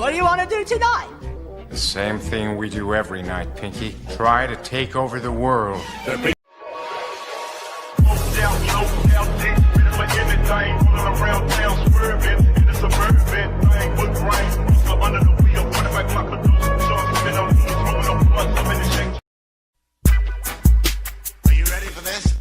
What do you want to do tonight? The same thing we do every night, Pinky. Try to take over the world. Are you ready for this?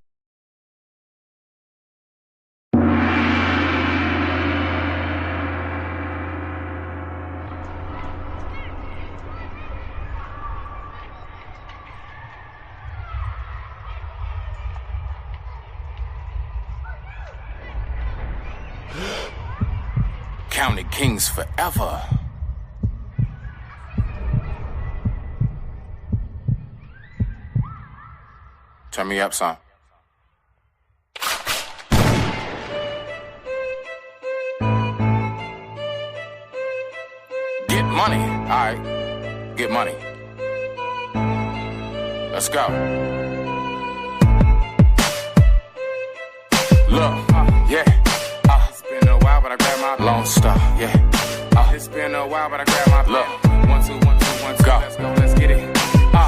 Counted kings forever. Turn me up, son. Get money. Alright. Get money. Let's go. Look, yeah. It's been a while, but I grabbed my Lone Star, yeah. It's been a while, but I grabbed my look. 1, 2, 1, 2, 1, 2. Go. Let's go, let's get it.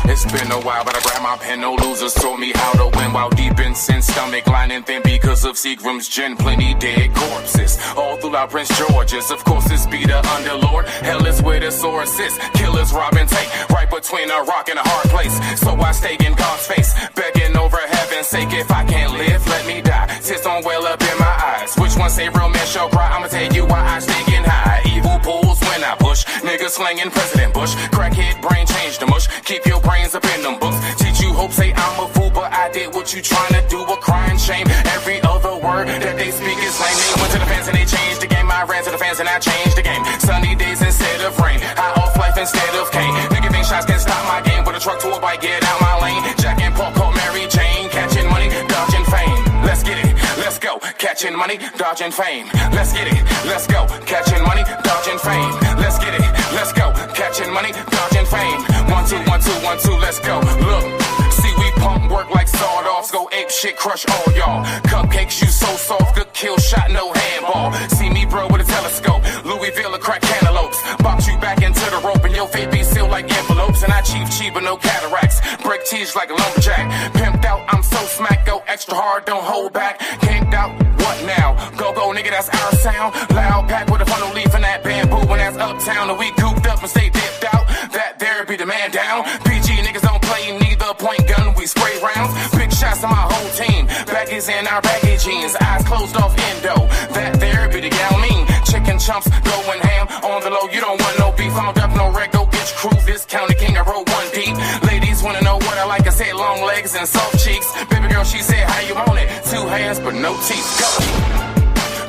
It's been a while, but I grabbed my pen. No losers told me how to win while deep in sin. Stomach lining thin because of Seagram's gin. Plenty dead corpses all throughout Prince George's. Of course, it's be the underlord. Hell is where the source is. Killers rob and take right between a rock and a hard place. So I stay in God's face, begging over heaven's sake. If I can't live, let me die. Tears don't well up in my eyes. Which one say real men shall cry? I'ma tell you why I stay getting high. Evil pools when I push. Niggas slinging President Bush. Crackhead brain change the mush. Keep your brains up in them books. Teach you hope, say I'm a fool, but I did what you trying to do. A crying shame. Every other word that they speak is lame. They went to the fans and they changed the game. I ran to the fans and I changed the game. Sunny days instead of rain. High off life instead of cane. Nigga think shots can stop my game. With a truck to a bike, get out my lane. Jack and Paul called Mary Jane. Catching money, dodging fame. Let's get it, let's go. Catching money, dodging fame. Let's get it, let's go. Catching money, dodging fame. Let's get it, let's go. Catching money, dodging fame. 1, 2, 1, 2, 1, 2, let's go. Look, see we pump work like sawed-offs. Go ape shit, crush all y'all. Cupcakes, you so soft, good kill shot, no handball. See me bro with a telescope. Louisville, a crack cantaloupes. Box you back into the rope and your fate be sealed like envelopes. And I cheap, but no cataracts. Break teeth like a lumberjack. Pimped out, I'm so smack, go extra hard, don't hold back. Camped out, what now? Go, nigga, that's our sound. Loud pack with a funnel leaf and that bamboo. When that's uptown and we cooped up and stay dipped out. That there be the man down. PG niggas don't play neither point gun, we spray rounds. Big shots to my whole team. Baggies in our baggy jeans. Eyes closed off endo. That there be the gal mean. Chicken chumps going ham on the low. You don't want no beef. I'm a duck, no reg, go get your crew. This county king, I roll 1 deep. Ladies wanna know what I like. I said long legs and soft cheeks. Baby girl, she said how you want it. 2 hands but no teeth. Go.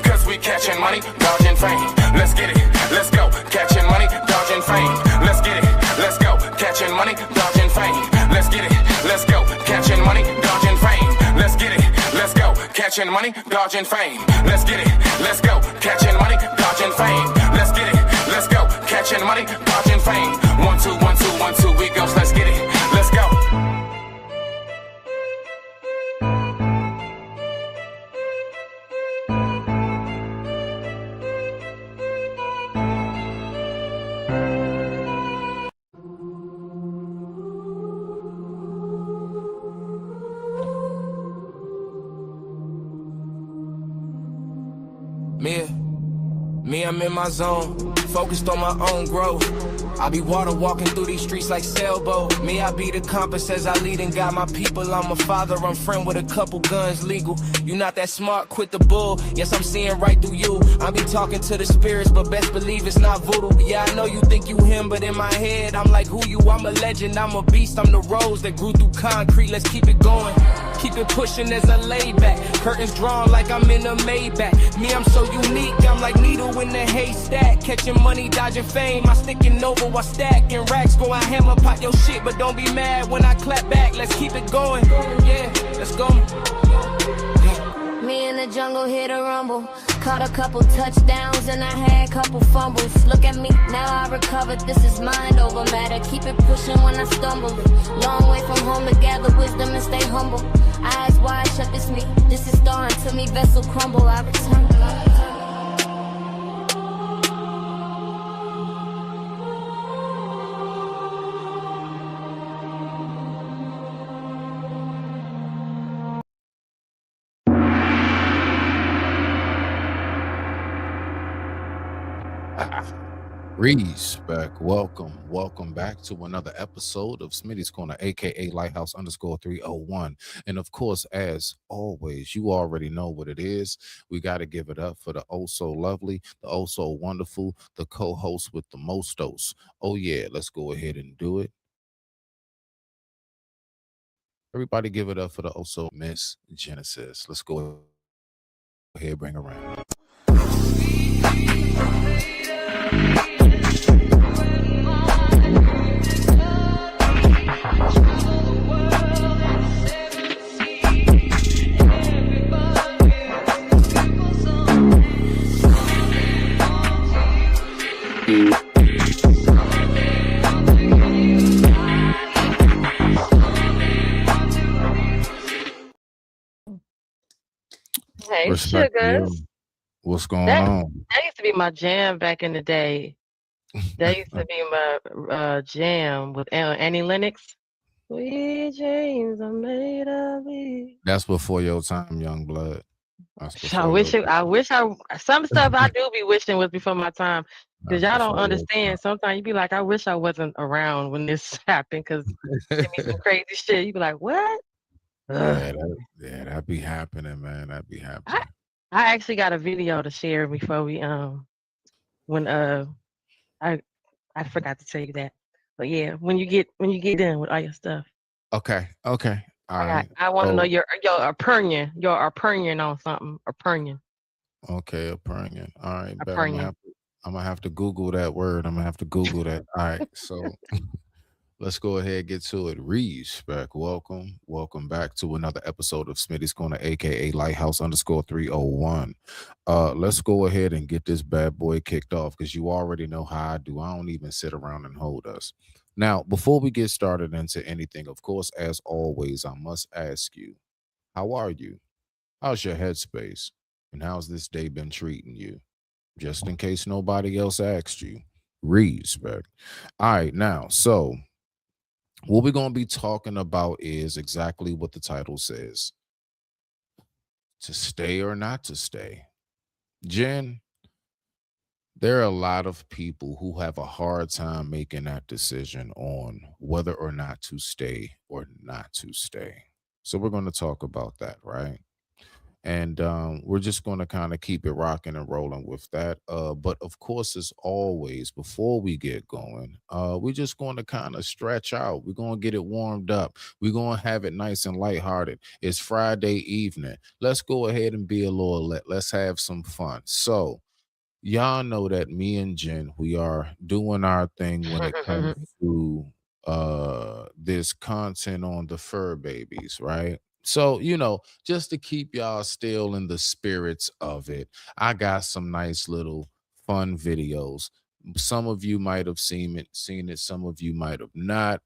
Cause we catching money, dodging fame. Let's get it, let's go. Catching money, dodging fame. Let's get it, let's go. Catching money, dodging fame. Let's get it, let's go. Catching money, dodging fame. Let's get it, let's go. Catching money, dodging fame. Let's get it, let's go. Catching money, dodging fame. Let's get it, let's go. Catching money, dodging fame. 1, 2, 1, 2, 1, 2, we go. Let's get it, let's go. Me, I'm in my zone, focused on my own growth. I be water walking through these streets like sailboat. Me, I be the compass as I lead and guide my people. I'm a father, I'm friend with a couple guns legal. You not that smart, quit the bull. Yes, I'm seeing right through you. I be talking to the spirits, but best believe it's not voodoo. Yeah, I know you think you him, but in my head, I'm like who you? I'm a legend, I'm a beast, I'm the rose that grew through concrete. Let's keep it going. Keep it pushing as I lay back. Curtains drawn like I'm in a Maybach. Me, I'm so unique, I'm like needle in the haystack. Catching money, dodging fame. I sticking over while stacking racks. Go out hammer, pop your shit, but don't be mad when I clap back. Let's keep it going. Yeah, let's go. Me in the jungle, hit a rumble. Caught a couple touchdowns and I had a couple fumbles. Look at me, now I recovered. This is mind over matter. Keep it pushing when I stumble. Long way from home to gather wisdom and stay humble. Eyes wide shut, this me. This is dawn to me, vessel crumble. I return. Respect. Welcome back to another episode of Smittys Corner, aka Lighthouse _301. And of course, as always, you already know what it is. We got to give it up for the oh so lovely, the oh so wonderful, the co-host with the most dose. Oh yeah, let's go ahead and do it. Everybody give it up for the oh so Miss Genesis. Let's go ahead, bring her around. Hey, Respect to you. sugars. What's going That on? that used to be my jam back in the day. That used to be my jam with Annie Lennox. Sweet dreams are made of these. That's before your time, young blood. That's So I before your wish it, time. I wish I some stuff I do be wishing was before my time because That's y'all don't before your understand. Sometimes you be like, I wish I wasn't around when this happened because give me some crazy shit. You be like, what? Yeah, Ugh. that be happening, man. That be I happening. I actually got a video to share before we when I I forgot to tell you that. But yeah, when you get done with all your stuff, Okay. All right. I want to know So, your opinion on something. Opinion. okay, opinion. All right, bet Opinion. I'm gonna have to Google that word. I'm gonna have to Google that. All right. So let's go ahead and get to it. Respect. Welcome back to another episode of Smitty's Corner, aka Lighthouse _301. Let's go ahead and get this bad boy kicked off because you already know how I do. I don't even sit around and hold us. Now, before we get started into anything, of course, as always, I must ask you, how are you? How's your headspace? And how's this day been treating you? Just in case nobody else asked you. Respect. All right, now, so what we're going to be talking about is exactly what the title says, to stay or not to stay. Jen, there are a lot of people who have a hard time making that decision on whether or not to stay or not to stay. So we're going to talk about that, right? And we're just going to kind of keep it rocking and rolling with that. But of course, as always, before we get going, we're just going to kind of stretch out. We're going to get it warmed up. We're going to have it nice and lighthearted. It's Friday evening. Let's go ahead and be a little lit. Let's have some fun. So, y'all know that me and Jen, we are doing our thing when it comes to this content on the fur babies, right? So, just to keep y'all still in the spirits of it, I got some nice little fun videos. Some of you might have seen it, some of you might have not.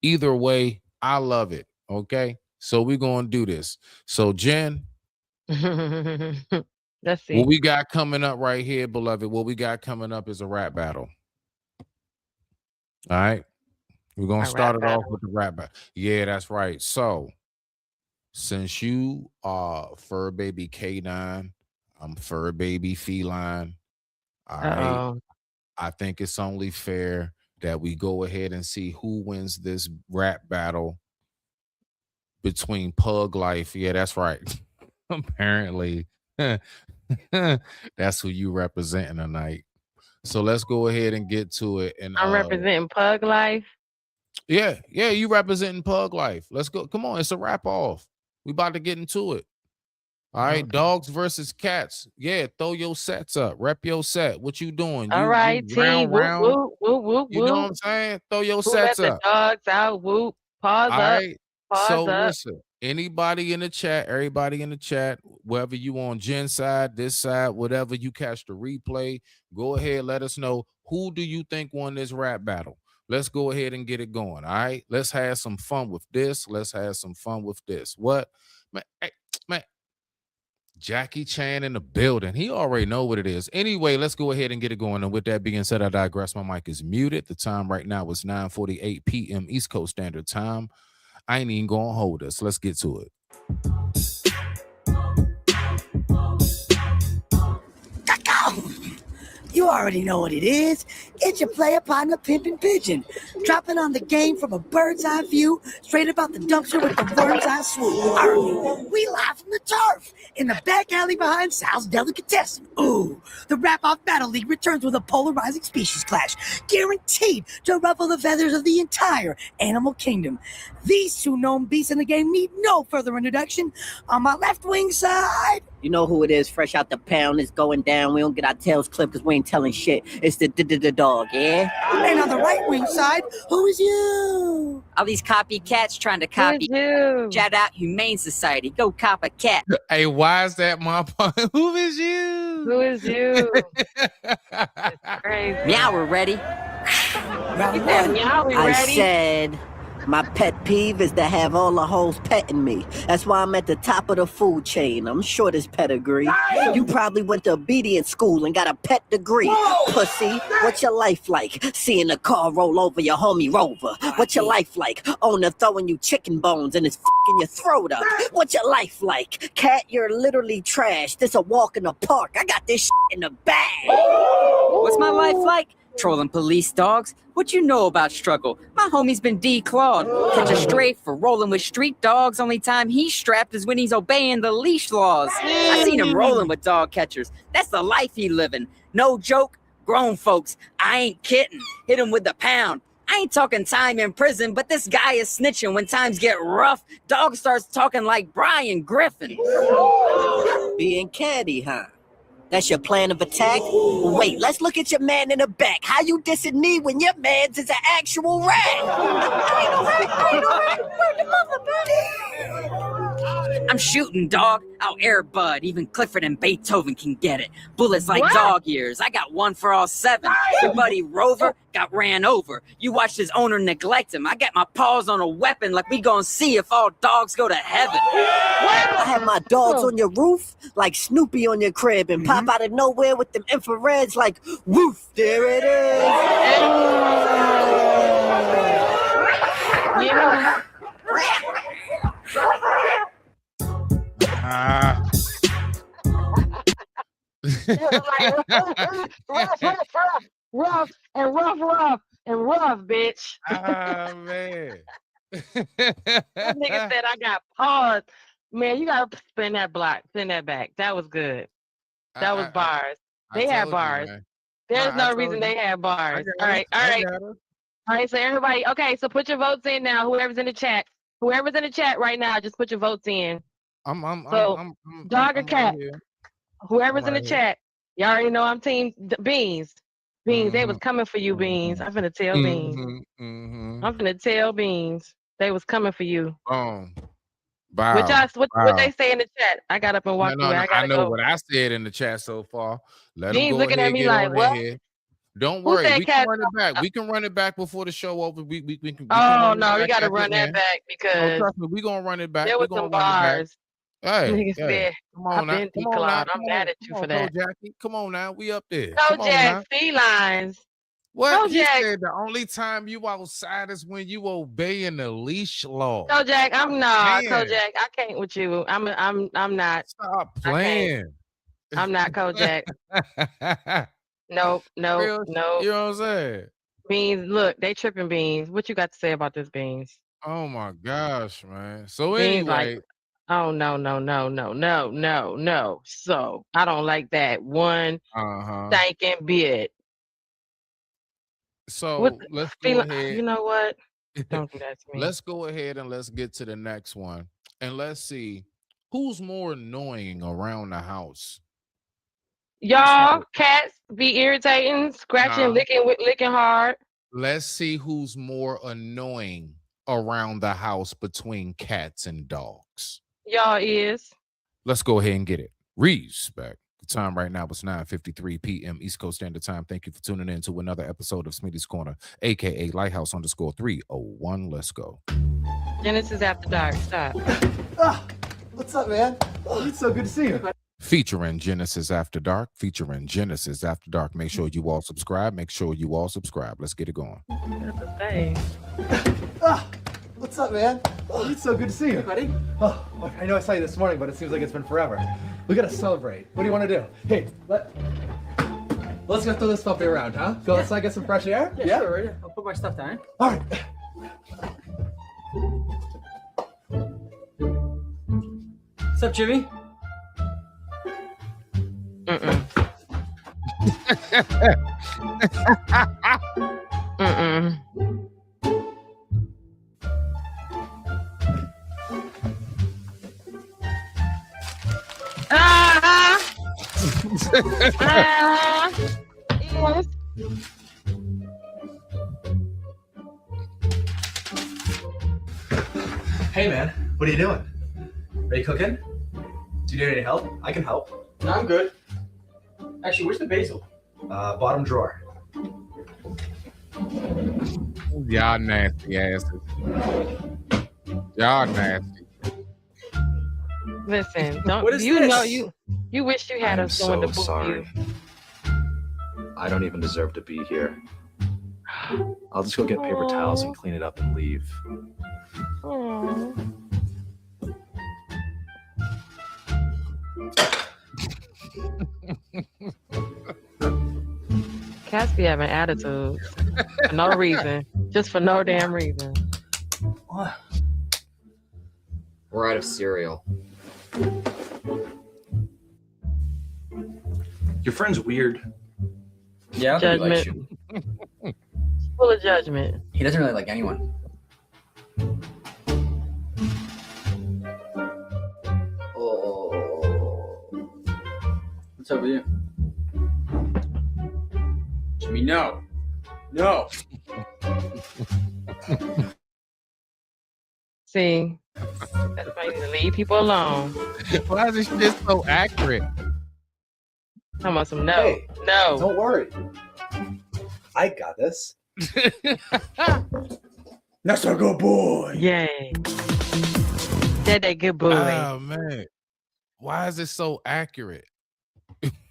Either way, I love it. Okay. So we're gonna do this. So Jen, Let's what see. we got coming up right here, beloved, what we got coming up is a rap battle. All right. We're going A to start rap it off battle. with the rap battle. Yeah, that's right. So, since you are fur baby K9, I'm fur baby feline. All right. Uh-oh. I think it's only fair that we go ahead and see who wins this rap battle between Pug Life. Yeah, that's right. Apparently, that's who you representing tonight. So let's go ahead and get to it. And I'm representing Pug Life. yeah, you representing Pug Life. Let's go. Come on, it's a wrap off. We about to get into it. All right, Okay. dogs versus cats. Yeah, throw your sets up. Rep your set. What you doing? All You right, team. round Whoop, round. whoop, whoop, whoop, You know what whoop. I'm saying? Throw your Who let sets the up. dogs out? Whoop. Pause All up. right. Pause So up. listen, anybody in the chat, everybody in the chat, whether you on Jen's side, this side, whatever, you catch the replay, go ahead, let us know who do you think won this rap battle. Let's go ahead and get it going. All right. Let's have some fun with this. Let's have some fun with this. What? Man, hey, man. Jackie Chan in the building. He already know what it is. Anyway, let's go ahead and get it going. And with that being said, I digress. My mic is muted. The time right now is 9:48 p.m. East Coast Standard Time. I ain't even gonna hold us. Let's get to it. You already know what it is. It's your player partner, Pimpin' Pigeon. Dropping on the game from a bird's eye view, straight about the dumpster with the worm's eye swoop. Army, we live from the turf, in the back alley behind Sal's Delicatessen. Ooh, the Rap-Off Battle League returns with a polarizing species clash, guaranteed to ruffle the feathers of the entire animal kingdom. These two known beasts in the game need no further introduction. On my left wing side... You know who it is, fresh out the pound, it's going down. We don't get our tails clipped because we ain't telling shit. It's the dog, yeah? And on the right wing side, who is you? All these copycats trying to copy. You. Shout out Humane Society. Go cop a cat. Hey, why is that my point? Who is you? Who is you? It's crazy. Meow, we're ready. Round one. Meow, we I ready? said my pet peeve is to have all the hoes petting me. That's why I'm at the top of the food chain. I'm short as pedigree. You probably went to obedience school and got a pet degree. Pussy, what's your life like? Seeing a car roll over your homie Rover. What's your life like? Owner throwing you chicken bones and it's f***ing your throat up. What's your life like? Cat, you're literally trash. This a walk in the park. I got this shit in the bag. What's my life like? Trolling police dogs. What you know about struggle? My homie's been declawed. Catch a stray for rolling with street dogs. Only time he's strapped is when he's obeying the leash laws. I seen him rolling with dog catchers. That's the life he living. No joke, grown folks. I ain't kidding. Hit him with the pound. I ain't talking time in prison, but this guy is snitching when times get rough. Dog starts talking like Brian Griffin. Being catty, huh? That's your plan of attack? Wait, let's look at your man in the back. How you dissing me when your man's is an actual rat? I ain't no rat. Where's the mother, buddy? I'm shooting, dog. I'll air bud. Even Clifford and Beethoven can get it. Bullets like dog ears. I got one for all seven. Your buddy Rover got ran over. You watched his owner neglect him. I got my paws on a weapon like we gonna see if all dogs go to heaven. I have my dogs on your roof like Snoopy on your crib and pop out of nowhere with them infrareds like woof. There it is. Yeah. Rough, bitch. Ah, man. That nigga said I got paused. Man, you gotta spin that block, spin that back. That was good. That was bars. They had bars. There's no reason they had bars. All right. All right, so everybody, okay, so put your votes in now. Whoever's in the chat right now, just put your votes in. Dog or cat? Whoever's in the chat, you already know I'm team Beans. Beans, they was coming for you, Beans. I'm finna tell Beans. I'm finna tell Beans. They was coming for you. Wow. What they say in the chat? I got up and walked away. I know what I said in the chat so far. Let them Beans go looking ahead at me get like, on what? here. Don't worry, we can run it back. We can run it back before the show over. We can no, we gotta run that back No, because trust me, we gonna run it back. there was some bars. Hey, Niggas said, come on now. I've been declawed. I'm mad at you for that. Jackie. Come on now, we up there. Come on Kojak, now. felines. What? He Kojak. said the only time you outside is when you obeying the leash law. Kojak, Man. Kojak, I can't with you. I'm not. Stop playing. I'm not Kojak. Nope. You know what I'm saying? Beans, look, they tripping Beans. What you got to say about this, Beans? Oh my gosh, man. So Beans anyway, like, oh no. So I don't like that one stinking bit. so let's go ahead. You know what? Don't do that to me. Let's go ahead and let's get to the next one. And let's see who's more annoying around the house. Y'all, cats be irritating, scratching, licking hard. Let's see who's more annoying around the house between cats and dogs. Y'all is. Let's go ahead and get it. Respect. The time right now is 9:53 p.m. East Coast Standard Time. Thank you for tuning in to another episode of Smittys Corner, aka Lighthouse _301. Let's go. Genesis After Dark. Stop. What's up, man? Oh, it's so good to see you. Featuring Genesis After Dark. Make sure you all subscribe. Let's get it going. That's a thing. What's up, man? Oh, it's so good to see you, buddy. Oh, I know I saw you this morning, but it seems like it's been forever. We gotta celebrate. What do you want to do? Hey, Let's go throw this puppy around, huh? Go outside, get some fresh air? Yeah, sure. Right. I'll put my stuff down. All right. What's up, Jimmy? Mm-mm. Mm-mm. Yes. Hey, man. What are you doing? Are you cooking? Do you need any help? I can help. No, I'm good. Actually, where's the basil? Bottom drawer. Y'all nasty asses. Y'all nasty. Listen, don't What is you this? know you wish you had I'm us doing so the boot sorry. you. I don't even deserve to be here. I'll just go get paper towels and clean it up and leave. Aw. Cats be having attitudes for no reason, just for no damn reason. We're out of cereal. Your friend's weird. Yeah, I don't think he likes you. Full of judgment. He doesn't really like anyone. Oh. What's up with you? Jimmy, no. No. See, that's why you need to leave people alone. Why is this shit so accurate? Talking about some no, Hey, no. Don't worry. I got this. That's a good boy. Yay. That good boy. Oh man, why is it so accurate?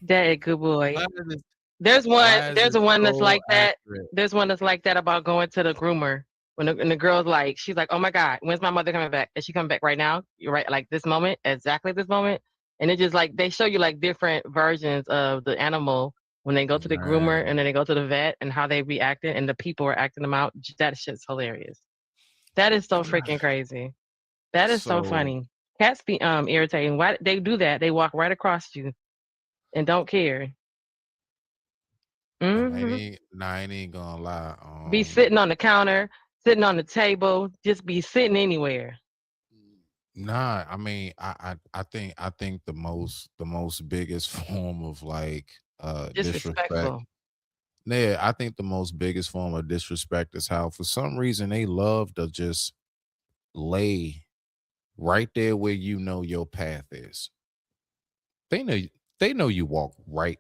That good boy. Why is it- There's why is it one that's so like that. accurate? There's one that's like that about going to the groomer. When the girl's like, she's like, oh my God, when's my mother coming back? Is she coming back right now? You're right, like this moment, exactly this moment. And it just like, they show you like different versions of the animal when they go to the groomer and then they go to the vet and how they reacted and the people are acting them out. That shit's hilarious. That is so freaking crazy. That is so So- funny. Cats be irritating. Why they do that? They walk right across you and don't care. I Mhm. ain't gonna lie. Be sitting on the counter, sitting on the table, just be sitting anywhere. Nah, I mean, I think the most biggest form of like disrespect. Disrespectful. Yeah, I think the most biggest form of disrespect is how for some reason they love to just lay right there where you know your path is. They know you walk right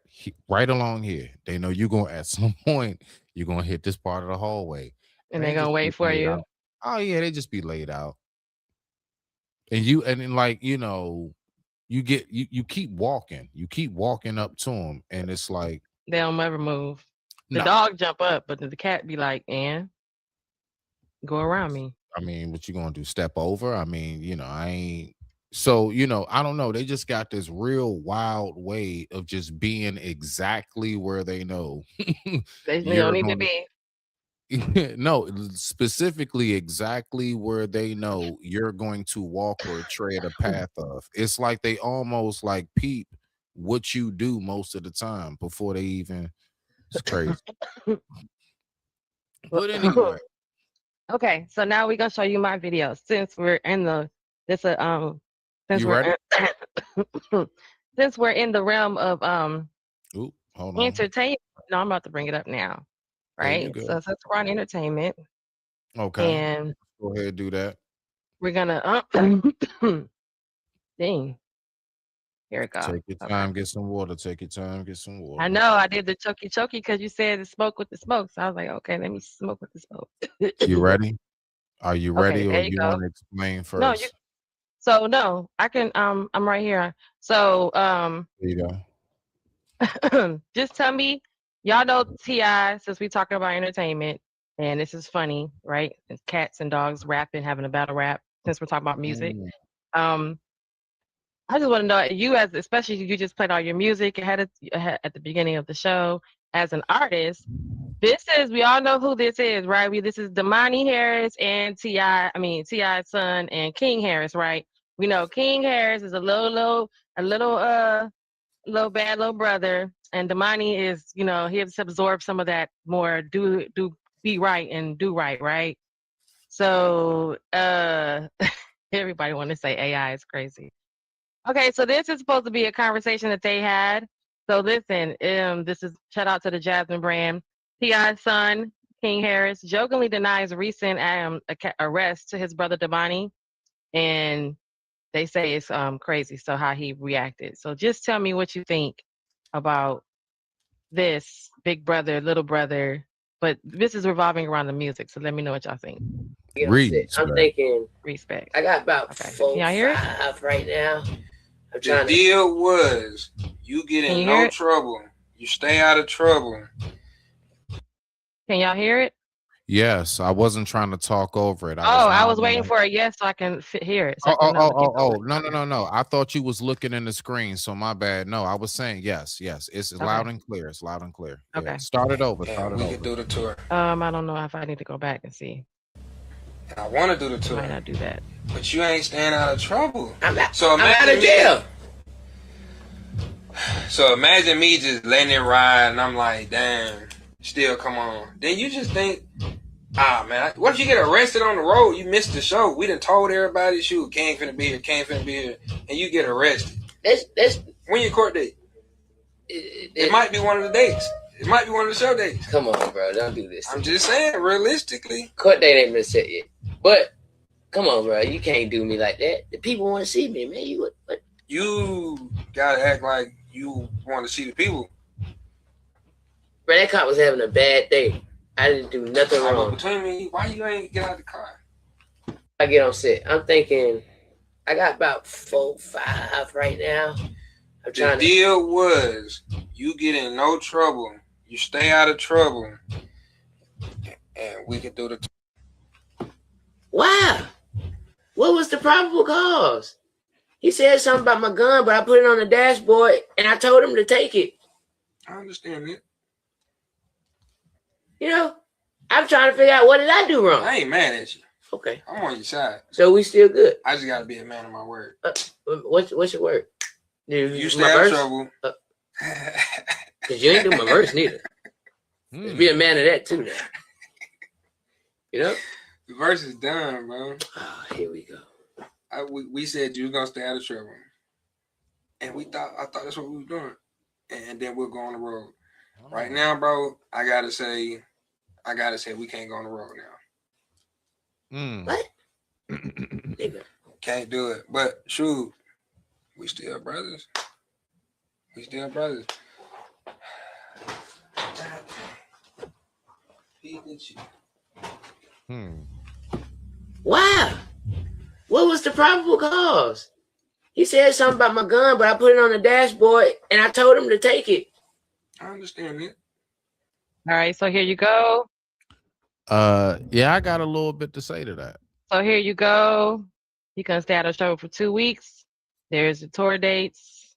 along here. They know you're gonna at some point you're gonna hit this part of the hallway. And They they're gonna just be wait for laid you. out. Oh yeah, they just be laid out. And then like, you know, you keep walking. You keep walking up to them and it's like They don't ever move. The nah, dog jump up, but the cat be like, and go around me. I mean, what you gonna do? Step over? I mean, you know, I ain't so, you know, I don't know. They just got this real wild way of just being exactly where they know They you're don't need to gonna be. no, specifically exactly where they know you're going to walk or tread a path of. It's like they almost like peep what you do most of the time before they even. It's crazy. But anyway, Okay, so now we're gonna show you my video since we're in the this since you we're ready? since we're in the realm of Ooh, hold on. entertainment. No, I'm about to bring it up now. There you Right? go. So since we're on entertainment Okay, and go ahead, do that. we're gonna dang. Here it goes. Take your Okay. time, get some water. Take your time, get some water. I know I did the choky because you said the smoke with the smoke. So I was like, okay, let me smoke with the smoke. You ready? Are you Okay, ready, or there you you go. want to explain No, first? so no, I can I'm right here. So There you go. just tell me, y'all know T.I. since we talking about entertainment, and this is funny, right? It's cats and dogs rapping, having a battle rap, since we're talking about music. Mm. I just want to know, you as especially you just played all your music ahead at the beginning of the show, as an artist, we all know who this is, right? This is Damani Harris and T.I.'s son and King Harris, right? We know King Harris is a little bad little brother, and Damani is, he has to absorb some of that more be right and do right, right? So everybody want to say AI is crazy. Okay, so this is supposed to be a conversation that they had. So listen, this is shout out to the Jasmine brand. T.I.'s son, King Harris, jokingly denies recent arrest to his brother Damani, and they say it's crazy. So how he reacted. So just tell me what you think about this big brother, little brother, but this is revolving around the music. So let me know what y'all think. I'm thinking respect. I got about 4, 5 right now. The deal was you get in no trouble. You stay out of trouble. Can y'all hear it? Yes, I wasn't trying to talk over it. I was waiting for a yes so I can hear it. So No. I thought you was looking in the screen, so my bad. No, I was saying yes. It's loud and clear. It's loud and clear. Okay. Yeah. Start it over. We can do the tour. I don't know if I need to go back and see. And I want to do the tour. I might not do that. But you ain't staying out of trouble. I'm out of jail. So imagine me just letting it ride, and I'm like, damn, still come on. Then you just think, man, what if you get arrested on the road? You missed the show. We done told everybody, shoot, King finna be here, and you get arrested. That's when your court date? It might be one of the dates. It might be one of the show dates. Come on, bro, don't do this. I'm just saying, realistically. Court date ain't been set yet. But come on, bro, you can't do me like that. The people want to see me, man. What? You gotta act like you want to see the people. Bro, that cop was having a bad day. I didn't do nothing wrong. Between me, why you ain't get out of the car? I get on set. I'm thinking I got about 4, 5 right now. The deal was you get in no trouble. You stay out of trouble. And we can do the Wow. What was the probable cause? He said something about my gun, but I put it on the dashboard and I told him to take it. I understand it. You know, I'm trying to figure out what did I do wrong. I ain't mad at you. Okay. I'm on your side. So we still good. I just gotta be a man of my word. What's your word? You stay out of trouble. Cause you ain't do my verse neither. Be a man of that too now. You know? The verse is done, bro. Oh, here we go. We said you was gonna stay out of trouble. And I thought that's what we was doing. And then we'll go on the road. Oh. Right now, bro, I gotta say we can't go on the road now. What? Can't do it. But shoot, we still brothers. Wow. What was the probable cause? He said something about my gun, but I put it on the dashboard and I told him to take it. I understand it. All right, so here you go. Yeah, I got a little bit to say to that. So here you go. You can stay out of show for 2 weeks. There's the tour dates.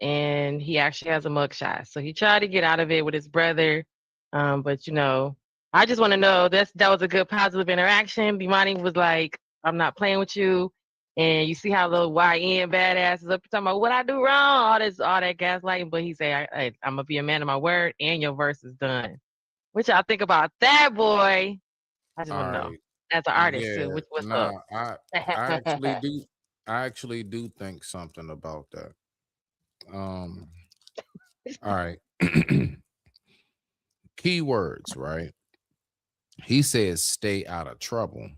And he actually has a mugshot. So he tried to get out of it with his brother. But, you know, I just want to know that was a good positive interaction. Bimani was like, I'm not playing with you. And you see how little YN badass is up talking about what I do wrong, all that gaslighting. But he said, I'm going to be a man of my word and your verse is done. What y'all think about that, boy? I just want to know. As an artist, too. What's up? I actually do think something about that. All right. Keywords, right? He says stay out of trouble.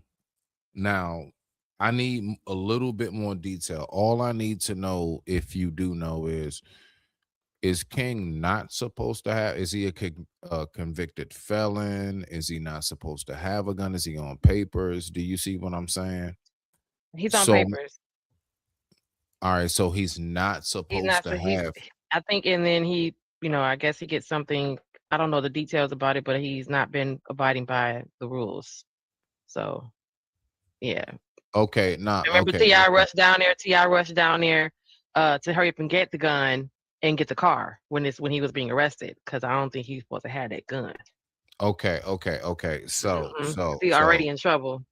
Now, I need a little bit more detail. All I need to know, if you do know, is King not supposed to have, is he a convicted felon? Is he not supposed to have a gun? Is he on papers? Do you see what I'm saying? He's on papers. All right, so he's not supposed to have. I think, and then he, I guess he gets something. I don't know the details about it, but he's not been abiding by the rules. So, yeah. Okay, remember T.I. rushed down there. T.I. rushed down there to hurry up and get the gun, and get the car when he was being arrested, because I don't think he's supposed to have that gun. Okay. So He already in trouble.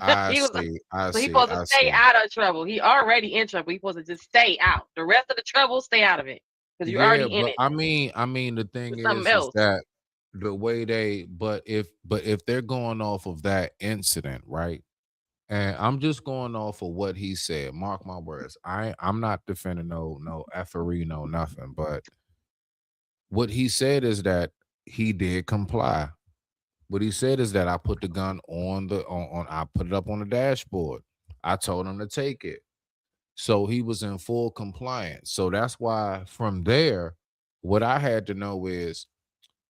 I He was see. I so he see. supposed to I stay see. out of trouble. He already in trouble. He supposed to just stay out. The rest of the trouble, stay out of it, because you're Yeah, already in but it. I mean, the thing It's something is else. that the way but if they're going off of that incident, right? And I'm just going off of what he said. Mark my words. I'm not defending no effery, no nothing. But what he said is that he did comply. What he said is that I put the gun on I put it up on the dashboard. I told him to take it. So he was in full compliance. So that's why from there, what I had to know is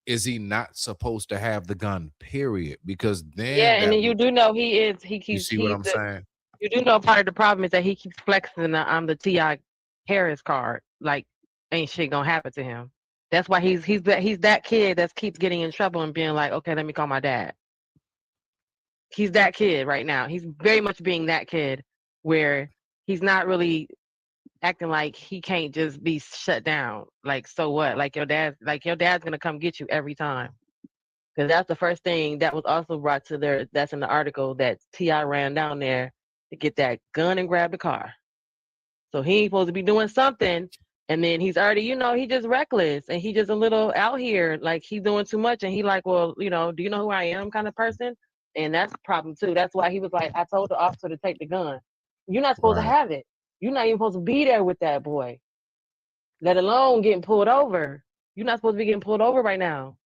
he not supposed to have the gun, period? Because Yeah, then and that then you would do know he is. He you keeps. see what He's I'm the. saying? You do know part of the problem is that he keeps flexing the Ti Harris card. Like, ain't shit gonna happen to him. That's why he's that kid that keeps getting in trouble and being like, okay, let me call my dad. He's that kid right now. He's very much being that kid where he's not really acting like he can't just be shut down. Like, so what? Like your dad's gonna come get you every time. Because that's the first thing that was also brought to there. That's in the article that Ti ran down there to get that gun and grab the car. So he ain't supposed to be doing something, and then he's already, he just reckless and he just a little out here, like he's doing too much, and he like, well, do you know who I am, kind of person, and that's a problem too. That's why he was like, I told the officer to take the gun. You're not supposed to Right. have it. You're not even supposed to be there with that boy, let alone getting pulled over. You're not supposed to be getting pulled over right now.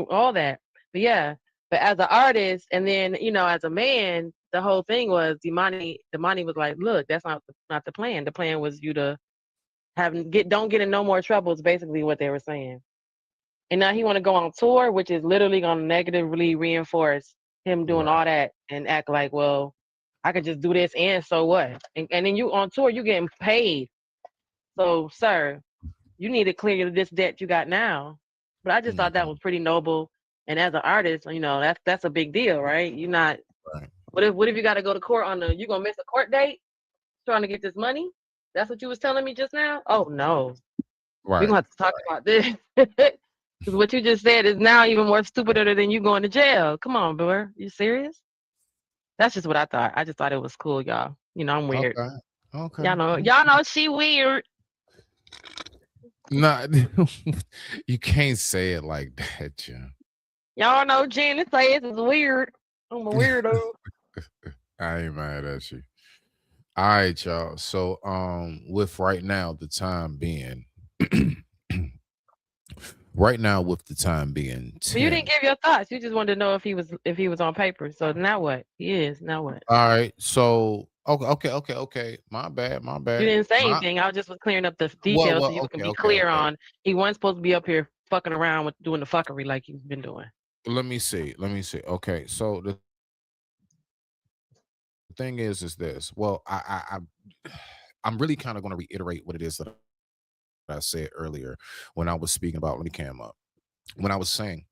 All that. But yeah, but as an artist, and then as a man, the whole thing was Demani was like, look, that's not the plan. The plan was you to don't get in no more trouble, is basically what they were saying. And now he want to go on tour, which is literally going to negatively reinforce him doing Right. all that and act like, well, I could just do this and so what? And then you on tour, you getting paid. So, sir, you need to clear this debt you got now. But I just thought that Mhm. was pretty noble. And as an artist, that's a big deal, right? You're not. Right. What if you got to go to court you gonna miss a court date trying to get this money? That's what you was telling me just now. Oh no, we're Right. gonna have to talk about this. Because what you just said is now even more stupider than you going to jail. Come on, bro. You serious? That's just what I thought. I just thought it was cool, y'all. I'm weird. Okay. Okay. Y'all know she weird. Nah, you can't say it like that, Jim. Y'all know Janet says it's weird. I'm a weirdo. I ain't mad at you. All right, y'all. So, with right now the time being, right now with the time being But you didn't 10. give your thoughts. You just wanted to know if he was on paper. So now what? He is. Now what? All right. So, okay. My bad. My You bad. didn't say My anything. I just was clearing up the well, details so you can okay, be clear okay. on he wasn't supposed to be up here fucking around with doing the fuckery like you've been doing. Let me see. Okay. So the thing is this. Well, I'm really kind of going to reiterate what it is that I said earlier when I was speaking about, let me cam up. When I was saying,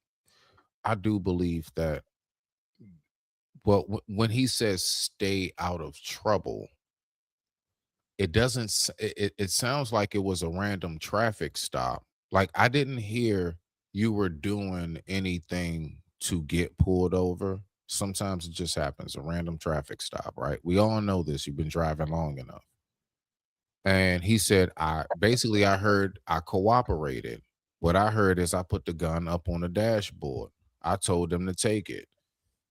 I do believe that, well, when he says stay out of trouble, it doesn't it sounds like it was a random traffic stop. Like, I didn't hear you were doing anything to get pulled over. Sometimes it just happens, a random traffic stop, right? We all know this. You've been driving long enough. And he said, I heard I cooperated. What I heard is I put the gun up on the dashboard. I told them to take it.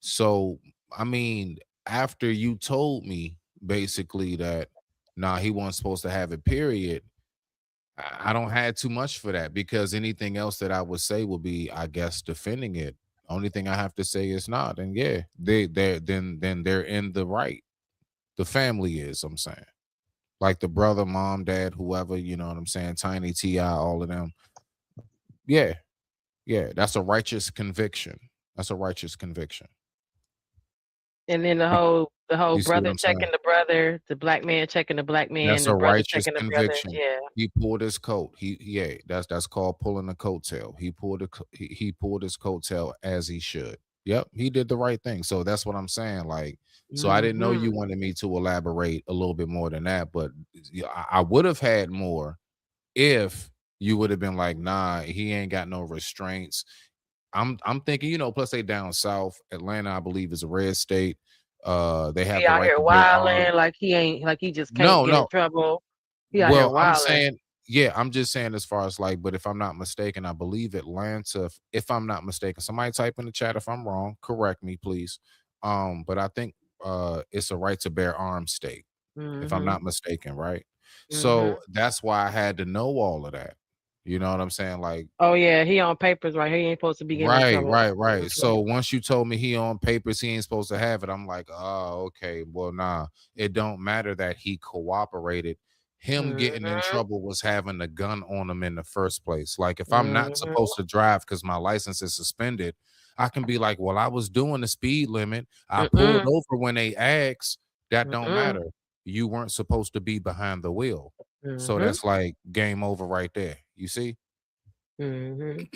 So, I mean, after you told me basically that, nah, he wasn't supposed to have it, period, I don't have too much for that, because anything else that I would say would be, I guess, defending it. Only thing I have to say is not. And yeah, then they're in the right. The family is, I'm saying. Like the brother, mom, dad, whoever, you know what I'm saying, Tiny, Ti, all of them. Yeah, yeah, that's a righteous conviction. That's a righteous conviction. And then the You, whole you see what brother I'm saying? checking the brother, the black man checking the black man, That's the a brother righteous checking the brother. conviction. Yeah. He pulled his coat. Yeah, that's called pulling a coattail. He pulled his coattail as he should. Yep, he did the right thing. So that's what I'm saying. Like, so I didn't know Hmm. you wanted me to elaborate a little bit more than that, but yeah, I would have had more if you would have been like, nah, he ain't got no restraints. I'm thinking, plus they down south. Atlanta, I believe, is a red state. They have He the out right here to bear arms. wilding like he just can't No, get in no. trouble. He out here Well, I'm wilding. saying, yeah, I'm just saying as far as like, but if I'm not mistaken, I believe Atlanta, if I'm not mistaken, somebody type in the chat if I'm wrong, correct me, please. But I think it's a right to bear arms state, if I'm Mm-hmm. not mistaken, right? Mm-hmm. So that's why I had to know all of that. You know what I'm saying? Like, Oh yeah, he on papers right here. He ain't supposed to be getting in right, trouble. right, right. Mhm. So once you told me he on papers, he ain't supposed to have it. I'm like, oh, okay. Well, nah, it don't matter that he cooperated. Him getting in Mhm. trouble was having a gun on him in the first place. Like, if I'm not Mhm. supposed to drive because my license is suspended, I can be like, well, I was doing the speed limit. I pulled Mm-mm. over when they asked. That don't Mm-mm. matter. You weren't supposed to be behind the wheel. So Mhm. that's like game over right there. You see? Mhm.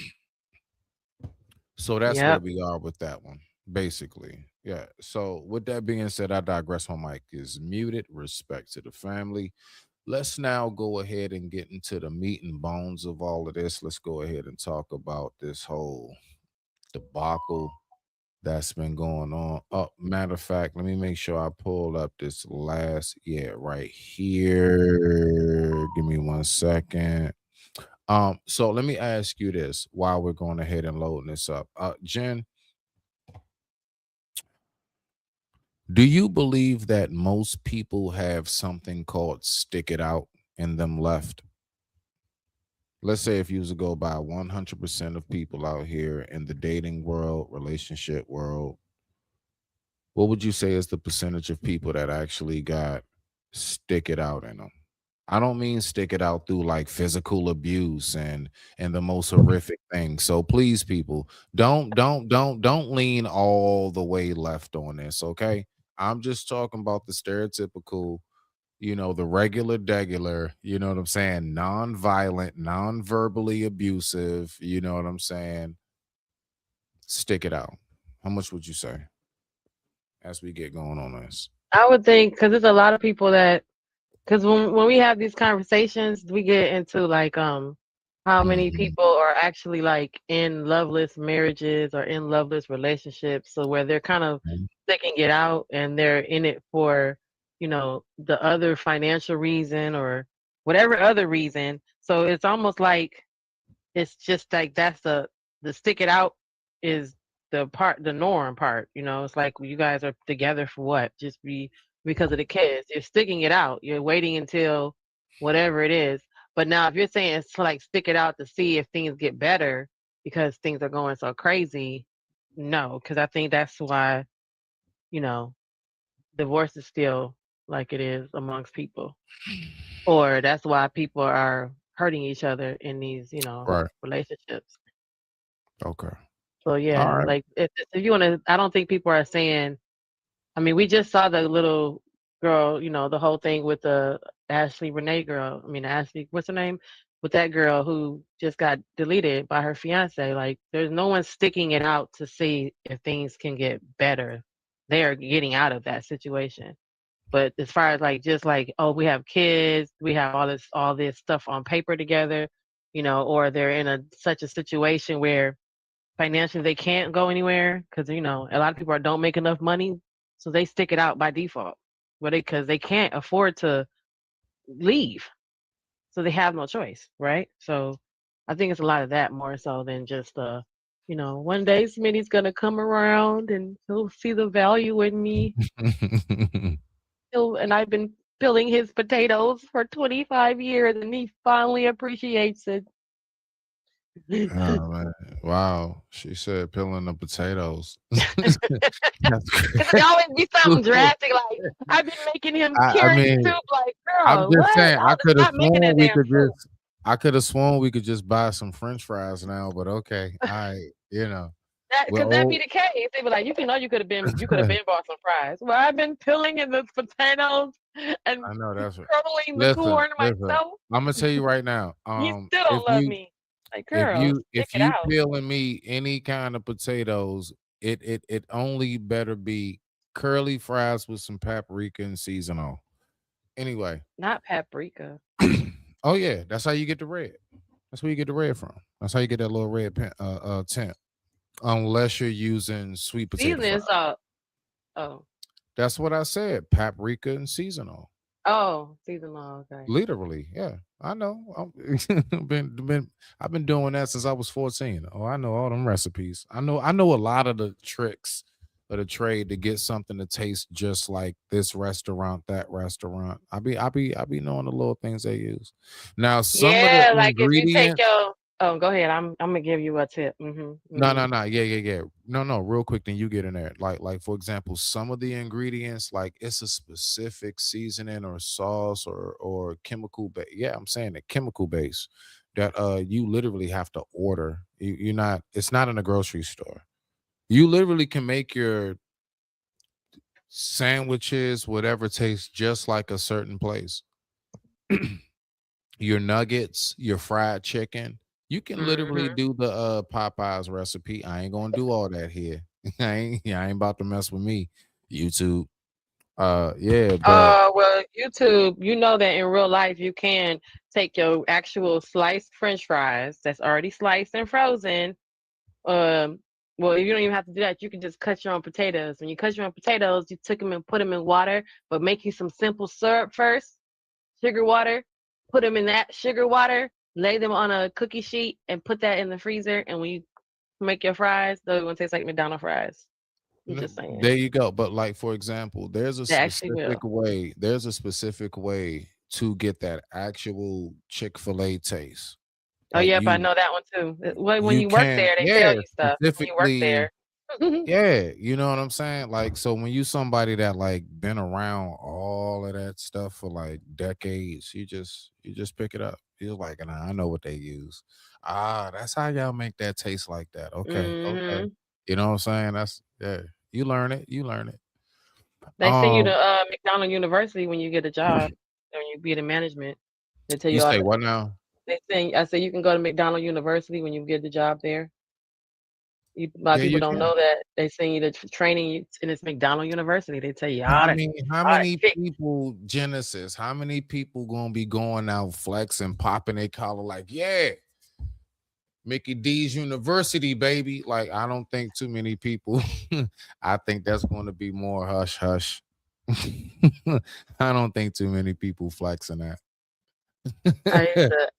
So that's where Yep. we are with that one, basically. Yeah. So with that being said, I digress. My mic is muted. Respect to the family. Let's now go ahead and get into the meat and bones of all of this. Let's go ahead and talk about this whole debacle that's been going on. Matter of fact, let me make sure I pull up this last, yeah, right here. Give me 1 second. So let me ask you this while we're going ahead and loading this up. Jen, do you believe that most people have something called stick it out in them left? Let's say if you was to go by 100% of people out here in the dating world, relationship world, what would you say is the percentage of people that actually got stick it out in them? I don't mean stick it out through like physical abuse and the most horrific things. So please, people, don't lean all the way left on this, okay? I'm just talking about the stereotypical, the regular degular, you know what I'm saying? Non-violent, non-verbally abusive, you know what I'm saying? Stick it out. How much would you say as we get going on this? I would think because there's a lot of people that because when we have these conversations, we get into like how many Mhm. people are actually like in loveless marriages or in loveless relationships, so where they're kind of Mhm. sticking it out and they're in it for the other financial reason or whatever other reason. So it's almost like it's just like that's the stick it out is the norm part. It's like you guys are together for what? Just because of the kids. You're sticking it out. You're waiting until whatever it is. But now if you're saying it's like stick it out to see if things get better because things are going so crazy, no, because I think that's why, you know, divorce is still like it is amongst people. Or that's why people are hurting each other in these, Right. relationships. Okay. So All yeah, right. like if you want to, I don't think people are saying. I mean, we just saw the little girl, the whole thing with the Ashley Renee girl. I mean, Ashley, what's her name? With that girl who just got deleted by her fiance. Like, there's no one sticking it out to see if things can get better. They are getting out of that situation. But as far as like just like, oh, we have kids, we have all this stuff on paper together, or they're in such a situation where financially they can't go anywhere because a lot of people don't make enough money, so they stick it out by default. But because they can't afford to leave, so they have no choice, right? So I think it's a lot of that more so than just one day Smitty's gonna come around and he'll see the value in me. And I've been peeling his potatoes for 25 years, and he finally appreciates it. Oh man. Wow. She said peeling the potatoes. That's Because it always be something crazy. drastic. Like I've been making him I carrot mean, soup. Like, I'm girl, just what? saying, Stop making that damn soup. I could have sworn we could just buy some French fries now, but okay. Because We're that be old. the case. They be like, you could have been bought some fries. Well, I've been peeling in the potatoes and I know that's right. crumbling the Listen, corn listen. myself. I'm gonna tell you right now. You still don't love me. Like, girl, stick If it you out. peeling me any kind of potatoes, it only better be curly fries with some paprika and seasoning. Anyway, Not paprika. Oh yeah, that's how you get the red. That's where you get the red from. That's how you get that little red tint. Unless you're using sweet potato fries. Seasoning salt. Oh. That's what I said. Paprika and seasonal. Oh, seasonal. Okay. Literally, yeah. I know. I've been doing that since I was 14. Oh, I know all them recipes. I know a lot of the tricks of the trade to get something to taste just like this restaurant, that restaurant. I be knowing the little things they use. Now, some of the Yeah, like if you take ingredients. your oh, go ahead. I'm gonna give you a tip. No. Yeah. No. Real quick, then you get in there. Like for example, some of the ingredients, like it's a specific seasoning or sauce or chemical base. Yeah, I'm saying the chemical base that you literally have to order. You're not. It's not in a grocery store. You literally can make your sandwiches, whatever, taste just like a certain place. Your nuggets, your fried chicken. You can literally Mhm. do the Popeyes recipe. I ain't gonna do all that here. I ain't about to mess with me. YouTube. Yeah, but Well, YouTube, you know that in real life you can take your actual sliced French fries that's already sliced and frozen. Well, you don't even have to do that. You can just cut your own potatoes. When you cut your own potatoes, you took them and put them in water, but make you some simple syrup first, sugar water. Put them in that sugar water, lay them on a cookie sheet, and put that in the freezer. And when you make your fries, they're gonna taste like McDonald's fries. I'm just saying. there you go. But like for example, They actually will. there's a specific way to get that actual Chick-fil-A taste. Oh, Like yep, I know that one too. Well, when you you work can, there, they tell yeah, you stuff. When you work specifically. there. Yeah, you know what I'm saying? Like, so when you somebody that like been around all of that stuff for like decades, you just pick it up. You're like, nah, I know what they use. Ah, that's how y'all make that taste like that. Okay, okay. Mhm. You know what I'm saying? That's yeah. You learn it. You learn it. They send you to Um, McDonald University when you get a job, when you be in management. They tell you you all say the what now? they send I say you can go to McDonald University when you get the job there. A lot of Yeah, people you don't can. know that. They send you to training and it's McDonald University. They tell you How all the many tricks. people, Genesis, how many people gonna be going out flexing, popping their collar like, yeah, Mickey D's University, baby. Like, I don't think too many people. I think that's going to be more hush hush. I don't think too many people flexing that. I used to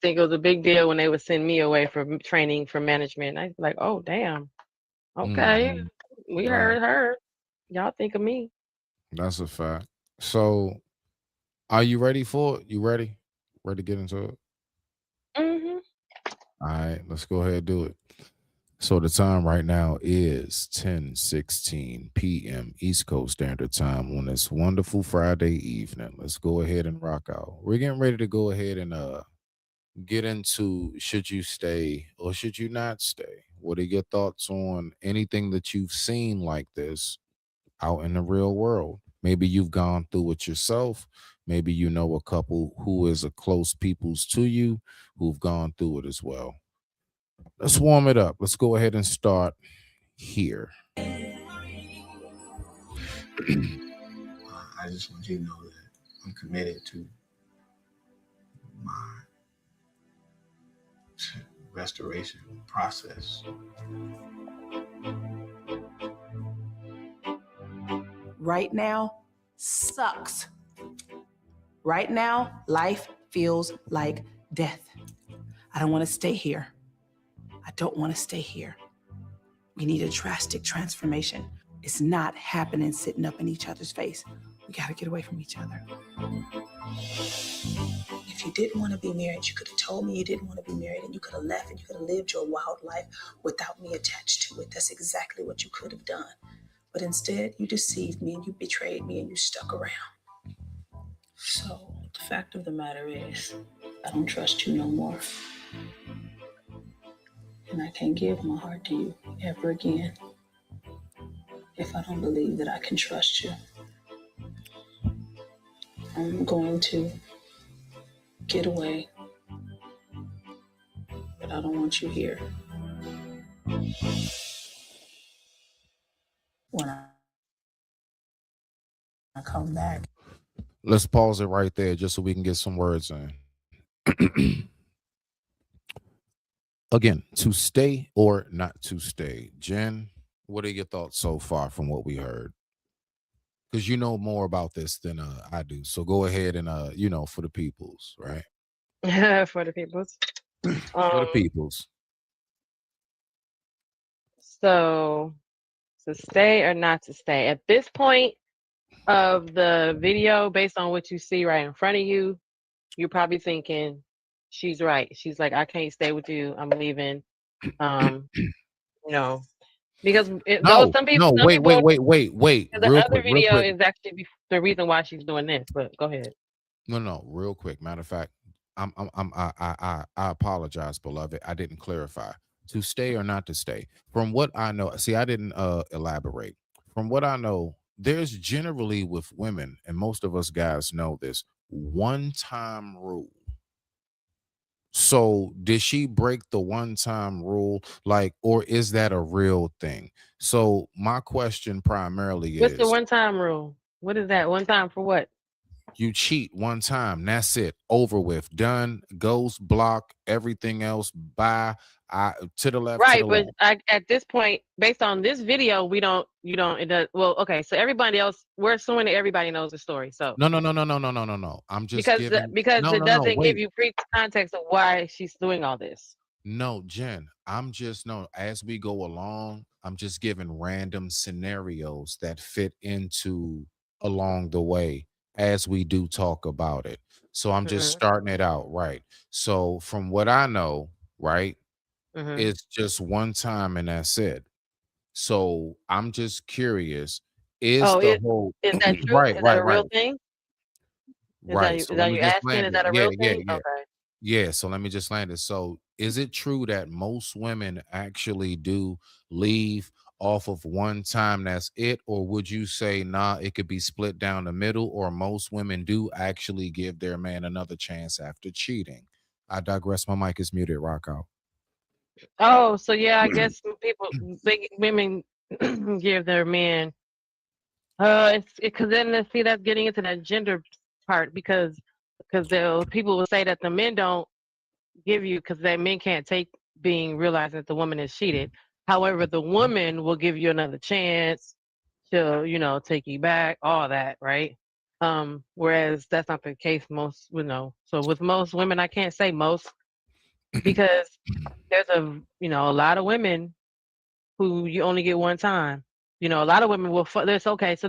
think it was a big deal when they would send me away for training for management. I'd be like, oh damn, okay, Mhm. we Right. heard her. Y'all think of me. That's a fact. So, are you ready for it? You ready? Ready to get into it? Mhm. All right, let's go ahead and do it. So the time right now is 10:16 p.m. East Coast Standard Time on this wonderful Friday evening. Let's go ahead and rock out. We're getting ready to go ahead and get into should you stay or should you not stay? What are your thoughts on anything that you've seen like this out in the real world? Maybe you've gone through it yourself. Maybe you know a couple who is a close peoples to you who've gone through it as well. Let's warm it up. Let's go ahead and start here. I just want you to know that I'm committed to my restoration process. Right now sucks. Right now, life feels like death. I don't want to stay here. I don't want to stay here. We need a drastic transformation. It's not happening sitting up in each other's face. We got to get away from each other. If you didn't want to be married, you could have told me you didn't want to be married and you could have left and you could have lived your wild life without me attached to it. That's exactly what you could have done. But instead, you deceived me and you betrayed me and you stuck around. So the fact of the matter is, I don't trust you no more. And I can't give my heart to you ever again if I don't believe that I can trust you. I'm going to get away, but I don't want you here. When I come back. Let's pause it right there just so we can get some words in. Again, to stay or not to stay. Jen, what are your thoughts so far from what we heard? Because you know more about this than I do. So go ahead and for the peoples, right? For the people. For the Um, peoples. so to stay or not to stay. At this point of the video, based on what you see right in front of you, you're probably thinking, she's right. She's like, I can't stay with you. I'm leaving. You know, because though No, some people, no, wait, wait, wait, wait, wait. the Real other quick, real video quick. is actually the reason why she's doing this. But go ahead. No, real quick. Matter of fact, I apologize, beloved. I didn't clarify to stay or not to stay. From what I know, see, I didn't elaborate. From what I know, there's generally with women, and most of us guys know this one time rule. So did she break the one time rule? Like, or is that a real thing? So my question primarily What's the is one time rule? What is that? One time for what? you cheat one time, that's it, over with, done, ghost, block, everything else, bye. I to the left, to Right, the but left. at this point, based on this video, you don't, it does, well, okay, so everybody else, we're assuming that everybody knows the story. So, No, no, no, no, no, no, no, no, no. I'm just giving because no, it no, no, doesn't give wait. you pre context of why she's doing all this. No, Jen, I'm just no, as we go along, I'm just giving random scenarios that fit into along the way as we do talk about it. So I'm just Mhm. starting it out, right? So from what I know, right, Mhm. it's just one time and that's it. So I'm just curious, is Oh, the whole is that true? right, Is that right, a real right, thing? right. So Is let that me you just asking? land Is it. that a Yeah, real yeah, thing? yeah. Okay. Yeah, so let me just land it. So, is it true that most women actually do leave off of one time? That's it, or would you say, nah, it could be split down the middle, or most women do actually give their man another chance after cheating? I digress. My mic is muted. Rock out. Oh, so yeah, I guess some people, women give their men. It's because then see that's getting into that gender part because the people will say that the men don't give you because that men can't take being realized that the woman is cheated. However, the woman will give you another chance. She'll take you back, all that, right? Whereas that's not the case most, So with most women, I can't say most because there's a lot of women who you only get one time. A lot of women will. There's okay. So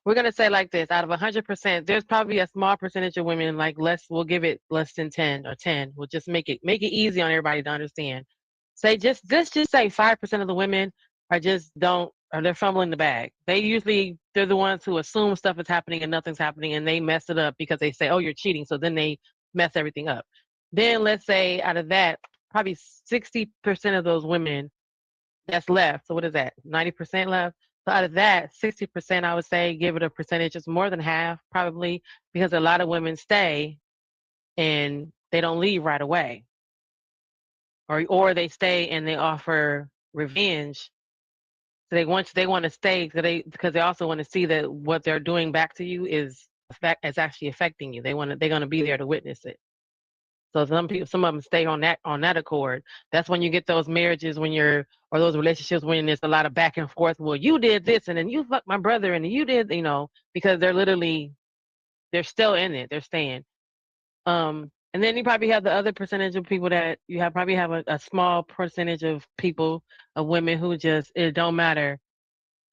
we're gonna say like this: out of 100%, there's probably a small percentage of women, like less. We'll give it less than 10 or 10. We'll just make it easy on everybody to understand. Say let's just say 5% of the women are just don't or they're fumbling the bag. They're the ones who assume stuff is happening and nothing's happening, and they mess it up because they say, "Oh, you're cheating," so then they mess everything up. Then let's say out of that, probably 60% of those women that's left. So what is that? 90% left. So out of that, 60%, I would say, give it a percentage. It's more than half, probably, because a lot of women stay and they don't leave right away, or they stay and they offer revenge. So they want to stay because they also want to see that what they're doing back to you is actually affecting you. They're gonna be there to witness it. So some of them stay on that accord. That's when you get those marriages or those relationships when there's a lot of back and forth. Well, you did this, and then you fucked my brother, and you did, because they're still in it. They're staying. And then you probably have the other percentage of people that probably have a small percentage of people of women who just it don't matter.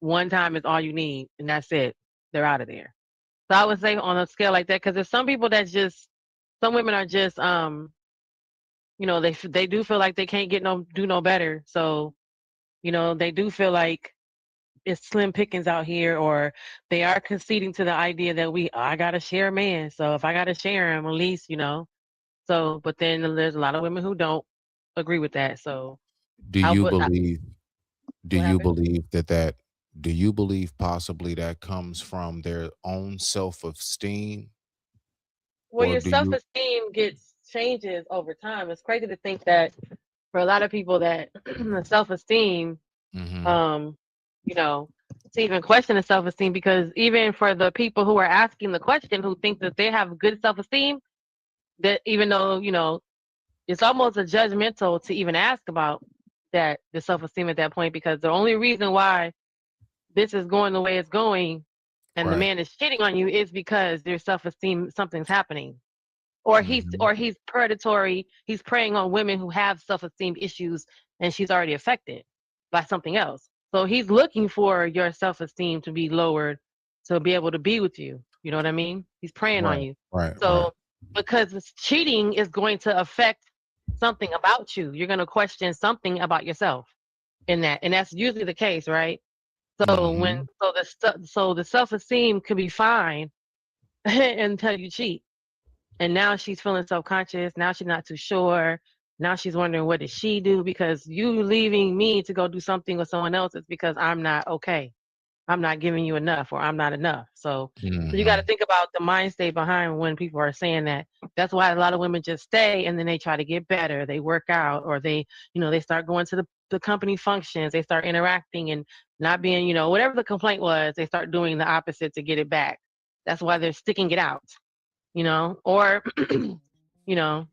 One time is all you need, and that's it. They're out of there. So I would say on a scale like that, because there's some people that just some women are just they do feel like they can't do no better. So, they do feel like it's slim pickings out here, or they are conceding to the idea that I gotta share a man. So if I gotta share him, at least. So, but then there's a lot of women who don't agree with that. So Do I you would. believe? Do What you happened? believe that? Do you believe possibly that comes from their own self-esteem, Well, or your do you? self-esteem gets changes over time. It's crazy to think that for a lot of people that self-esteem, Mhm. um, to even question the self-esteem, because even for the people who are asking the question who think that they have good self-esteem, that even though, it's almost a judgmental to even ask about that, the self-esteem at that point, because the only reason why this is going the way it's going and the Right. man is cheating on you is because their self-esteem, something's happening. Or he's predatory, he's preying on women who have self-esteem issues and she's already affected by something else. So he's looking for your self-esteem to be lowered to be able to be with you. You know what I mean? He's preying on Right. you. Right. So because this cheating is going to affect something about you, you're going to question something about yourself in that. And that's usually the case, right? So Mm-hmm. so the self-esteem could be fine until you cheat. And now she's feeling self-conscious. Now she's not too sure. Now she's wondering, what did she do? Because you leaving me to go do something with someone else is because I'm not okay. I'm not giving you enough, or I'm not enough. So you got to think about the mind state behind when people are saying that. That's why a lot of women just stay and then they try to get better. They work out, or they start going to the company functions. They start interacting and not being, whatever the complaint was, they start doing the opposite to get it back. That's why they're sticking it out, or, you know,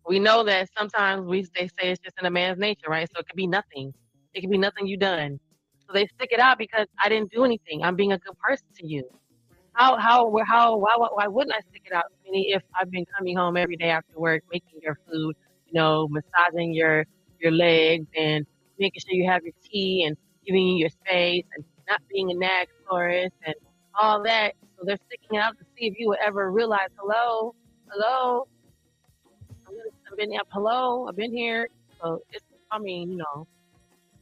we know that sometimes they say it's just in a man's nature, right? So it could be nothing. It could be nothing you done. So they stick it out because I didn't do anything. I'm being a good person to you. Why wouldn't I stick it out, Smitty, if I've been coming home every day after work, making your food, massaging your legs and making sure you have your tea and giving you your space and not being a nag tourist and all that. So they're sticking it out to see if you would ever realize, hello, I've been up, hello, I've been here. So stick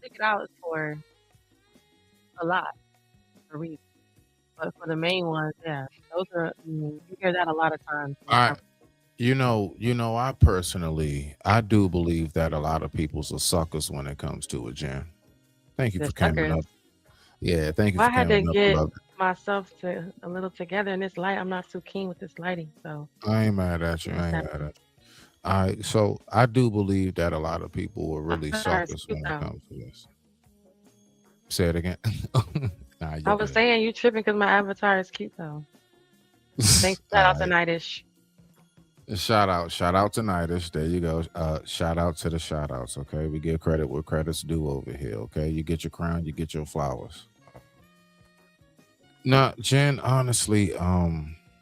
it out for a lot of reasons. But for the main ones, yeah, those are you hear that a lot of times. I do believe that a lot of people's are suckers when it comes to it, Jen. Thank you They're for coming suckers. up. Yeah, thank you Well, for I had to coming up, get brother. myself to a little together in this light. I'm not too keen with this lighting, so I ain't mad at you. that's I ain't that. mad at you. So I do believe that a lot of people are really Avatar is suckers cute when it though. comes to this. Say it again. Nah, I you was good. saying you tripping because my avatar is cute though. Thanks, shout All out to right. Nightish. Shout out to Nightish. There you go. Shout out to the shout outs. Okay. We give credit where credit's due over here. Okay. You get your crown, you get your flowers. Now, Jen, honestly, a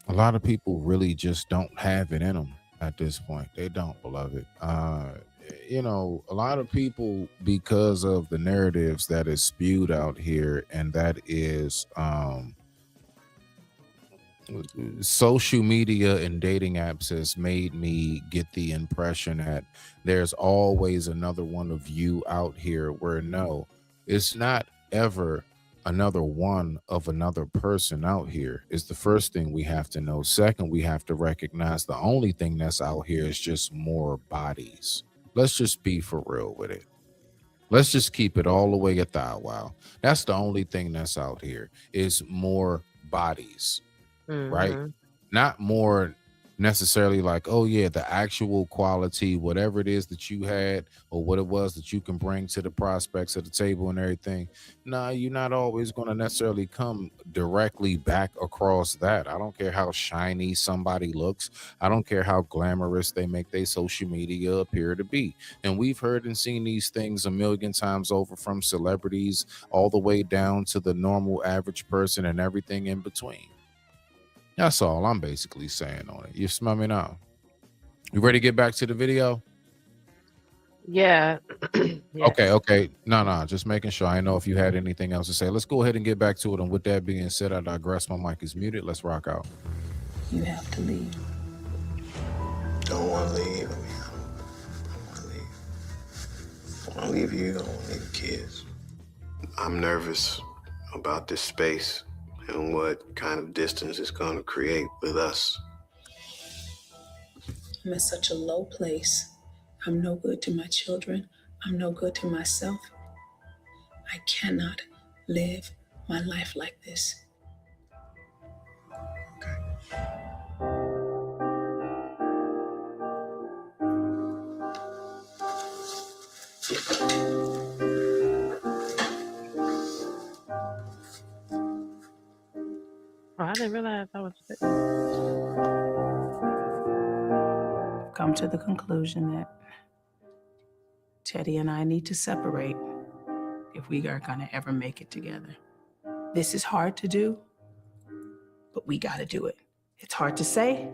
lot of people really just don't have it in them at this point. They don't, beloved. A lot of people, because of the narratives that is spewed out here, and that is social media and dating apps has made me get the impression that there's always another one of you out here, where no, it's not ever another one of another person out here is the first thing we have to know. Second, we have to recognize the only thing that's out here is just more bodies. Let's just be for real with it. Let's just keep it all the way at the wow. That's the only thing that's out here is more bodies, right? Mm-hmm. Not more necessarily like, oh yeah, the actual quality, whatever it is that you had or what it was that you can bring to the prospects of the table and everything. Nah, you're not always going to necessarily come directly back across that. I don't care how shiny somebody looks. I don't care how glamorous they make their social media appear to be. And we've heard and seen these things a million times over, from celebrities all the way down to the normal average person and everything in between. That's all I'm basically saying on it. You smell me now? You ready to get back to the video? Yeah. Yeah. Okay. No, just making sure. I know if you had anything else to say. Let's go ahead and get back to it. And with that being said, I digress. My mic is muted. Let's rock out. You have to leave. Don't want to leave. I don't want to leave. I want to leave you. I don't want to leave the kids. I'm nervous about this space and what kind of distance it's going to create with us. I'm in such a low place. I'm no good to my children. I'm no good to myself. I cannot live my life like this. Oh, I didn't realize I was. come to the conclusion that Teddy and I need to separate if we are going to ever make it together. This is hard to do, but we got to do it. It's hard to say,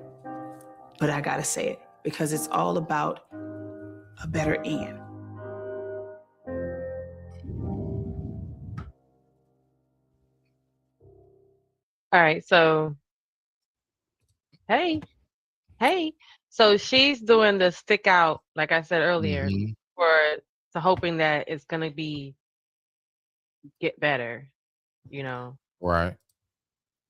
but I got to say it because it's all about a better end. All right, so hey. So she's doing the stick out, like I said earlier, to hoping that it's gonna get better, you know. Right.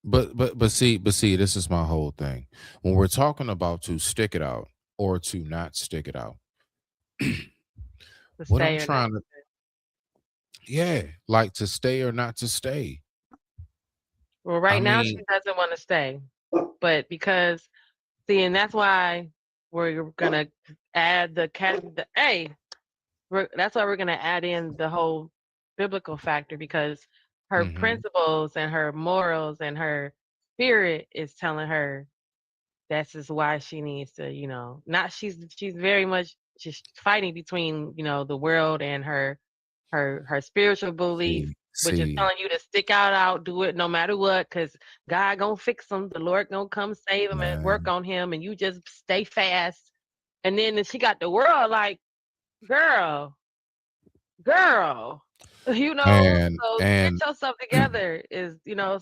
But see, this is my whole thing. When we're talking about to stick it out or to not stick it out, what I'm trying to, yeah, like to stay or not to stay. Well, right now she doesn't want to stay, but because and that's why we're gonna add that's why we're gonna add in the whole biblical factor because her principles and her morals and her spirit is telling her this is why she needs to, not she's very much just fighting between, the world and her spiritual belief, which is telling you to stick out, do it no matter what, because God gonna fix them. The Lord gonna come save him and work on him, and you just stay fast. And then she got the world like, girl, so get yourself together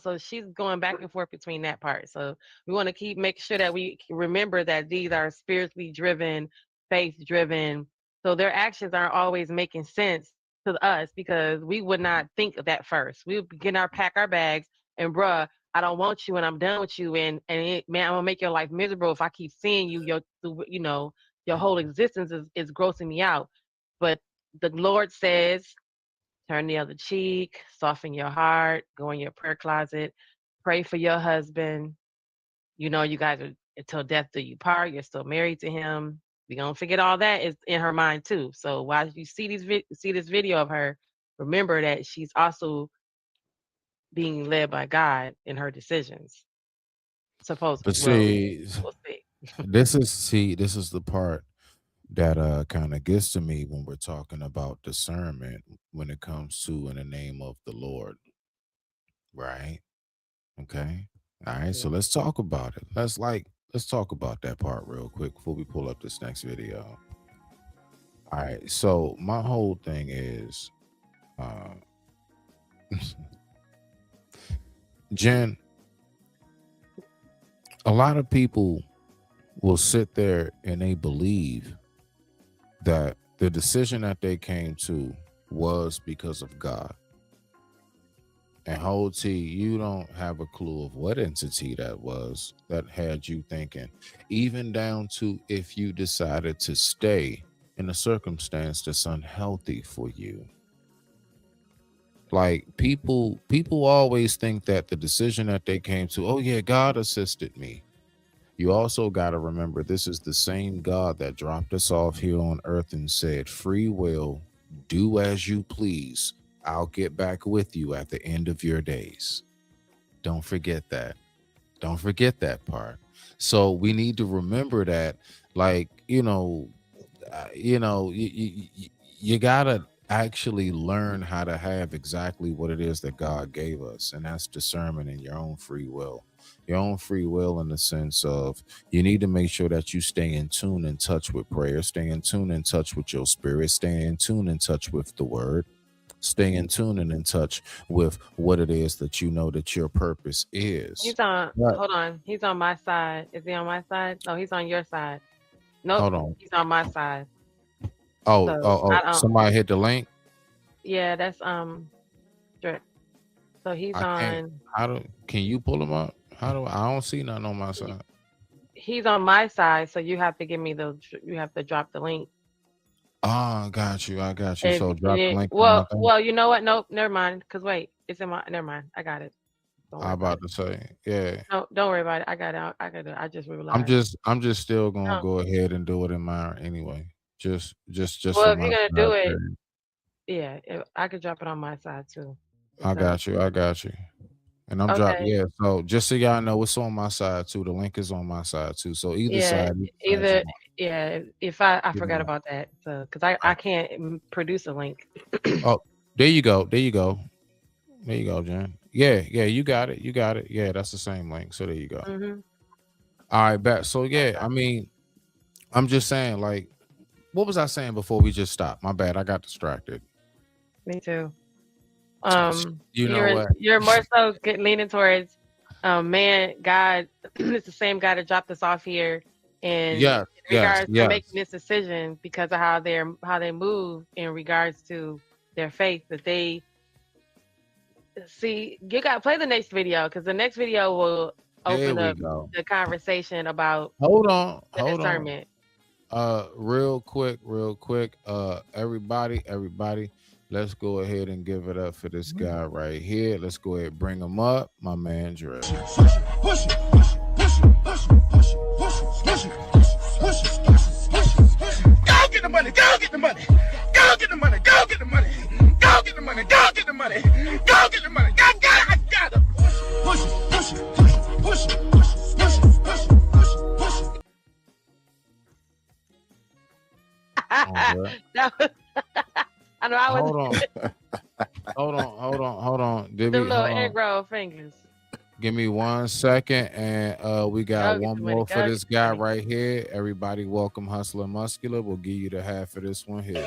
so she's going back and forth between that part. So we want to make sure that we remember that these are spiritually driven, faith driven. So their actions aren't always making sense to us because we would not think of that first. We would pack our bags and bruh, I don't want you and I'm done with you man, I'm gonna make your life miserable if I keep seeing you. Your whole existence is grossing me out. But the Lord says, turn the other cheek, soften your heart, go in your prayer closet, pray for your husband. You guys are until death do you part. You're still married to him. We don't forget all that is in her mind too. So while you see this video of her, remember that she's also being led by God in her decisions. Supposedly, But see, we'll see. this is the part that kind of gets to me when we're talking about discernment when it comes to in the name of the Lord. Right? Okay. All right. So let's talk about it. Let's talk about that part real quick before we pull up this next video. All right. So my whole thing is Jen, a lot of people will sit there and they believe that the decision that they came to was because of God. And whole T, you don't have a clue of what entity that was that had you thinking, even down to if you decided to stay in a circumstance that's unhealthy for you. Like people always think that the decision that they came to, oh yeah, God assisted me. You also got to remember this is the same God that dropped us off here on earth and said, free will, do as you please. I'll get back with you at the end of your days. Don't forget that. Don't forget that part. So we need to remember that, like, you gotta actually learn how to have exactly what it is that God gave us, and that's discernment in your own free will. Your own free will in the sense of you need to make sure that you stay in tune and touch with prayer, stay in tune and touch with your spirit, stay in tune and touch with the word, stay in tune and in touch with what it is that you know that your purpose is. Hold on. He's on my side. Is he on my side? No, he's on your side. Nope. Hold on. He's on my side. Somebody hit the link. Yeah, that's Strict. So he's on. Can you pull him up? I don't see nothing on my side. He's on my side, so you have to give me you have to drop the link. I got you. So drop the link. Well, you know what? Nope, never mind. Cause wait, it's in my. Never mind. I got it. I'm about to say, yeah. No, don't worry about it. I got it. I just realized. I'm just still gonna go ahead and do it in mine anyway. Just. Well, if you're gonna do it, yeah, I could drop it on my side too. I got you. And I'm dropping. Yeah. So just so y'all know, it's on my side too. The link is on my side too. So either Yeah, side. either if I forgot about that. So because I can't produce a link. Oh, there you go. There you go. There you go, Jen. Yeah, you got it. You got it. Yeah, that's the same link. So there you go. Mm-hmm. All right, back. So yeah, I mean, I'm just saying, like, what was I saying before we just stopped? My bad. I got distracted. Me too. You know what? You're more so leaning towards man, God. It's the same guy that dropped us off here, and in regards to making this decision because of how they move in regards to their faith, that they see. You got to play the next video because the next video will open up the conversation about the discernment. Real quick, everybody, let's go ahead and give it up for this guy right here. Let's go ahead and bring him up, my man Dre. Go get the money, go get the money, go get the money, go get the money, go get the money, go get the money, go get the money, I got it. Push it, push it, push it, push it, push it, push it, push it, push it, push it. I know I was. Hold on. The little egg roll fingers. Give me 1 second, and we got one more for this guy right here. Everybody, welcome Hustler Muscular. We'll give you the half of this one here.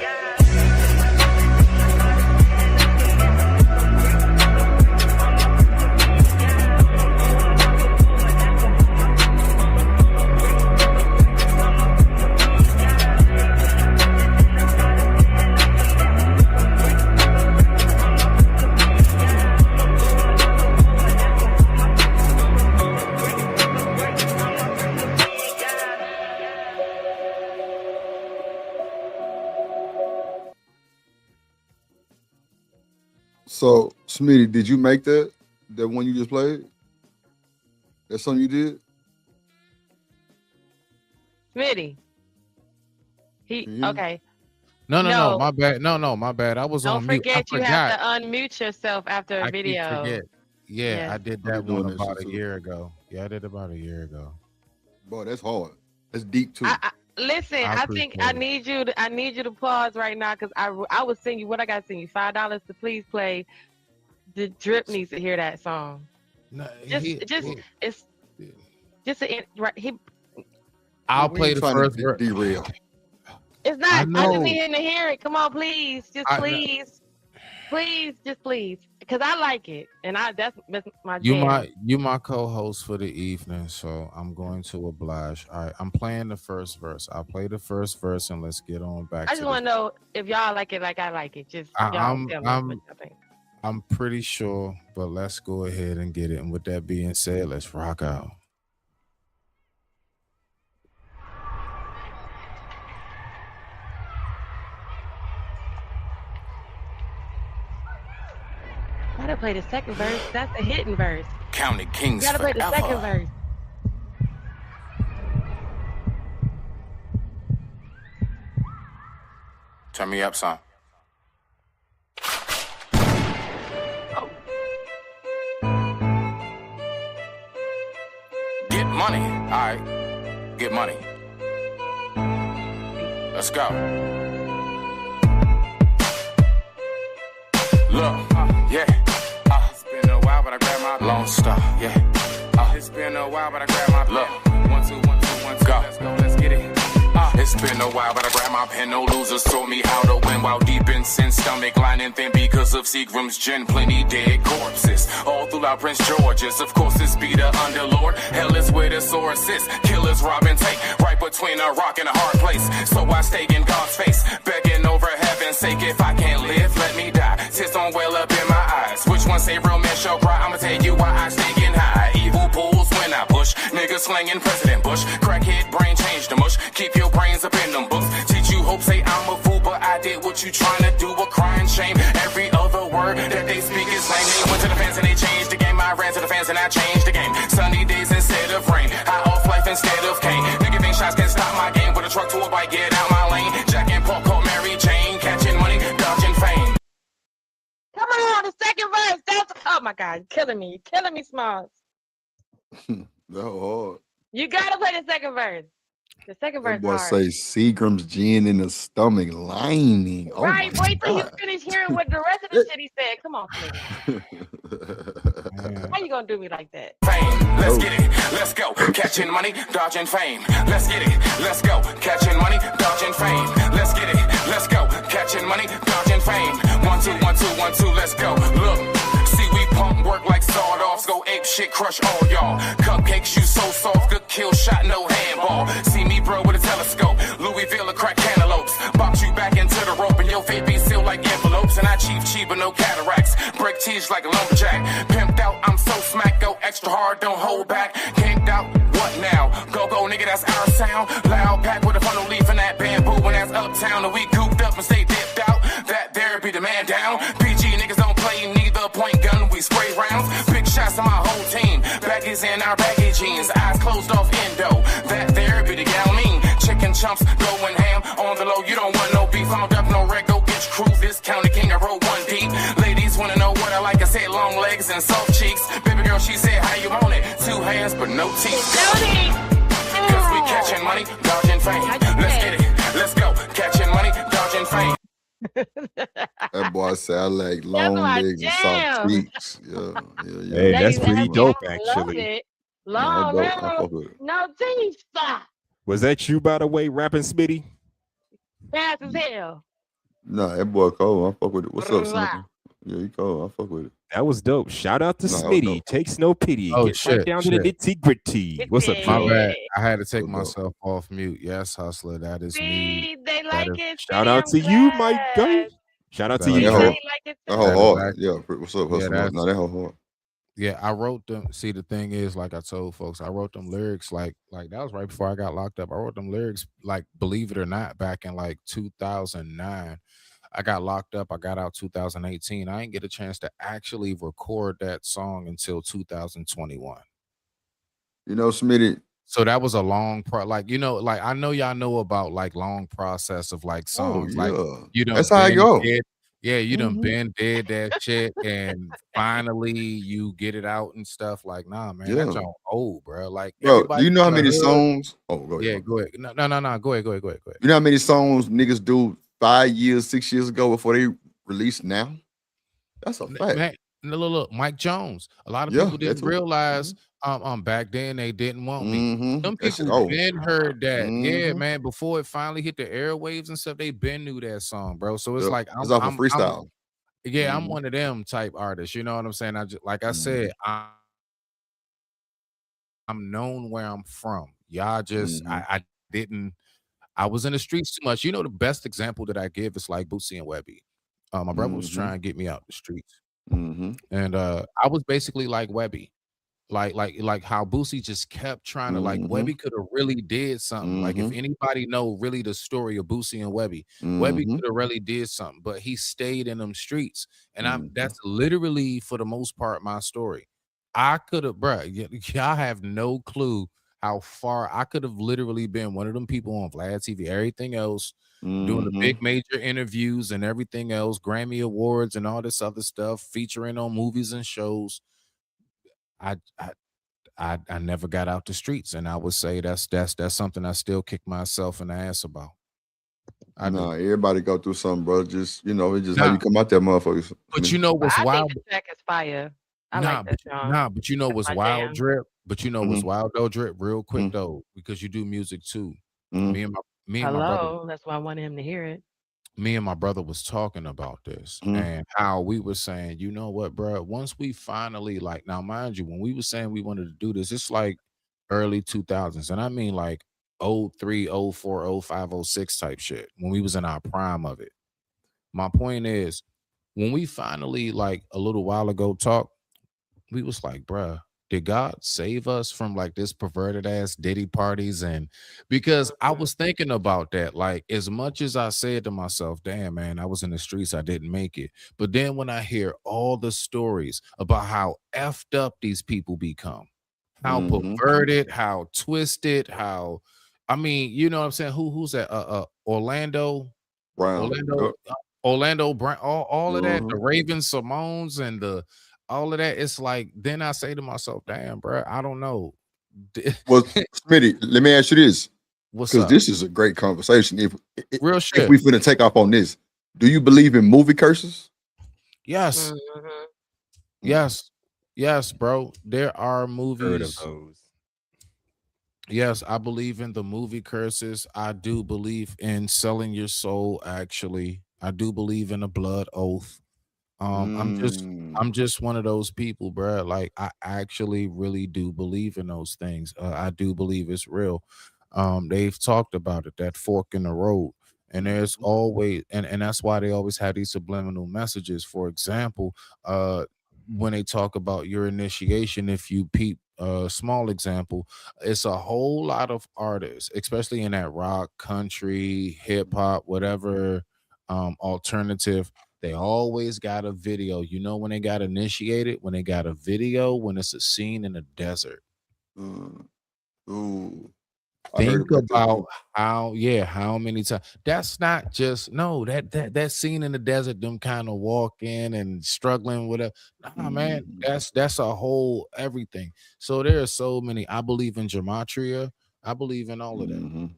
So, Smitty, did you make that one you just played? That's something you did? Smitty. Okay. No, my bad. No, my bad. I was on mute. Don't forget you have to unmute yourself after a video. Yeah, I did that one about a year ago. Yeah, I did about a year ago. Boy, that's hard. That's deep too. Listen, I think I need you to pause right now because I was sending you what I got to send you $5 to please play. The Drip needs to hear that song. No, I'll play the first verse. Derail. It's not. I just need him to hear it. Come on, please, please, because I like it, and that's my jam. You my co-host for the evening, so I'm going to oblige. All right, I'm playing the first verse. I'll play the first verse, and let's get on back. I just want to know if y'all like it like I like it. Just y'all tell me what y'all think. I'm pretty sure, but let's go ahead and get it. And with that being said, let's rock out. Gotta play the second verse. That's the hidden verse. County Kings Gotta play the second forever. verse. Turn me up, son. Get money. All right. Get money. Let's go. Look, yeah. It's been a while, but I grabbed my Lone Star, yeah. It's been a while, but I grabbed my look. 1, 2, 1, 2, 1, 2. Go. Let's get it. It's been a while, but I grabbed my pen. No losers taught me how to win while deep in sin. Stomach lining thin because of Seagram's gin. Plenty dead corpses all throughout Prince George's. Of course, this be the underlord. Hell is where the source is. Killers rob and take right between a rock and a hard place. So I stay in God's face, begging over heaven's sake. If I can't live, let me die. Tears don't well up in my eyes. Which one say real men shall cry? I'ma tell you why I stay getting high. Evil pools when I push. Niggas slinging President Bush. Crackhead brain change the mush. Keep your brains up in them books. Teach you hope, say I'm a fool, but I did what you trying to do. A crying shame. Every other word that they speak is lame. They went to the fans and they changed the game. I ran to the fans and I changed the game. Sunny days instead of rain. High off life instead of cane. Nigga think shots can stop my game. With a truck to a bike, get out my lane. Jack and Paul called Mary Jane. Catching money, dodging fame. Come on, the second verse. Oh my God, you're killing me. You're killing me, Smalls. That hard. You gotta play the second verse. The second verse That boy hard. say Seagram's gin in the stomach lining. Oh Right, my wait till you God. finish hearing what the rest of the shit he said. Come on, Smitty. How you gonna do me like that? Let's get it, let's go. Catching money, dodging fame. Let's get it, let's go. Catching money, dodging fame. Let's get it, let's go. Catching money, dodging fame. 1 2 1 2 1 2, let's go. Look, see we pump work like sawed-offs. Go ape shit, crush all y'all. Cupcakes, you so soft, good kill shot, no handball. See me, bro, with a telescope. Louisville, a crack cantaloupes. Box you back into the rope, and your fate be sealed like envelopes. And I cheap, but no cataracts. Break teeth like a lumberjack. Pimped out, I'm so smack, go extra hard, don't hold back. Kicked out, what now? Go, nigga, that's our sound. Loud pack with a funnel leaf and that bamboo, and that's uptown. And we cooped up and stay dipped out. That there be the man down. PG niggas don't play neither point gun, we spray rounds. Big shots to my whole team. Baggies in our baggy jeans. Eyes closed off endo. That there be the gal mean. Chicken chumps going ham on the low. You don't want no beef. I'm up no reg. Go get your crew. This county king, I roll one deep. Ladies wanna know what I like. I said long legs and soft cheeks. Baby girl, she said how you want it. 2 hands but no teeth. Cause we catching money, dodging fame. Let's get it. Let's go. Catching money, dodging fame. That boy said I like long legs and soft cheeks. Yeah. Hey, that's pretty dope, Love actually. it. Nah, Long that dope. I legs, fuck with it. no teeth. Stop. Was that you, by the way, rapping Smitty? Fast as hell. Nah, that boy cold. I fuck with it. What's up, Wow. Smitty? Yeah, he cold. I fuck with it. That was dope. Shout out to Nah, that was Smitty. dope. Takes no pity. Oh, Gets right shit, down to the shit. nitty gritty. What's up, My Joe? bad. I had to take What's up? myself off mute. Yes, hustler. That is me. See, they That like is it. Shout Smitty, out I'm to you, glad. my guy. Shout out to that Nah, you. that They hoe, like it that too. hoe that is hard. act- Yeah, what's up, yeah, hustler? that's Nah, that hoe hard. yeah. I wrote them. See, the thing is, like I told folks, I wrote them lyrics like that was right before I got locked up. I wrote them lyrics like, believe it or not, back in like 2009. I got locked up. I got out 2018. I didn't get a chance to actually record that song until 2021. You know, Smitty. So that was a long like like I know y'all know about like long process of like Oh songs like yeah, you done that's how I been go. did you done Mhm. been did that shit and finally you get it out and stuff like nah man that Yeah, joint old bro like bro. Do everybody you know how from the many hood songs? Oh, go ahead. yeah Bro. go ahead no go ahead You know how many songs niggas do 5 years, 6 years ago before they release now? That's a fact. man look Mike Jones a lot of Yeah, people that didn't too. realize back then they didn't want me some That shit people old. been heard that yeah Mm-hmm. man before it finally hit the airwaves and stuff they been knew that song bro so it's Yep. like It's off of I'm freestyle. yeah I'm Mm-hmm. one of them type artists you know what I'm saying I just like I Mm-hmm. said I'm known where I'm from y'all just Mm-hmm. I didn't I was in the streets too much you know the best example that I give is like Boosie and Webby my brother was Mm-hmm. trying to get me out the streets Mm-hmm. and I was basically like Webby like how Boosie just kept trying to like Mm-hmm. Webby could have really did something. Like if Mm-hmm. anybody know really the story of Boosie and Webby Mm-hmm. could have really did something, but he stayed in them streets. And Mm-hmm. that's literally for the most part my story. I could have, bruh, y'all have no clue how far I could have literally been one of them people on Vlad TV, everything else, doing the Mm-hmm. big major interviews and everything else, Grammy Awards and all this other stuff, featuring on movies and shows. I I never got out the streets, and I would say that's something I still kick myself in the ass about. I do. Nah, everybody go through something, bro. Just it's just how Nah, you come out there, motherfuckers. but you know But what's I think wild? the track is fire. I Nah, like that song. but you know That's what's my wild, jam. Drip? But you know what's Mm-hmm. wild though, Drip? Real quick Mm-hmm. though, because you do music too. Mm-hmm. Me and my brother Hello. That's why I wanted him to hear it. me and my brother was talking about this Mm-hmm. and how we were saying, you know what, bro? Once we finally like now, mind you, when we were saying we wanted to do this, it's like early 2000s, and I mean like 03, 04, 05, 06 type shit when we was in our prime of it. My point is, when we finally like a little while ago talked, we was like, bruh, did God save us from like this perverted ass Diddy parties? And because I was thinking about that, like as much as I said to myself, damn man, I was in the streets, I didn't make it. But then when I hear all the stories about how effed up these people become, how Mm-hmm. perverted, how twisted, how I mean, you know what I'm saying? Who's that? Orlando, Brown. Orlando, Yep. Orlando Brown, all of that, the Mhm. Raven Simones and all of that. It's like then I say to myself, damn, bro, I don't know. Well, Smitty, let me ask you this, What's because up? this is a great conversation. Real If shit. we finna take off on this, do you believe in movie curses? Yes. Mm-hmm. Yes. Yes, bro. There are Heard of movies. those. Yes, I believe in the movie curses. I do believe in selling your soul, actually. I do believe in a blood oath. I'm just one of those people, bro. Like I actually really do believe in those things. I do believe it's real. They've talked about it, that fork in the road. And there's always and that's why they always have these subliminal messages. For example, when they talk about your initiation, if you peep small example, it's a whole lot of artists, especially in that rock, country, hip hop, whatever alternative. They always got a video. You know when they got initiated? When they got a video, when it's a scene in the desert. Ooh, I heard Think about that about too. how many times. That's not just no, that scene in the desert, them kind of walking and struggling with a nah, man. That's a whole everything. So there are so many. I believe in gematria. I believe in all of that.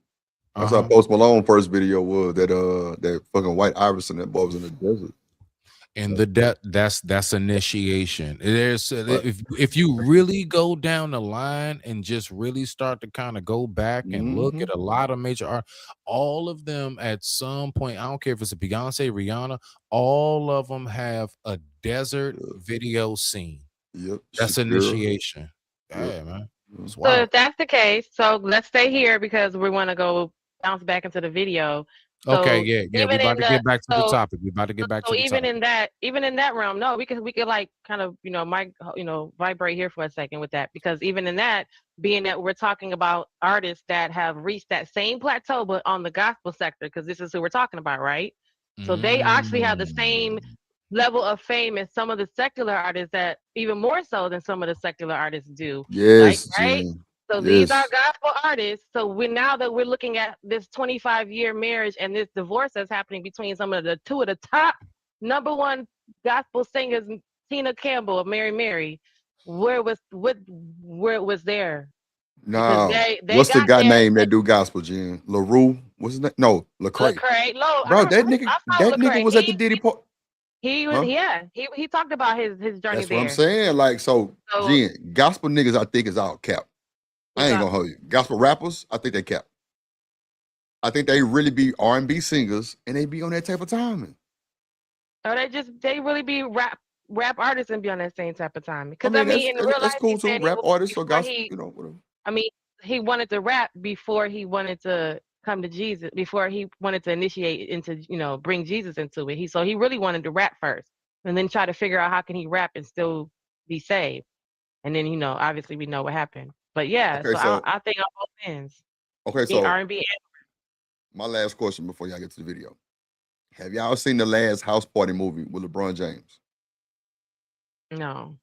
That's how Post Malone first video was that fucking White Iverson that boy was in the desert. And that's initiation. There's Right. if you really go down the line and just really start to kind of go back and look at a lot of major art, all of them at some point, I don't care if it's a Beyonce, Rihanna, all of them have a desert video scene. Yep. That's Shakira. initiation. Yep. Yeah, man. It's So wild. if that's the case, so let's stay here because we want to go bounce back into the video. Okay, So yeah. We even about in to the get back to the so topic. We about to get back so to the even topic. in that realm, no, we could like kind of vibrate here for a second with that because even in that, being that we're talking about artists that have reached that same plateau but on the gospel sector because this is who we're talking about, right? So they actually have the same level of fame as some of the secular artists that even more so than some of the secular artists do. Like, Yes, right? Jen. So these are Yes. gospel artists. So we now that we're looking at this 25-year marriage and this divorce that's happening between some of the two of the top number one gospel singers, Tina Campbell of Mary Mary, where was there? Because Nah. they What's the got guy there. name that do gospel, Jen? LaRue? What's his name? No, Lecrae. Lecrae, Bro, I saw that nigga Lecrae. was at the Diddy part. He was Huh? he talked about his journey That's what I'm there. saying. Like, so So Jen, gospel niggas I think is all cap. I ain't gonna hold you. Gospel rappers, I think they cap. I think they really be R&B singers and they be on that type of timing. or they really be rap artists and be on that same type of time. Because I I mean, mean, in real that's life, he cool too. said he Rap artists or before gospel, he, whatever. I mean, he wanted to rap before he wanted to come to Jesus. Before he wanted to initiate into bring Jesus into it. So he really wanted to rap first, and then try to figure out how can he rap and still be saved. And then obviously we know what happened. But yeah, Okay, so so I think on both ends, okay, being so R&B my last question before y'all get to the video. Have y'all seen the last house party movie with LeBron James? and no.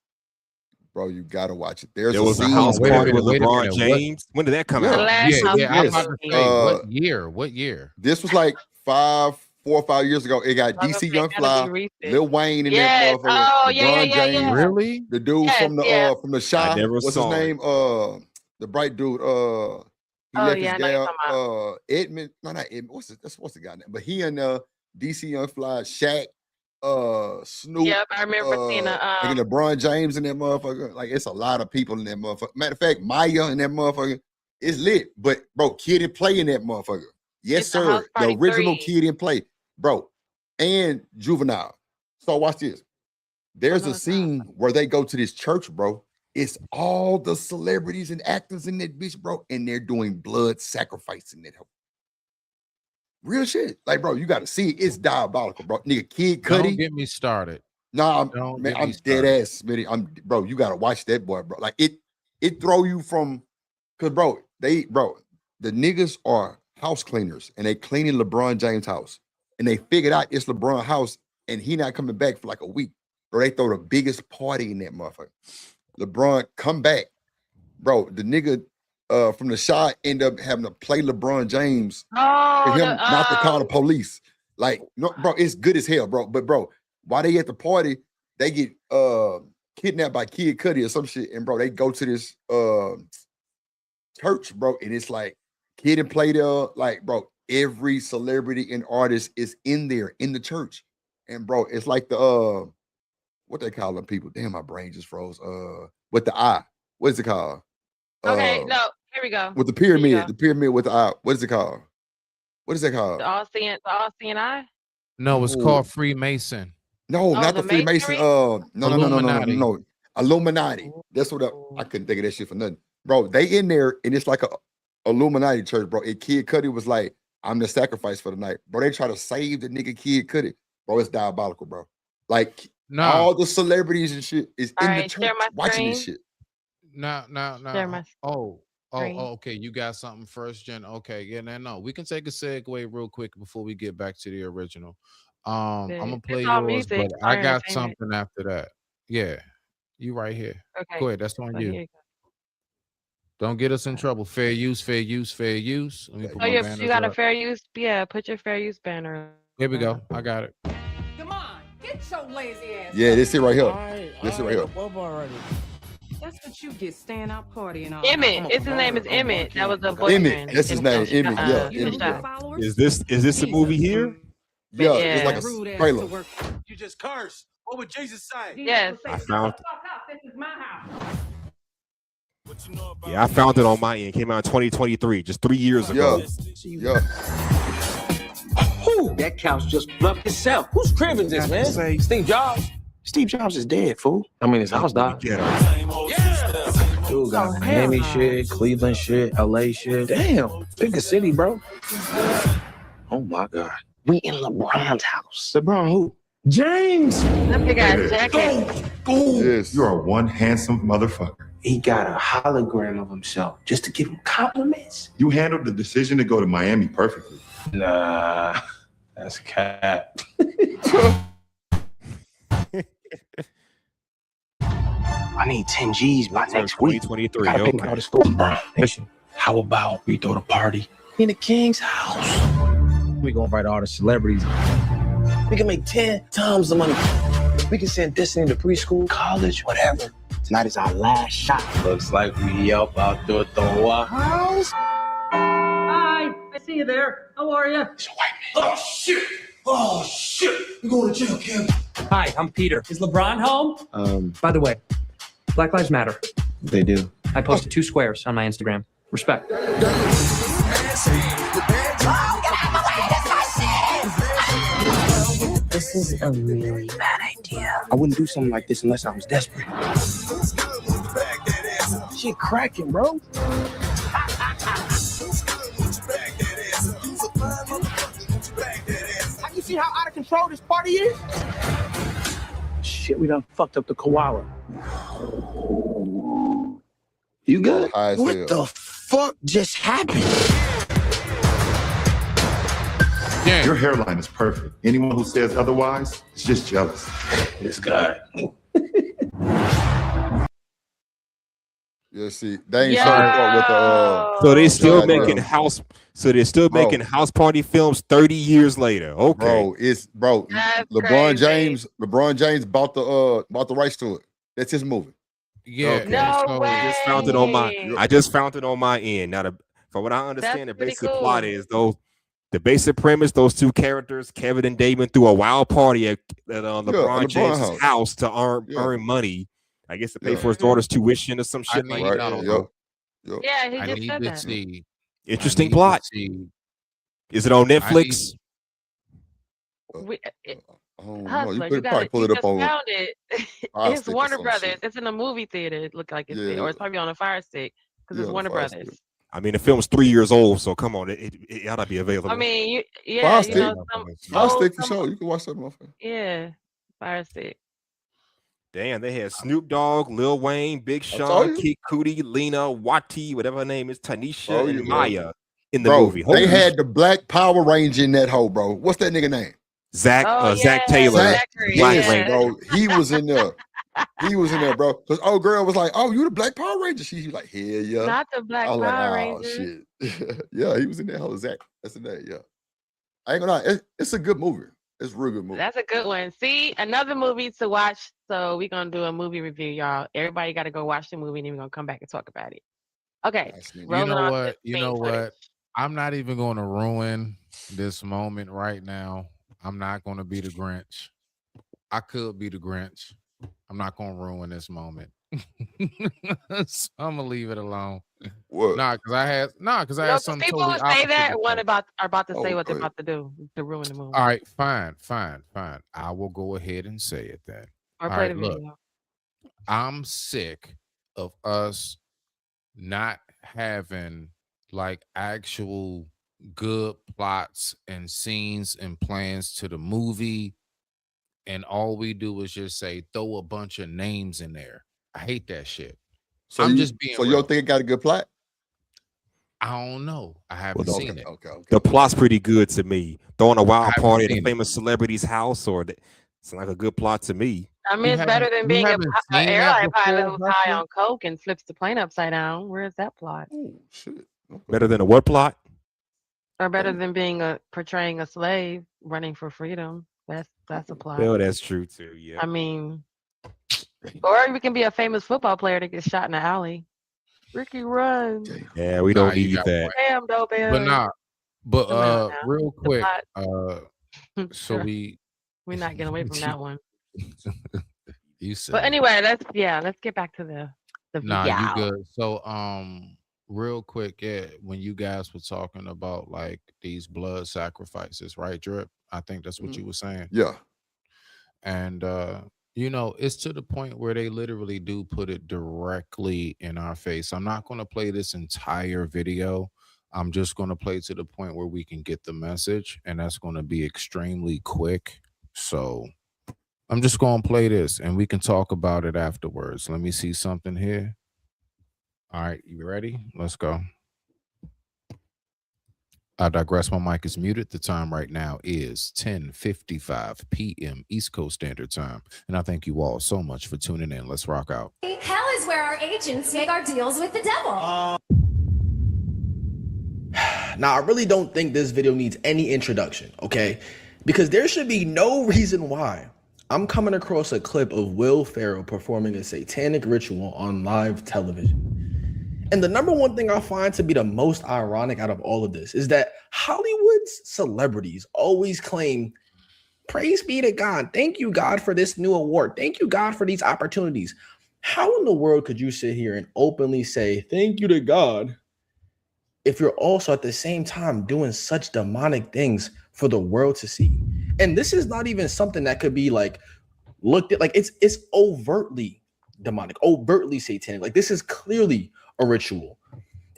Bro, you gotta watch it. There's There a was a Hold scene on, house wait a where party minute, with wait a LeBron minute. What? James. When did that come The out? last yes, house I'm party about yes. to movie. say, what year? What year? This was like 4 or 5 years ago. It got I was gonna DC say Young gotta be Fly, recent. Lil Wayne in that Yes. motherfucker, Oh LeBron James, yeah. Really? the dude Yes, yeah. from the I Shy. never What's his saw it. name? The bright dude. He Oh left yeah, his I know you're gal. talking about. Edmund. No, not Edmund. What's the guy name? But he and DC Young Fly, Shaq, Snoop, Yep, I remember seeing the and LeBron James in that motherfucker. Like it's a lot of people in that motherfucker. Matter of fact, Maya in that motherfucker. It's lit. But bro, Kid and Play in that motherfucker. Yes, it's the house sir. The party original 3. Kid and Play, bro, and Juvenile. So watch this. Oh There's no, a it's not. scene where they go to this church, bro. It's all the celebrities and actors in that bitch, bro, and they're doing blood sacrifice in that. Real shit. Like, bro, you got to see it. It's diabolical, bro. Nigga, Kid Don't Cudi. get me started. Nah, Don't man, get me I'm dead started. ass, Smitty. Bro, you gotta watch that boy, bro. Like it throw you from, cause bro, the niggas are house cleaners and they cleaning LeBron James' house, and they figured out it's LeBron house and he not coming back for like a week, bro. They throw the biggest party in that motherfucker. LeBron come back, bro. The nigga from the shot end up having to play LeBron James for Oh, him not to call the police. Like, no, bro, it's good as hell, bro. But bro, while they at the party, they get kidnapped by Kid Cudi or some shit, and bro, they go to this church, bro, and it's like Kid and Play there, like, bro, every celebrity and artist is in there in the church, and bro, it's like the what they call them people? Damn, my brain just froze. With the eye, what is it called? Okay, no, here we go. With the Here you pyramid, go. the pyramid with the eye. What is it called? What is that called? The all-seeing eye? No, it's called Freemason. No, not the Freemason. Masonry? No. Illuminati. That's what I couldn't think of that shit for nothing. Bro, they in there and it's like a Illuminati church, bro. And Kid Cudi was like, I'm the sacrifice for the night. Bro, they try to save the nigga Kid Cudi. Bro, it's diabolical, bro. Like all the celebrities and shit is in the church watching this shit. No. Share my screen. Okay. You got something first, Jen. Okay, yeah, no. We can take a segue real quick before we get back to the original. I'm gonna play It's all yours, music, but our I got entertainment. something after that. Yeah, you right here. Okay. Go ahead. That's on So you. here you go. Don't get us in trouble. Fair use, fair use, fair use. Let me put Oh, my yeah, banners you got a up. fair use? Yeah, put your fair use banner. Here we go. I got it. Come on, get your lazy ass. Yeah, this it right here. Alright, This it right here. above already. That's what you get staying out partying all Emmett. night. His name is Emmett. That was a boyfriend. Emmett, that's his name. Emmett, yeah. You Emmett, got yeah. followers? Is this a movie here? Yeah, Yeah. it's like a Rude ass trailer. to work. You just cursed. What would Jesus say? Yes. I found. Fuck up, this is my house. Yeah, I found it on my end. Came out in 2023, just 3 years ago. Yeah. Who? That couch just fluffed itself. Whose crib is this, man? Say Steve Jobs. Steve Jobs is dead, fool. I mean, his house died. Get him. Dude got Miami shit, Cleveland shit, LA shit. Damn, pick a city, bro. Oh my God. We in LeBron's house. LeBron who? James. That big ass jacket. Yes. You are one handsome motherfucker. He got a hologram of himself just to give him compliments. You handled the decision to go to Miami perfectly. Nah, that's cat. I need 10 G's by next week. 2023. Gotta pick Okay. out a school. Listen, how about we throw the party in the king's house? We gonna invite all the celebrities. We can make 10 times the money. We can send Destiny to preschool, college, whatever. Tonight is our last shot. Looks like we up out the house. Hi, I see you there. How are you? It's a white man. Oh shit! You're going to jail, Kim. Hi, I'm Peter. Is LeBron home? By the way, Black Lives Matter. They do. I posted 2 squares on my Instagram. Respect. This is a really bad idea. I wouldn't do something like this unless I was desperate. Shit cracking, bro. Have you seen how out of control this party is? Shit, we done fucked up the koala. You good? High as What hell. the fuck just happened? Your hairline is perfect. Anyone who says otherwise is just jealous. This guy. Yeah, see, they ain't showing up with the So they still John making Brown. house. So they're still Bro. making house party films 30 years later. Okay. Bro, it's bro. That's LeBron crazy. James bought the rights to it. That's his movie. Yeah. Okay. No so way. I just found it on my. I just found it on my end. Now, from what I understand, the pretty basic cool. plot is the basic premise: those 2 characters, Kevin and Damon, threw a wild party at LeBron LeBron James' house to Yeah. earn money. I guess to pay Yeah. for his daughter's tuition or some I shit need, like Right. that. I no, don't Yep. know. Yep. Yeah, he I just need said to that. see. Interesting I need plot. to see. Is it on I Netflix? We, it, I don't know. Hustler, You you could got probably it. pull You it up just on found it. Fire It's Stick or Warner some Brothers. shit. It's in a movie theater. It looked like it's Yeah. or it's probably on a Fire Stick because it's Yeah, Warner Fire Stick. Brothers. I mean, the film's 3 years old, so come on, it ought to be available. I mean, yeah, Fire you Stick. know, Fire old- Stick for sure. You can watch that motherfucker. yeah, Fire Stick. Damn, they had Snoop Dogg, Lil Wayne, Big told Sean, you. Kid Cudi, Lena, Wati, whatever her name is, Tanisha, Oh, and you, bro. Maya in the Bro, movie. they Holy had the Black Power Ranger in that hoe, bro. What's that nigga name? Zach Oh, Zach yeah, Taylor. Zachary, Black yeah. Ranger. Bro, he was in there. He was in there, bro. Because old girl was like, "Oh, you the Black Power Ranger?" She was like, "Hell yeah." Not the Black I was like, Power "Oh Rangers. shit." Yeah, he was in there. Hoe Zach. That's the name. Yeah. I ain't gonna lie. It's a good movie. It's a real good movie. That's a good one. See, another movie to watch. So we're gonna do a movie review, y'all. Everybody got to go watch the movie, and then we're gonna come back and talk about it. Okay. You know what? You know what? I'm not even going to ruin this moment right now. I'm not going to be the Grinch. I could be the Grinch. I'm not going to ruin this moment. So I'm gonna leave it alone. What? Because I had something people totally who say opposite that to are about to say what they're good. about to do to ruin the movie. All right, fine. I will go ahead and say it then. Or All play right, the look, video. I'm sick of us not having like actual good plots and scenes and plans to the movie, and all we do is just say throw a bunch of names in there. I hate that shit. So I'm you, just being so you real. don't think it got a good plot? I don't know. I haven't seen it. Okay. The plot's pretty good to me. Throwing a wild haven't party at a seen it. famous celebrity's house, it's like a good plot to me. I mean, it's better than being an seen that airline pilot before, who's high Buster? on coke and flips the plane upside down. Where's that plot? Oh shit. Better than a what plot? Or better than portraying a slave running for freedom. That's a plot. Well, that's true too. Yeah. I mean, or we can be a famous football player that gets shot in the alley. Ricky run. Yeah, we don't need that. Damn, dope ass. But real quick, so Sure. We're not getting away from that one. You said. But anyway, let's get back to the Nah, video. you good. So real quick, when you guys were talking about like these blood sacrifices, right, Drip? I think that's what you were saying. Yeah. And it's to the point where they literally do put it directly in our face. I'm not going to play this entire video. I'm just going to play to the point where we can get the message, and that's going to be extremely quick. So I'm just going to play this, and we can talk about it afterwards. Let me see something here. All right, you ready? Let's go. I digress. My mic is muted. The time right now is 10:55 p.m. East Coast Standard Time. And I thank you all so much for tuning in. Let's rock out. Hell is where our agents make our deals with the devil. Now, I really don't think this video needs any introduction, okay? Because there should be no reason why I'm coming across a clip of Will Ferrell performing a satanic ritual on live television. And the number one thing I find to be the most ironic out of all of this is that Hollywood's celebrities always claim, praise be to God. Thank you, God, for this new award. Thank you, God, for these opportunities. How in the world could you sit here and openly say, thank you to God, if you're also at the same time doing such demonic things for the world to see? And this is not even something that could be like looked at, like it's overtly demonic, overtly satanic. Like this is clearly a ritual.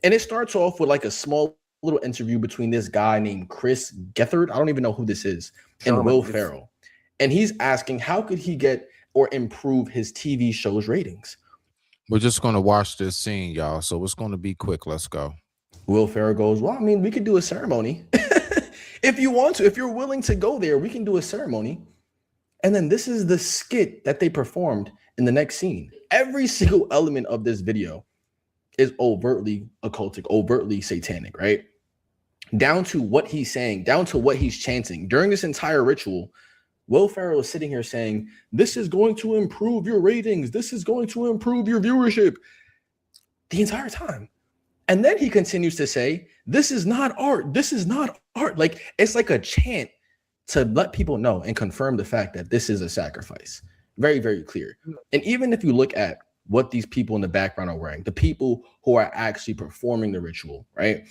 And it starts off with like a small little interview between this guy named Chris Gethard. I don't even know who this is, and Will Ferrell. And he's asking, how could he get or improve his TV show's ratings? We're just going to watch this scene, y'all. So it's going to be quick. Let's go. Will Ferrell goes, well, I mean, we could do a ceremony. If you want to, if you're willing to go there, we can do a ceremony. And then this is the skit that they performed in the next scene. Every single element of this video is overtly occultic, overtly satanic, right? Down to what he's saying, down to what he's chanting. During this entire ritual, Will Ferrell is sitting here saying, this is going to improve your ratings. This is going to improve your viewership the entire time. And then he continues to say, this is not art. This is not art. Like, it's like a chant to let people know and confirm the fact that this is a sacrifice. Very, very clear. And even if you look at what these people in the background are wearing, the people who are actually performing the ritual, right?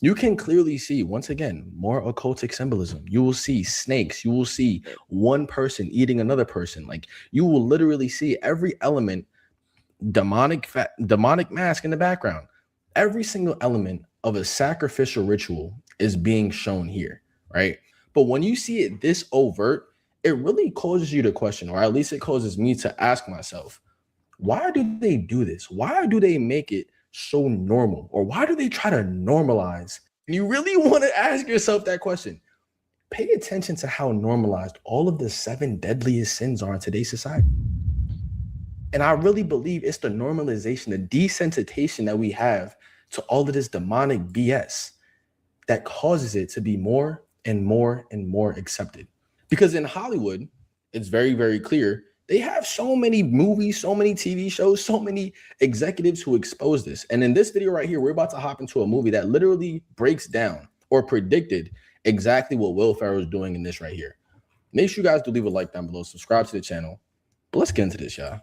You can clearly see, once again, more occultic symbolism. You will see snakes. You will see one person eating another person. Like, you will literally see every element, demonic mask in the background. Every single element of a sacrificial ritual is being shown here, right? But when you see it this overt, it really causes you to question, or at least it causes me to ask myself, why do they do this? Why do they make it so normal? Or why do they try to normalize? And you really want to ask yourself that question. Pay attention to how normalized all of the 7 deadliest sins are in today's society. And I really believe it's the normalization, the desensitization that we have to all of this demonic BS that causes it to be more and more accepted. Because in Hollywood, it's very, very clear they have so many movies, so many TV shows, so many executives who expose this. And in this video right here, we're about to hop into a movie that literally breaks down or predicted exactly what Will Ferrell is doing in this right here. Make sure you guys do leave a like down below, subscribe to the channel. But let's get into this, y'all.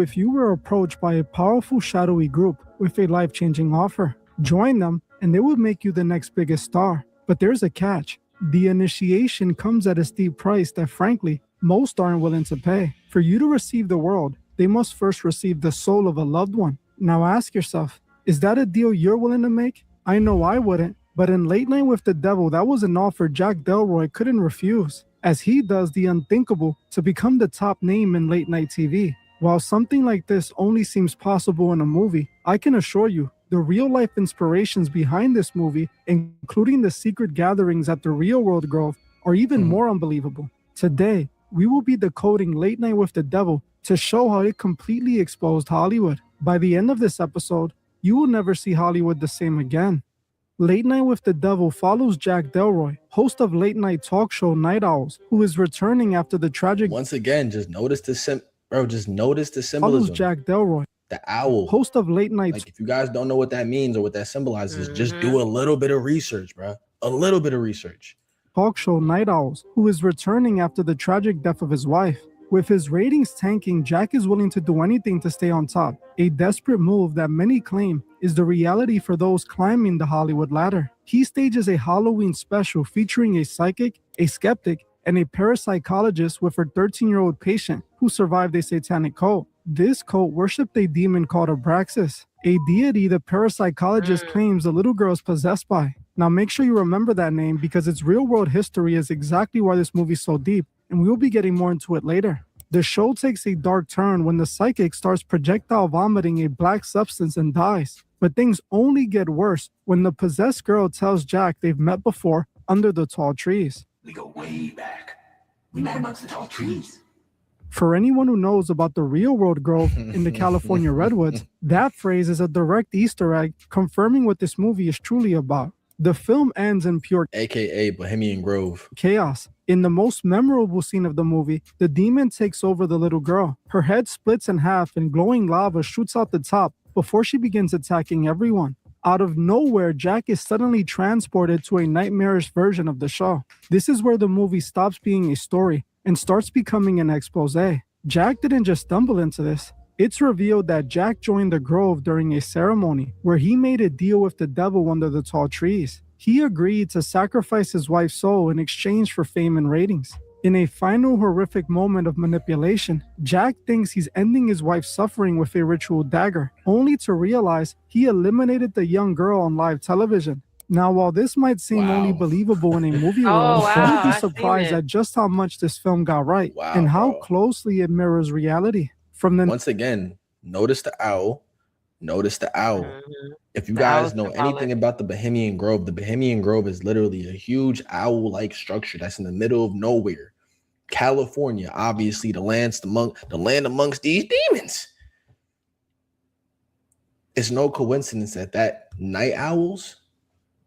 If you were approached by a powerful shadowy group with a life-changing offer, join them and they will make you the next biggest star. But there's a catch. The initiation comes at a steep price that, frankly, most aren't willing to pay. For you to receive the world, they must first receive the soul of a loved one. Now ask yourself, is that a deal you're willing to make? I know I wouldn't, but in Late Night with the Devil, that was an offer Jack Delroy couldn't refuse, as he does the unthinkable to become the top name in late night TV. While something like this only seems possible in a movie, I can assure you, the real-life inspirations behind this movie, including the secret gatherings at the Real World Grove, are even more unbelievable. Today, we will be decoding Late Night with the Devil to show how it completely exposed Hollywood. By the end of this episode, you will never see Hollywood the same again. Late Night with the Devil follows Jack Delroy, host of late night talk show Night Owls, who is returning after the tragic... Once again, just notice the symbolism. Follows Jack Delroy, the owl, host of late night... Like, if you guys don't know what that means or what that symbolizes, just do a little bit of research, bro. A little bit of research. Talk show Night Owls, who is returning after the tragic death of his wife. With his ratings tanking, Jack is willing to do anything to stay on top, a desperate move that many claim is the reality for those climbing the Hollywood ladder. He stages a Halloween special featuring a psychic, a skeptic, and a parapsychologist with her 13-year-old patient who survived a satanic cult. This cult worshipped a demon called Abraxas, a deity the parapsychologist claims the little girl is possessed by. Now make sure you remember that name because its real-world history is exactly why this movie is so deep, and we will be getting more into it later. The show takes a dark turn when the psychic starts projectile vomiting a black substance and dies. But things only get worse when the possessed girl tells Jack they've met before under the tall trees. We go way back. We met amongst the tall trees. For anyone who knows about the Real World Grove in the California Redwoods, that phrase is a direct Easter egg confirming what this movie is truly about. The film ends in pure aka Bohemian Grove chaos. In the most memorable scene of the movie, the demon takes over the little girl. Her head splits in half and glowing lava shoots out the top before she begins attacking everyone. Out of nowhere, Jack is suddenly transported to a nightmarish version of the show. This is where the movie stops being a story and starts becoming an expose. Jack didn't just stumble into this. It's revealed that Jack joined the Grove during a ceremony where he made a deal with the devil under the tall trees. He agreed to sacrifice his wife's soul in exchange for fame and ratings. In a final horrific moment of manipulation, Jack thinks he's ending his wife's suffering with a ritual dagger, only to realize he eliminated the young girl on live television. Now, while this might seem only believable in a movie world, you'll be surprised at just how much this film got right and how closely it mirrors reality. Once again, notice the owl. If you guys know anything about the Bohemian Grove is literally a huge owl-like structure that's in the middle of nowhere. California, obviously the land amongst these demons. It's no coincidence that night owls,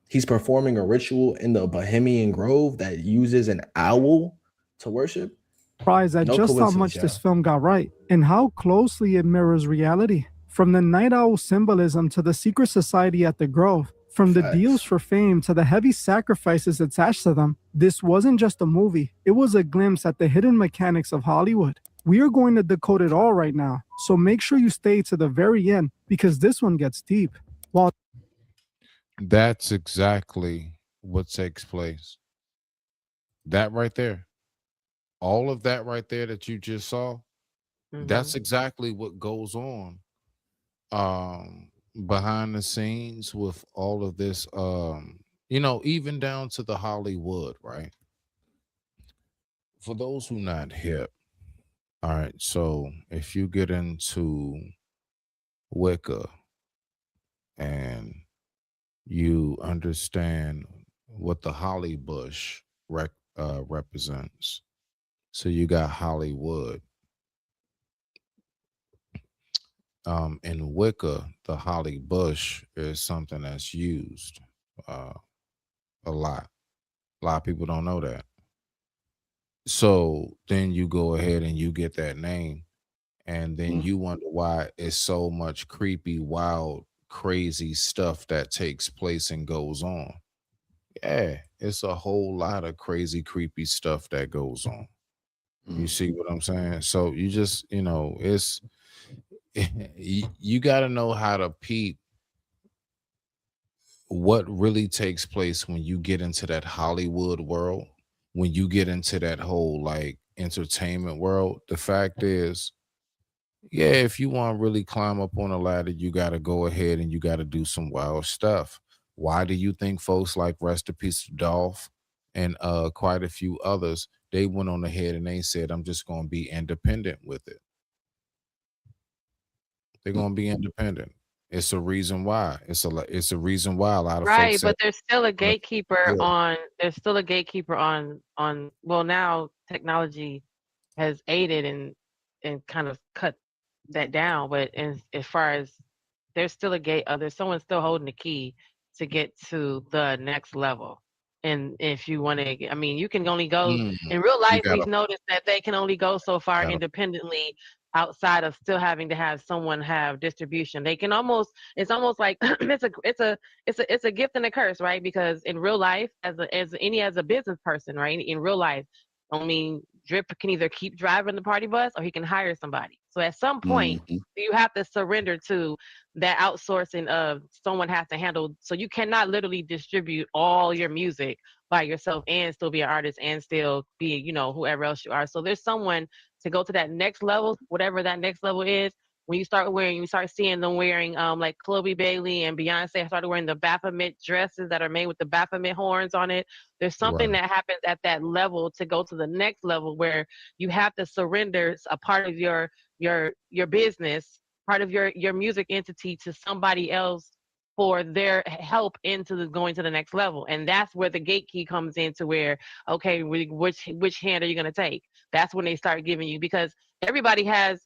he's performing a ritual in the Bohemian Grove that uses an owl to worship. Surprised at just how much this film got right and how closely it mirrors reality. From the night owl symbolism to the secret society at the Grove, from the deals for fame to the heavy sacrifices attached to them, this wasn't just a movie. It was a glimpse at the hidden mechanics of Hollywood. We are going to decode it all right now, so make sure you stay to the very end because this one gets deep. That's exactly what takes place. That right there. All of that right there that you just saw, that's exactly what goes on behind the scenes with all of this, even down to the Hollywood, right? For those who not hip, all right, so if you get into Wicca and you understand what the holly bush represents, so you got Hollywood. In Wicca, the holly bush is something that's used a lot. A lot of people don't know that. So then you go ahead and you get that name, and then you wonder why it's so much creepy, wild, crazy stuff that takes place and goes on. Yeah, it's a whole lot of crazy, creepy stuff that goes on. You see what I'm saying? So you just, it's you got to know how to peep what really takes place when you get into that Hollywood world, when you get into that whole like entertainment world. The fact is, yeah, if you want to really climb up on a ladder, you got to go ahead and you got to do some wild stuff. Why do you think folks like Rest in Peace Dolph and quite a few others, they went on ahead and they said, I'm just going to be independent with it. They're going to be independent. It's a reason why. It's a reason why a lot of folks Right, said, but there's still a gatekeeper yeah. on well, now technology has aided and kind of cut that down, but as far as there's still a gate, there's someone still holding the key to get to the next level. And if you want to, I mean, you can only go in real You life. got We've to, noticed that they can only go so far independently outside of still having to have someone have distribution. They can almost, it's almost like it's a gift and a curse, right? Because in real life, as a business person, right? In real life, I mean, Drip can either keep driving the party bus or he can hire somebody. So at some point, you have to surrender to that outsourcing of someone has to handle. So you cannot literally distribute all your music by yourself and still be an artist and still be, whoever else you are. So there's someone to go to that next level, whatever that next level is. When you start seeing them wearing, like Chloe Bailey and Beyonce started wearing the Baphomet dresses that are made with the Baphomet horns on it. There's something right. that happens at that level to go to the next level where you have to surrender a part of your business, part of your music entity to somebody else for their help going to the next level. And that's where the gate key comes into where, okay, which hand are you going to take? That's when they start giving you, because everybody has,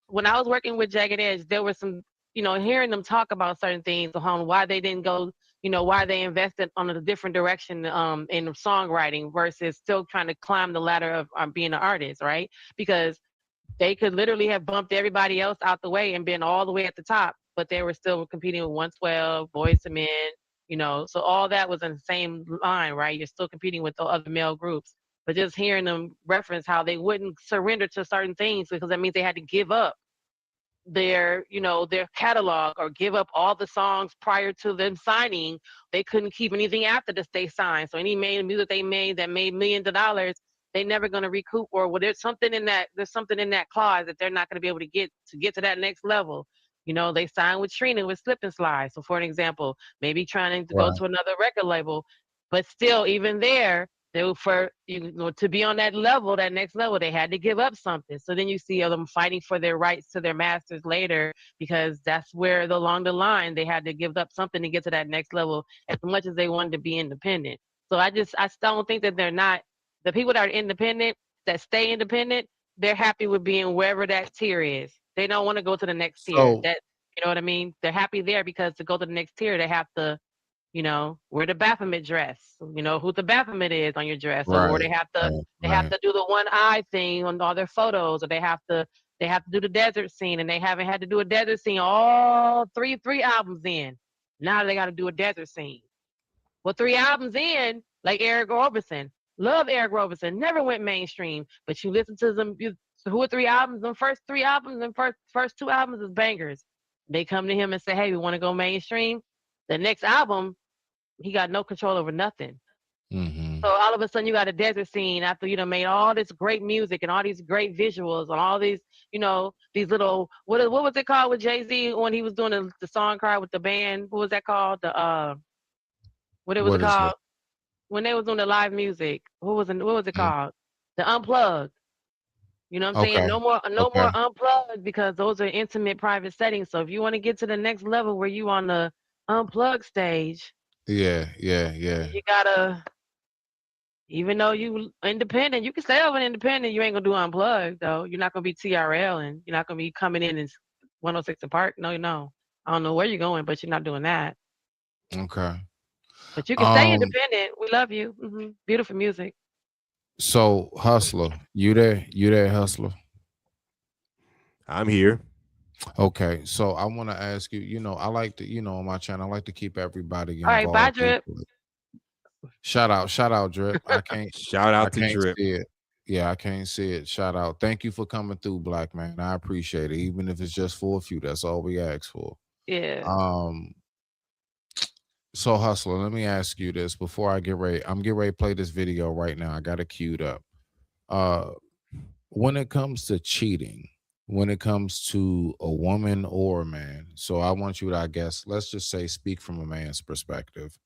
when I was working with Jagged Edge, there was some, hearing them talk about certain things on why they didn't go, why they invested on a different direction in songwriting versus still trying to climb the ladder of being an artist, right? Because they could literally have bumped everybody else out the way and been all the way at the top, but they were still competing with 112, Boys to Men, so all that was in the same line, right? You're still competing with the other male groups. But just hearing them reference how they wouldn't surrender to certain things because that means they had to give up their catalog or give up all the songs prior to them signing. They couldn't keep anything after they signed. So any music they made that made millions of dollars, they never going to recoup, or there's something in that clause that they're not going to be able to get to that next level. They signed with Trina with Slip and Slide. So for an example, maybe trying to go Right. to another record label, but still even there, to be on that level, that next level, they had to give up something. So then you see them fighting for their rights to their masters later, because that's where along the line they had to give up something to get to that next level, as much as they wanted to be independent. So I still don't think that they're not the people that are independent, that stay independent. They're happy with being wherever that tier is. They don't want to go to the next tier. So That you know what I mean? They're happy there because to go to the next tier, they have to wear the Baphomet dress, who the Baphomet is on your dress, or right, right, they have right. to do the one eye thing on all their photos, or they have to do the desert scene, and they haven't had to do a desert scene all three albums in. Now they got to do a desert scene. Well, 3 albums in, like Eric Roberson, love Eric Roberson, never went mainstream, but you listen to them, so who are 3 albums? The first 3 albums and first 2 albums is bangers. They come to him and say, hey, we want to go mainstream. The next album, he got no control over nothing. Mm-hmm. So all of a sudden you got a desert scene after made all this great music and all these great visuals and all these, these little what was it called with Jay-Z when he was doing the song card with the band? What was that called? What it was What is it? called? When they was doing the live music. What was it Mhm. called? The Unplugged. You know what I'm saying? Okay. No more Okay. unplugged, because those are intimate private settings. So if you want to get to the next level where you on the unplugged stage, Yeah, yeah, yeah. you gotta, even though you independent, you can stay over independent. You ain't gonna do unplugged though. You're not gonna be TRL, and you're not gonna be coming in and 106 and Park. No, no. I don't know where you're going, but you're not doing that. Okay. But you can stay independent. We love you. Beautiful music. So Hustler, you there? You there, Hustler? I'm here. Okay, so I want to ask you, I like to, on my channel, I like to keep everybody All right, bye, involved Drip. equally. Shout out, Drip. I can't Shout I out to can't Drip. see it. Yeah, I can't see it. Shout out. Thank you for coming through, Black Man. I appreciate it. Even if it's just for a few, that's all we ask for. Yeah. So Hustler, let me ask you this before I get ready. I'm getting ready to play this video right now. I got it queued up. When it comes to cheating, when it comes to a woman or a man, so I want you to, I guess, let's just say, speak from a man's perspective.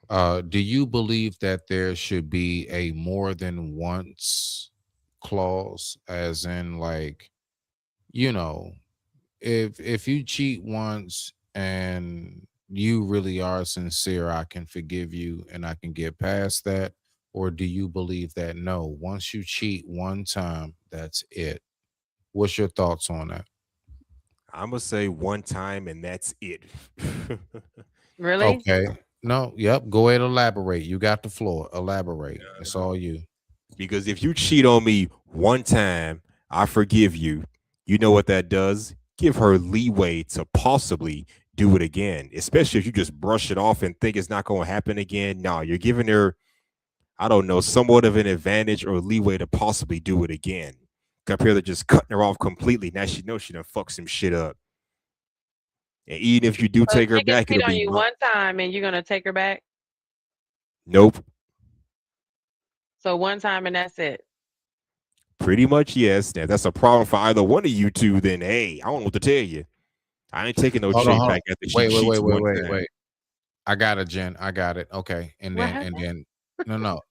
Do you believe that there should be a more than once clause, as in, like, if you cheat once and you really are sincere, I can forgive you and I can get past that? Or do you believe that no, once you cheat one time, that's it? What's your thoughts on that? I'm gonna say one time and that's it. Really? Okay. No, yep. Go ahead, elaborate. You got the floor. Elaborate. It's all you. Because if you cheat on me one time, I forgive you. You know what that does? Give her leeway to possibly do it again, especially if you just brush it off and think it's not going to happen again. No, you're giving her, I don't know, somewhat of an advantage or leeway to possibly do it again, compared to just cutting her off completely. Now she knows she done fucked some shit up. And even if you do So take her she can back, cheat it'll on be you one time and you're gonna take her back? nope. So one time and that's it. Pretty much, yes. Now, that's a problem for either one of you two, then hey, I don't know what to tell you. I ain't taking no Hold on, chick hold on. back after she cheats one time. I got it, Jen. I got it. Okay. And What then no.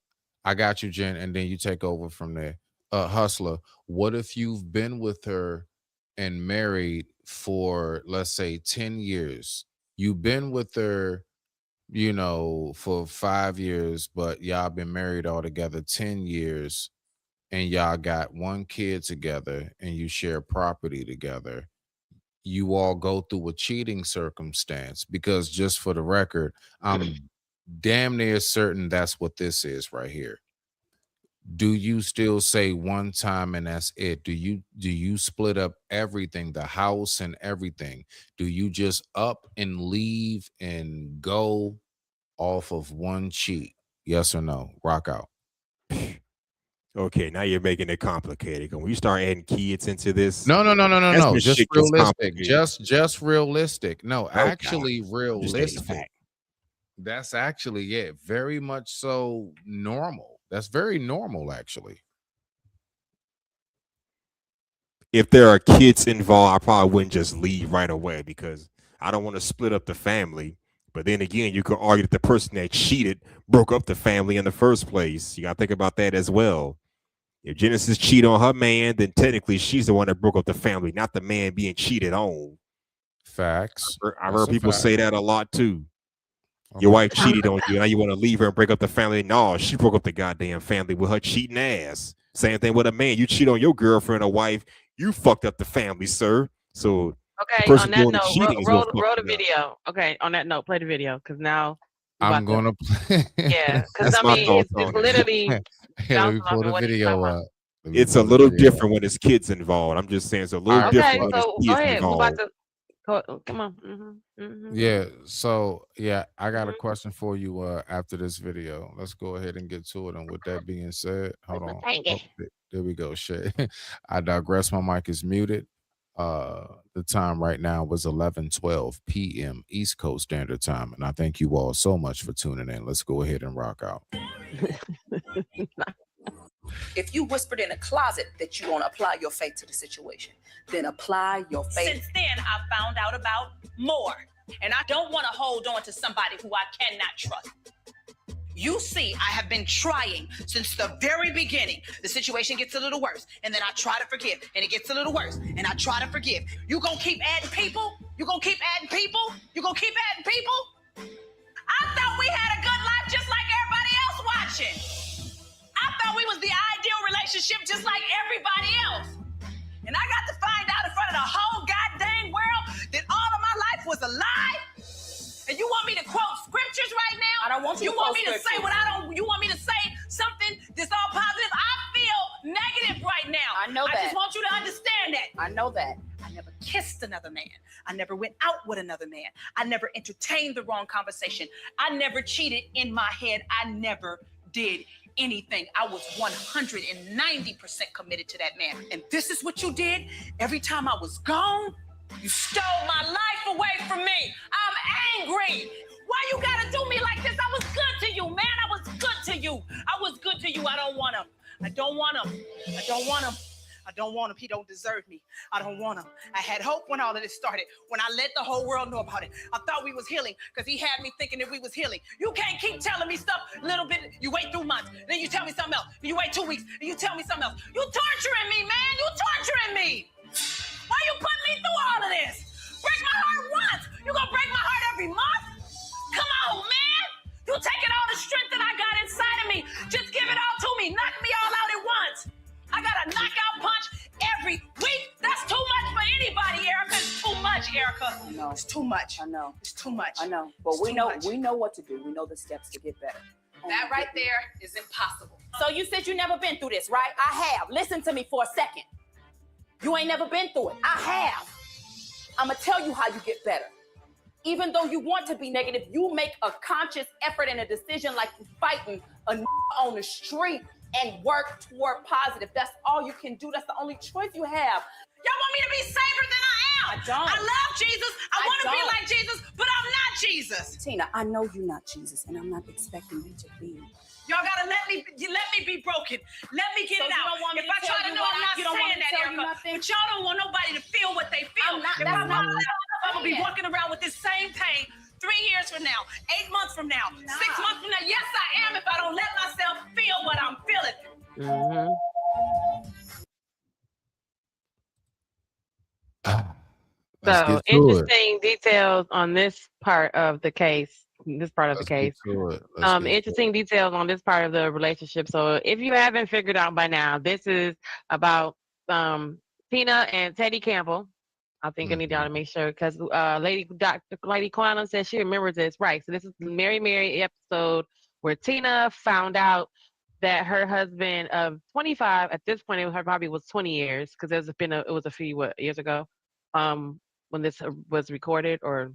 I got you, Jen, and then you take over from there. Hustler, what if you've been with her and married for, let's say, 10 years? You've been with her, for 5 years, but y'all been married altogether 10 years, and y'all got one kid together and you share property together. You all go through a cheating circumstance, because just for the record, I'm damn near certain that's what this is right here. Do you still say one time and that's it? Do you split up everything, the house and everything? Do you just up and leave and go off of one cheat? Yes or no? Rock out. Okay, now you're making it complicated. When you start adding kids into this, No. that's when Just shit gets realistic. complicated. Just realistic. No, Okay. actually I'm just stating realistic. fact. That's actually, yeah, very much so normal. That's very normal, actually. If there are kids involved, I probably wouldn't just leave right away because I don't want to split up the family. But then again, you could argue that the person that cheated broke up the family in the first place. You got to think about that as well. If Genesis cheated on her man, then technically she's the one that broke up the family, not the man being cheated on. Facts. I've That's heard a people fact. say that a lot too. Your wife cheated on you, and now you want to leave her and break up the family. No, she broke up the goddamn family with her cheating ass. Same thing with a man. You cheat on your girlfriend or wife, you fucked up the family, sir. So the Okay, person on that doing the note, cheating is what roll fucked the it up. video. Okay, on that note, play the video because now I'm gonna play. yeah, because That's I my mean thoughts it's on it. literally Here, let me bouncing off pull of the what he's video talking about. up. Let me It's a pull the little video up. different when there's kids involved. I'm just saying it's a little All right, different Okay, when there's so go kids ahead. We're about involved. to come on. Yeah, so yeah, I got a question for you after this video. Let's go ahead and get to it. And with that being said, hold on. Oh, there we go. Shit. I digress. My mic is muted. The time right now was 11:12 p.m. East Coast Standard Time. And I thank you all so much for tuning in. Let's go ahead and rock out. If you whispered in a closet that you want to apply your faith to the situation, then apply your faith. Since then, I found out about more. And I don't want to hold on to somebody who I cannot trust. You see, I have been trying since the very beginning. The situation gets a little worse, and then I try to forgive, and it gets a little worse, and I try to forgive. You gonna keep adding people? You gonna keep adding people? You gonna keep adding people? I thought we had a good life just like everybody else watching. I thought we was the ideal relationship just like everybody else. And I got to find out in front of the whole goddamn world that all of my life was a lie? And you want me to quote scriptures right now? know that. I never kissed another man. I never went out with another man. I never entertained the wrong conversation. I never cheated in my head. I never did anything. I was 190% committed to that man. And this is what you did every time I was gone. You stole my life away from me. I'm angry. Why you gotta do me like this? I was good to you, man. I was good to you. I was good to you. I don't want him. I don't want him. I don't want him. I don't want him. He don't deserve me. I don't want him. I had hope when all of this started, when I let the whole world know about it. I thought we was healing because he had me thinking that we was healing. You can't keep telling me stuff a little bit. You wait 2 months, then you tell me something else. Then you wait 2 weeks, and you tell me something else. You torturing me, man. You torturing me. Why you putting me through all of this? Break my heart once. You gonna break my heart every month? Come on, man. You taking all the strength that I got inside of me. Just give it all to me. Knock me all out at once. I got a knockout punch every week. That's too much for anybody, Erica. It's too much, Erica. I know. It's too much. I know. It's too much. I know. But It's we too know much. we know what to do. We know the steps to get better. That right there is impossible. So you said you never been through this, right? I have. Listen to me for a second. You ain't never been through it. I have. I'm gonna tell you how you get better. Even though you want to be negative, you make a conscious effort and a decision like you fighting a on the street and work toward positive. That's all you can do. That's the only choice you have. Y'all want me to be safer than I am. I don't. I love Jesus. I want to be don't. like Jesus, but I'm not Jesus. Tina, I know you're not Jesus, and I'm not expecting you to be. Y'all gotta let me be broken. Let me get So it you out. don't want me If to I tell try to you know what I'm not you don't want saying me to that, tell you Erica. nothing? But y'all don't want nobody to feel what they feel. I'm not- If that's I not want what I'm I'm gonna be saying. walking around with this same pain 3 years from now, 8 months from now, 6 months from now. Yes, I am if I don't let myself feel what I'm feeling. Mm-hmm. Let's So get to it. interesting details on this part of the case. This part of the Let's get case. to it. Let's get to Interesting details on this part of the relationship. So if you haven't figured out by now, this is about Tina and Teddy Campbell. I think I need y'all to make sure because Lady Quantum says she remembers this. Right. So this is the Mary episode where Tina found out that her husband of 25, at this point, it probably was 20 years because it was a few years ago when this was recorded, or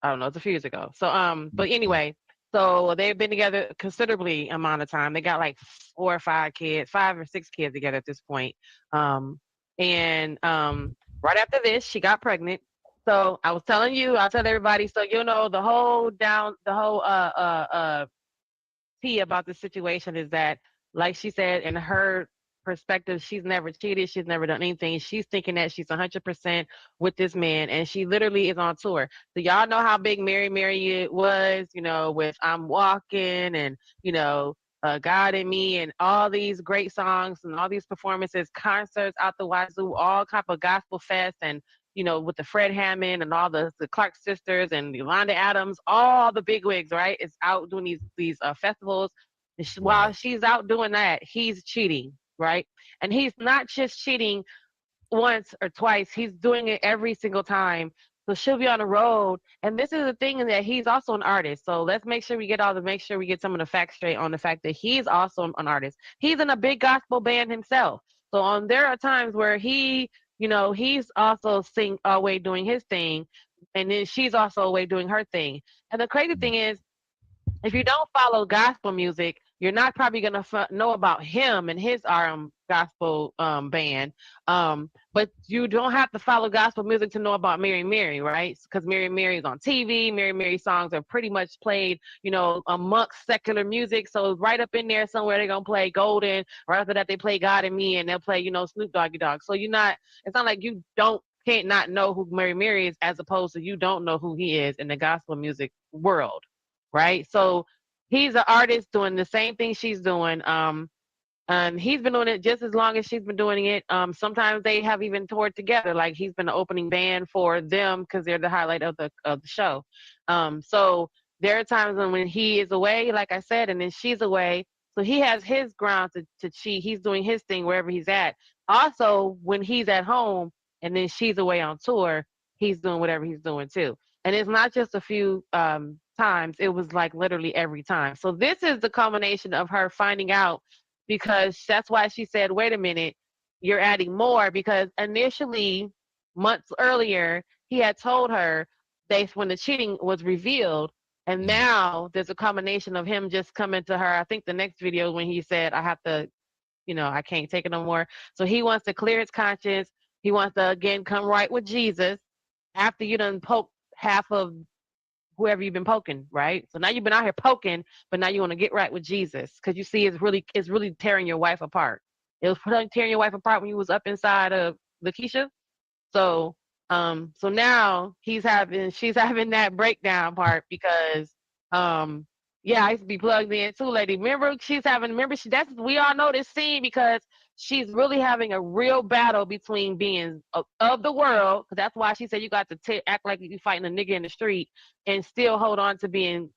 I don't know, it's a few years ago. So, but anyway, so they've been together considerably amount of time. They got like 4 or 5 kids, 5 or 6 kids together at this point. Right after this, she got pregnant. So I was telling you, I'll tell everybody. So you know the whole tea about the situation is that, like she said, in her perspective, she's never cheated, she's never done anything. She's thinking that she's 100% with this man, and she literally is on tour. So y'all know how big Mary was, you know, with "I'm Walking" and God in Me, and all these great songs and all these performances, concerts out the wazoo, all type of gospel fest, and with the Fred Hammond and all the Clark sisters and Yolanda Adams, all the big wigs, right? It's out doing these festivals. And while she's out doing that, he's cheating, right? And he's not just cheating once or twice, he's doing it every single time. So she'll be on the road. And this is the thing, that he's also an artist. So let's make sure we get some of the facts straight on the fact that he's also an artist. He's in a big gospel band himself. So there are times where he's also away doing his thing, and then she's also away doing her thing. And the crazy thing is, if you don't follow gospel music, you're not probably going to know about him and his gospel band. But you don't have to follow gospel music to know about Mary, right? Because Mary is on TV. Mary songs are pretty much played, amongst secular music. So right up in there somewhere, they're going to play Golden. Right after that, they play God and Me, and they'll play, Snoop Doggy Dogg. So it's not like you can't not know who Mary is, as opposed to you don't know who he is in the gospel music world. Right. So he's an artist doing the same thing she's doing. And he's been doing it just as long as she's been doing it. Sometimes they have even toured together. Like he's been the opening band for them because they're the highlight of the show. So there are times when he is away, like I said, and then she's away. So he has his ground to cheat. He's doing his thing wherever he's at. Also, when he's at home and then she's away on tour, he's doing whatever he's doing too. And it's not just a few times. It was like literally every time. So this is the culmination of her finding out, because that's why she said, wait a minute, you're adding more because initially, months earlier, he had told her when the cheating was revealed, and now there's a combination of him just coming to her. I think the next video when he said, I have to, I can't take it no more. So he wants to clear his conscience. He wants to, again, come right with Jesus after you done poke half of whoever you've been poking, right? So now you've been out here poking, but now you want to get right with Jesus because you see it's really tearing your wife apart. It was tearing your wife apart when you was up inside of Lakeisha. So so now she's having that breakdown part because yeah, I used to be plugged in too, lady. We all know this scene because she's really having a real battle between being of the world, because that's why she said you got to act like you fighting a nigga in the street and still hold on to being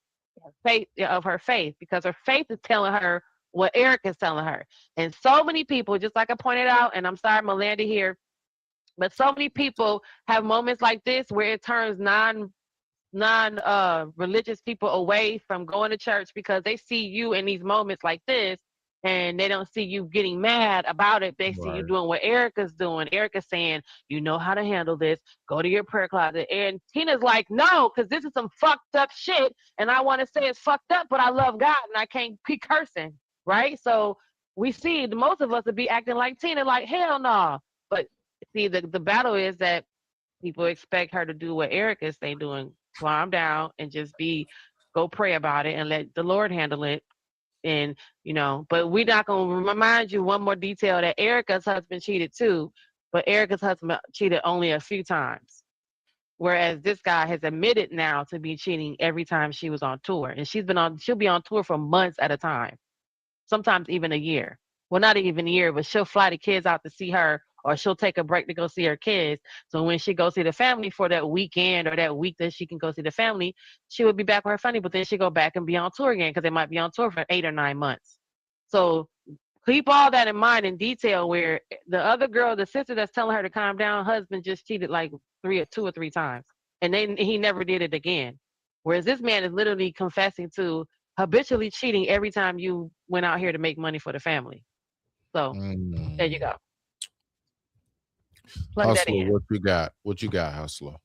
faith of her faith, because her faith is telling her what Eric is telling her. And so many people, just like I pointed out, and I'm sorry Melinda here, but so many people have moments like this where it turns religious people away from going to church because they see you in these moments like this and they don't see you getting mad about it. They see you doing what Erica's doing. Erica's saying, you know how to handle this. Go to your prayer closet. And Tina's like, no, because this is some fucked up shit. And I want to say it's fucked up, but I love God and I can't be cursing. Right? So we see most of us would be acting like Tina, like, hell no. But see, the battle is that people expect her to do what Erica is saying, doing, calm down and just go pray about it and let the Lord handle it. And, but we're not going to remind you one more detail that Erica's husband cheated too, but Erica's husband cheated only a few times. Whereas this guy has admitted now to be cheating every time she was on tour. And she'll be on tour for months at a time, sometimes even a year. Well, not even a year, but she'll fly the kids out to see her, or she'll take a break to go see her kids. So when she goes see the family for that weekend or that week that she can go see the family, she would be back with her family, but then she'll go back and be on tour again because they might be on tour for 8 or 9 months. So keep all that in mind in detail, where the other girl, the sister that's telling her to calm down, husband just cheated like 2 or 3 times. And then he never did it again. Whereas this man is literally confessing to habitually cheating every time you went out here to make money for the family. So there you go. Plug Hustler, that in. what you got? What you got, Hustler?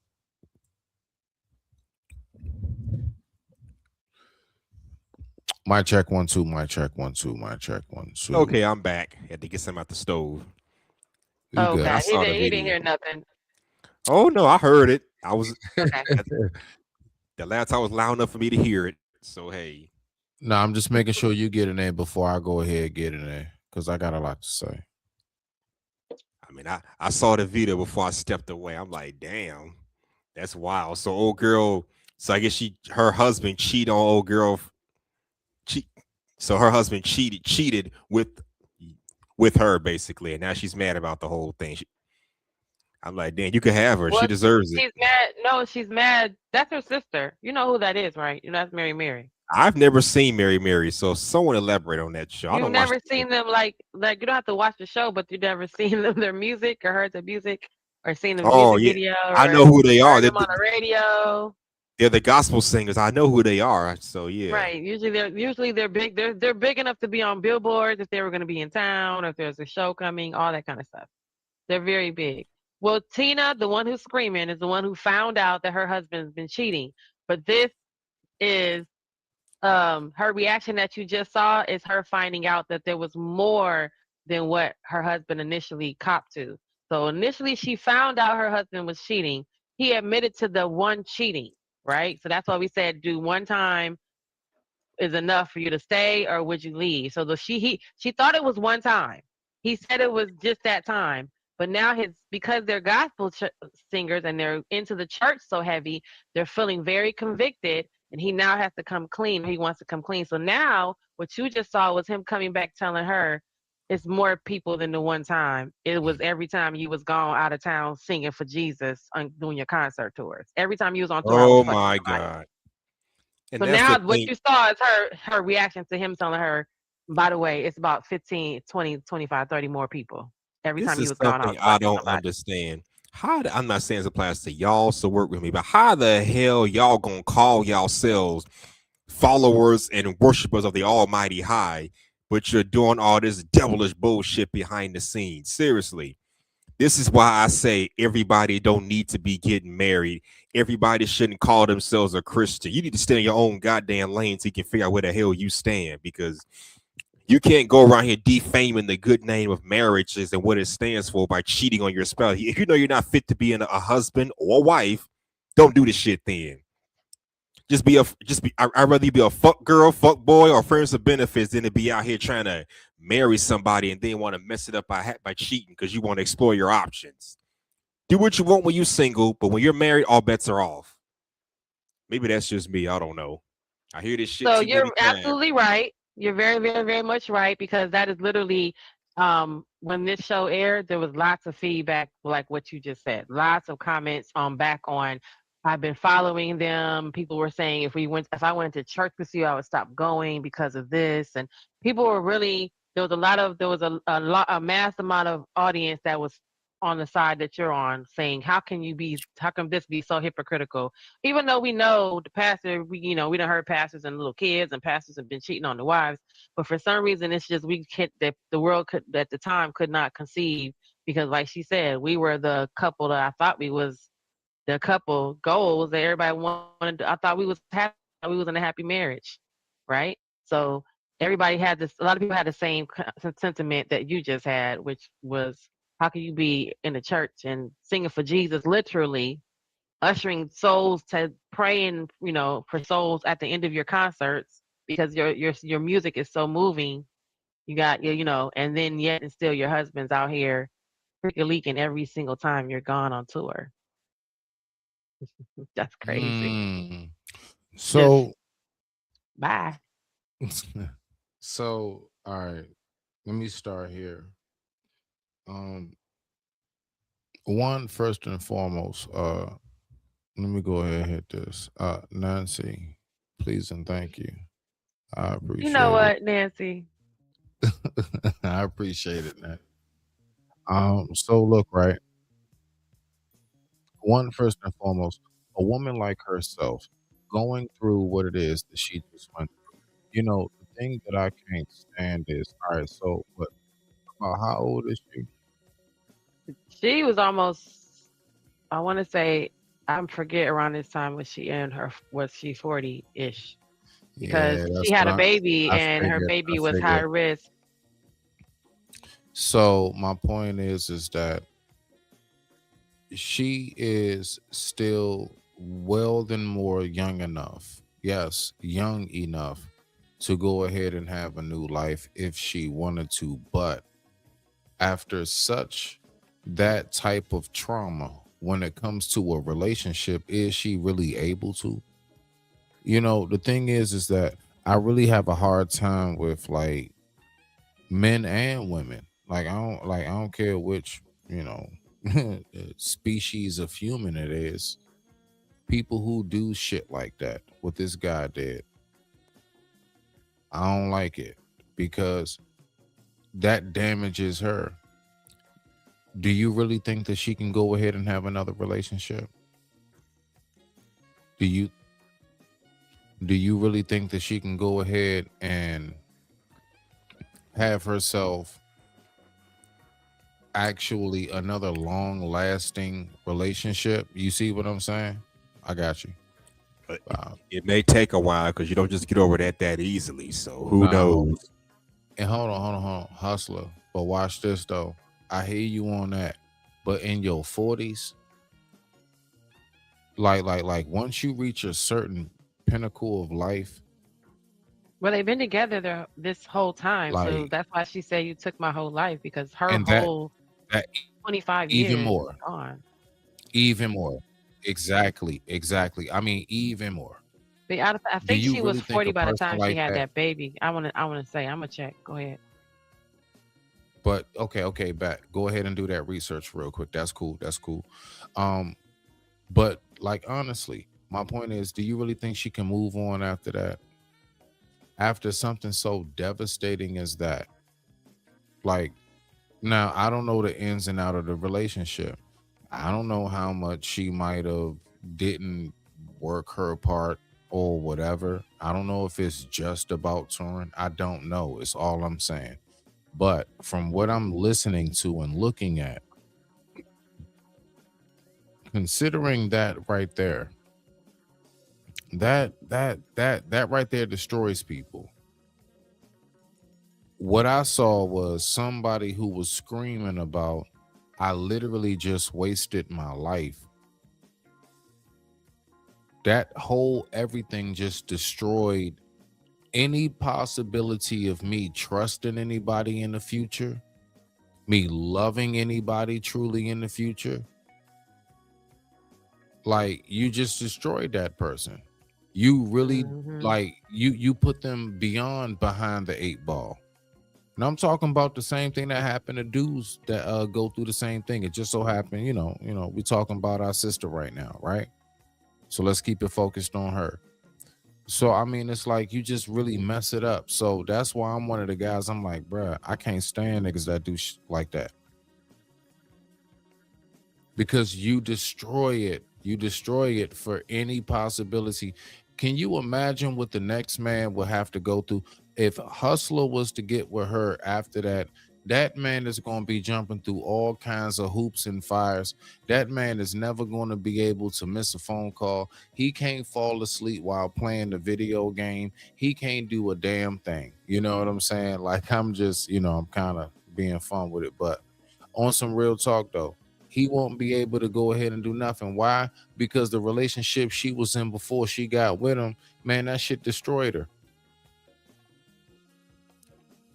My check 1 2. My check 1 2. My check 1 2. Okay, I'm back. Had to get some out the stove. Oh, God. He didn't hear nothing. Oh no, I heard it. I was the last time was loud enough for me to hear it. So hey. No, I'm just making sure you get in there before I go ahead and get in there, because I got a lot to say. I mean, I saw the video before I stepped away. I'm like, damn, that's wild. So old girl, so I guess her husband cheated on old girl. So her husband cheated with her basically, and now she's mad about the whole thing. I'm like, damn, you can have her. Well, she deserves it. She's mad. No, she's mad. That's her sister. You know who that is, right? You know that's Mary. I've never seen Mary, so someone elaborate on that show. You've never seen them like you don't have to watch the show, but you've never seen their music or heard the music or seen the music video. I know who they are. They're on the radio. They're the gospel singers. I know who they are. So yeah. Right. Usually they're big. They're big enough to be on billboards if they were going to be in town, or if there's a show coming, all that kind of stuff. They're very big. Well, Tina, the one who's screaming, is the one who found out that her husband's been cheating. But this is her reaction that you just saw is her finding out that there was more than what her husband initially copped to. So initially she found out her husband was cheating. He admitted to the one cheating, right? So that's why we said do one time is enough for you to stay, or would you leave? So she thought it was one time. He said it was just that time. But now because they're gospel singers and they're into the church so heavy, they're feeling very convicted, and he now has to come clean. He wants to come clean. So now what you just saw was him coming back telling her it's more people than the one time. It was every time you was gone out of town singing for Jesus doing your concert tours. Every time you was on tour. Oh my God. And so now what you saw is her reaction to him telling her, by the way, it's about 15, 20, 25, 30 more people. Every time he was gone out. I don't understand. I'm not saying it applies to y'all, so work with me, but how the hell y'all gonna call yourselves followers and worshipers of the Almighty High, but you're doing all this devilish bullshit behind the scenes. Seriously. This is why I say everybody don't need to be getting married. Everybody shouldn't call themselves a Christian. You need to stay in your own goddamn lane so you can figure out where the hell you stand, because you can't go around here defaming the good name of marriages and what it stands for by cheating on your spouse. If you know you're not fit to be a husband or wife, don't do the shit then. I'd rather you be a fuck girl, fuck boy, or friends of benefits than to be out here trying to marry somebody and then want to mess it up by cheating because you want to explore your options. Do what you want when you're single, but when you're married, all bets are off. Maybe that's just me. I don't know. I hear this shit So too you're many times. absolutely right. You're very, very, very much right, because that is literally when this show aired, there was lots of feedback like what you just said. Lots of comments back on. I've been following them. People were saying if I went to church with you, I would stop going because of this. And people were really, there was a mass amount of audience that was on the side that you're on, saying, how come this be so hypocritical? Even though we know the pastor, we done heard pastors and little kids, and pastors have been cheating on the wives, but for some reason it's just the world could at the time could not conceive, because like she said, we were the couple that I thought we was the couple goals that everybody wanted. I thought we was happy. We was in a happy marriage, right? So everybody had this. A lot of people had the same sentiment that you just had, which was, how can you be in the church and singing for Jesus, literally ushering souls to praying, for souls at the end of your concerts, because your music is so moving. You got and then yet and still your husband's out here freaking leaking every single time you're gone on tour. That's crazy. So Bye. so all right, let me start here. One, first and foremost, let me go ahead and hit this. Nancy, please and thank you. I appreciate You know it. what, Nancy? I appreciate it, man. So look, right. One, first and foremost, a woman like herself going through what it is that she just went through. The thing that I can't stand is, all right, so what about how old is she? She was almost, I want to say, I forget around this time was she 40-ish, because Yeah, she that's had what a baby I and her figured. I baby was high figured. risk. So my point is that she is still well than more young enough. Yes, young enough to go ahead and have a new life if she wanted to. But after such that type of trauma, when it comes to a relationship, is she really able to? The thing is that I really have a hard time with like men and women. I don't care which, species of human it is. People who do shit like that, what this guy did, I don't like it because that damages her. Do you really think that she can go ahead and have another relationship? Do you really think that she can go ahead and have herself actually another long lasting relationship? You see what I'm saying? I got you. It may take a while because you don't just get over that easily. So who Nah, knows? And hold on, hustler. But watch this though. I hear you on that. But in your 40s, like once you reach a certain pinnacle of life, Well, they've been together this whole time, so like that's why she said you took my whole life, because her and that whole that 25 even years is more, gone. even more. Exactly. I mean, even more. I Do think you she was really think 40 a by the person time she like had that? that baby. I want to say, I'm gonna check. Go ahead. But okay, back. Go ahead and do that research real quick. That's cool. Um, but like honestly, my point is, do you really think she can move on after that? After something so devastating as that? Like, now I don't know the ins and out of the relationship. I don't know how much she might have didn't work her part. or whatever. I don't know if it's just about touring. I don't know. It's all I'm saying. But from what I'm listening to and looking at, considering that right there, that right there destroys people. What I saw was somebody who was screaming about, I literally just wasted my life. That whole everything just destroyed any possibility of me trusting anybody in the future, me loving anybody truly in the future. Like, you just destroyed that person. You really like you put them beyond behind the 8 ball. And I'm talking about the same thing that happened to dudes that go through the same thing. It just so happened, we're talking about our sister right now, right? So let's keep it focused on her. So I mean, it's like you just really mess it up. So that's why I'm one of the guys. I'm like, bruh, I can't stand niggas that do like that, because you destroy it. You destroy it for any possibility. Can you imagine what the next man will have to go through if Hustler was to get with her after that? That man is going to be jumping through all kinds of hoops and fires. That man is never going to be able to miss a phone call. He can't fall asleep while playing the video game. He can't do a damn thing. You know what I'm saying? Like, I'm just, I'm kind of being fun with it. But on some real talk, though, he won't be able to go ahead and do nothing. Why? Because the relationship she was in before she got with him, man, that shit destroyed her.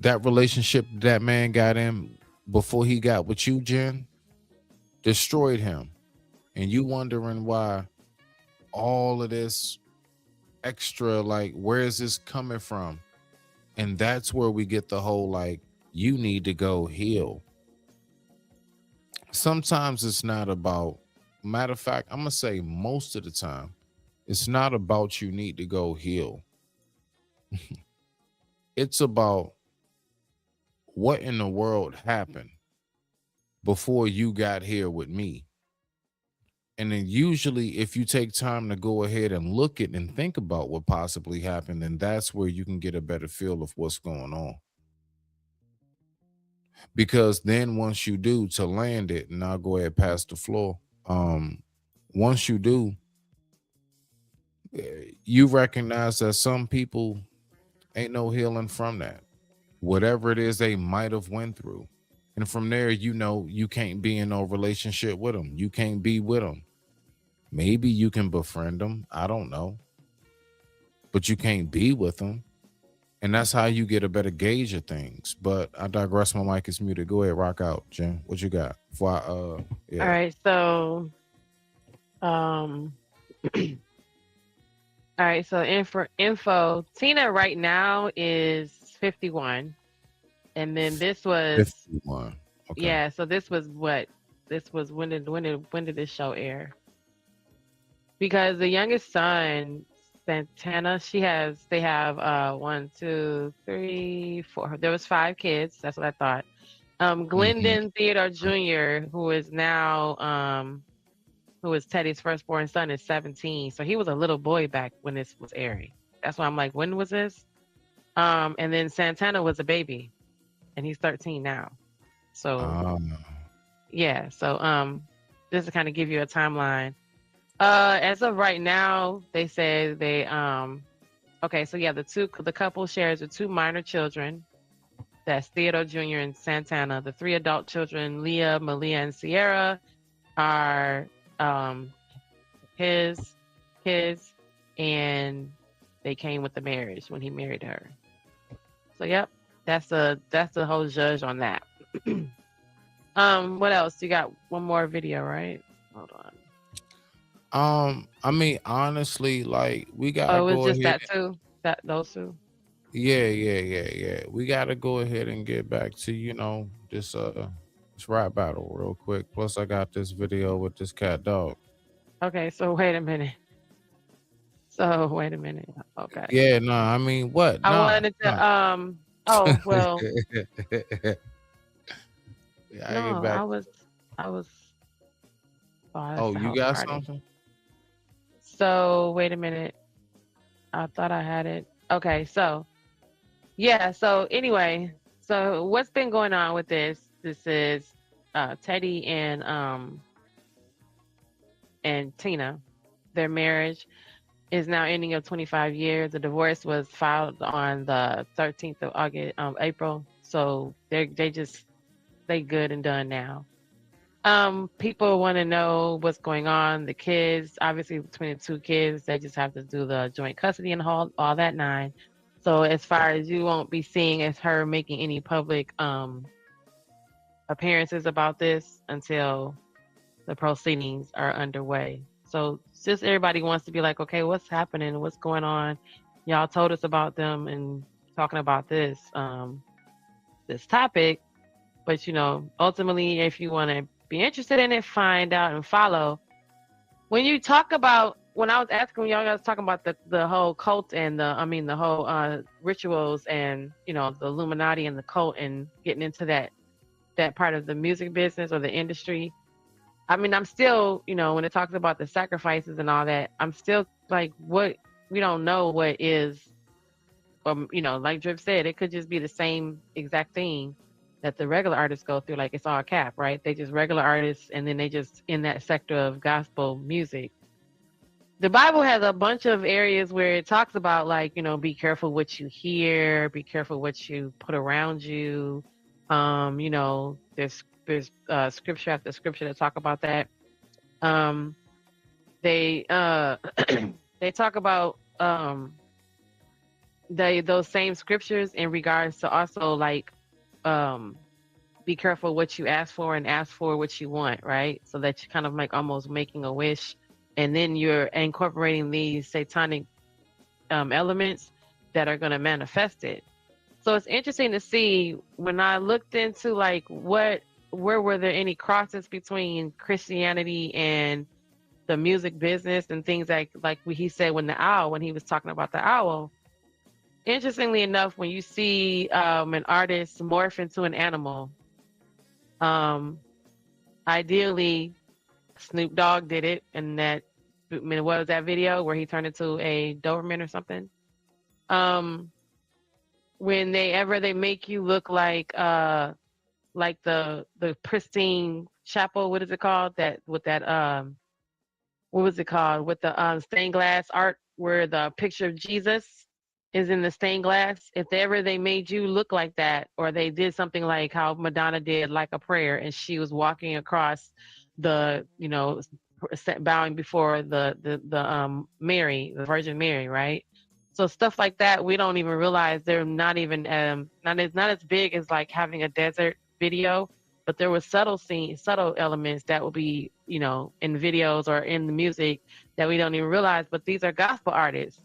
That relationship that man got in before he got with you, Jen, destroyed him. And you wondering why all of this extra, like, where is this coming from? And that's where we get the whole, like, you need to go heal. Sometimes it's not about, matter of fact, I'm going to say most of the time, it's not about you need to go heal. It's about what in the world happened before you got here with me. And then usually if you take time to go ahead and look at and think about what possibly happened, then that's where you can get a better feel of what's going on. Because then once you do, to land it, and I'll go ahead past the floor. Once you do, you recognize that some people ain't no healing from that. Whatever it is they might have went through. And from there, you can't be in no relationship with them. You can't be with them. Maybe you can befriend them. I don't know. But you can't be with them. And that's how you get a better gauge of things. But I digress. My mic is muted. Go ahead, rock out, Jen. What you got? Yeah. All right, so all right, so info, Tina right now is 51. And then this was 51. Okay. Yeah, so this was when did this show air? Because the youngest son, Santana, they have 1, 2, 3, 4. There was 5 kids. That's what I thought. Glendon Theodore Jr., who is now who is Teddy's firstborn son, is 17. So he was a little boy back when this was airing. That's why I'm like, when was this? And then Santana was a baby, and he's 13 now. So yeah, so just to kind of give you a timeline. As of right now, they said they okay, so yeah, the couple shares with 2 minor children. That's Theodore Jr. and Santana. The 3 adult children, Leah, Malia, and Sierra, are his kids, and they came with the marriage when he married her. So yep, that's the whole judge on that. What else? You got one more video, right? Hold on. I mean, honestly, like, we gotta Oh, it go was just ahead. that two? Those two? Yeah. We gotta go ahead and get back to, this rap battle real quick. Plus, I got this video with this cat dog. Okay, so wait a minute. Okay. Yeah, no, I mean, what? I wanted to oh well. Yeah, I No, get back. I was Oh, you got something? So wait a minute. I thought I had it. Okay, so yeah, so anyway, so what's been going on with this? This is Teddy and Tina. Their marriage is now ending of 25 years. The divorce was filed on the 13th of August, April. So they good and done now. People want to know what's going on. The kids, obviously between the two kids, they just have to do the joint custody and all that nine. So as far as you won't be seeing as her making any public appearances about this until the proceedings are underway. So just everybody wants to be like, okay, what's happening? What's going on? Y'all told us about them and talking about this this topic, but ultimately, if you want to be interested in it, find out and follow. When you talk about, when I was asking y'all guys talking about the whole cult and the whole rituals and the Illuminati and the cult and getting into that part of the music business or the industry. I mean, I'm still, when it talks about the sacrifices and all that, I'm still like, what, we don't know what is, like Drip said, it could just be the same exact thing that the regular artists go through. Like, it's all cap, right? They just regular artists, and then they just in that sector of gospel music. The Bible has a bunch of areas where it talks about, like, be careful what you hear, be careful what you put around you. There's scripture after scripture that talk about that. They they talk about those same scriptures in regards to also, like, be careful what you ask for and ask for what you want, right? So that you kind of like almost making a wish, and then you're incorporating these satanic elements that are going to manifest it. So it's interesting to see when I looked into like where were there any crosses between Christianity and the music business and things like he said when he was talking about the owl. Interestingly enough, when you see an artist morph into an animal, ideally Snoop Dogg did it, and what was that video where he turned into a Doberman or something? Whenever they make you look like the pristine chapel, what is it called? What was it called? With the stained glass art where the picture of Jesus is in the stained glass. If they made you look like that, or they did something like how Madonna did, like a prayer, and she was walking across the, bowing before the Mary, the Virgin Mary, right? So stuff like that, we don't even realize they're not even not as big as like having a desert video, but there was subtle elements that will be, in videos or in the music that we don't even realize. But these are gospel artists,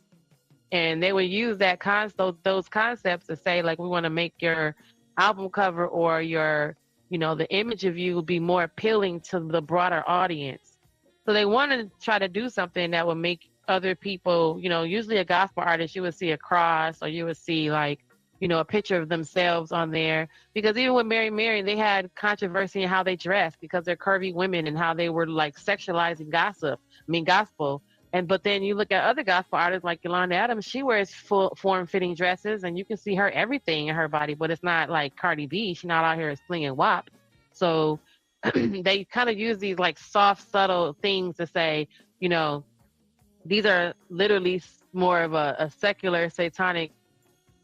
and they would use those concepts to say, like, we want to make your album cover or your, the image of you be more appealing to the broader audience. So they want to try to do something that would make other people, usually a gospel artist, you would see a cross, or you would see like, a picture of themselves on there. Because even with Mary, they had controversy in how they dressed because they're curvy women and how they were like sexualizing gospel. But then you look at other gospel artists like Yolanda Adams, she wears full form-fitting dresses, and you can see her everything in her body, but it's not like Cardi B. She's not out here slinging WAP. So they kind of use these like soft, subtle things to say, these are literally more of a secular, satanic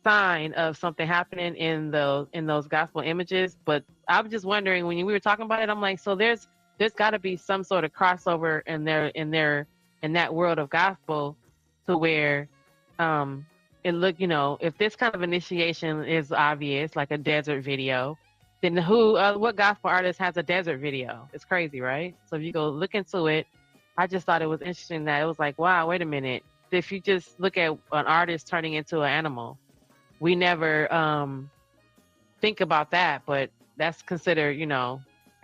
sign of something happening in those gospel images. But I'm just wondering, when we were talking about it, I'm like, so there's got to be some sort of crossover in that world of gospel, to where if this kind of initiation is obvious, like a desert video, then what gospel artist has a desert video? It's crazy, right? So if you go look into it, I just thought it was interesting that it was like, wow, wait a minute. If you just look at an artist turning into an animal, we never think about that, but that's considered,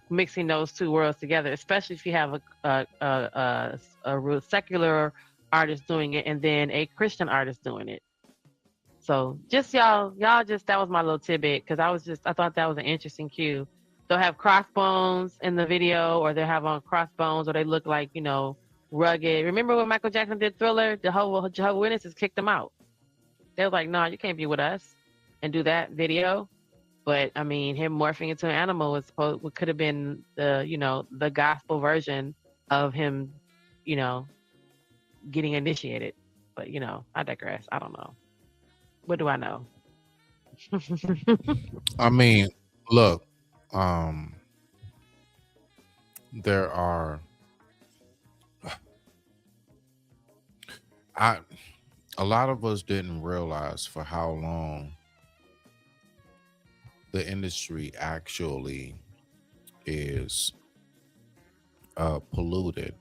mixing those two worlds together, especially if you have a real secular artist doing it and then a Christian artist doing it. So just y'all just, that was my little tidbit, because I thought that was an interesting cue. They'll have crossbones in the video, or they'll have on crossbones, or they look like, rugged. Remember when Michael Jackson did Thriller? The Jehovah's Witnesses kicked him out. They were like, "No, you can't be with us and do that video." But I mean, him morphing into an animal was what could have been the gospel version of him, getting initiated. But I digress. I don't know. What do I know? I mean, look, there are a lot of us didn't realize for how long the industry actually is polluted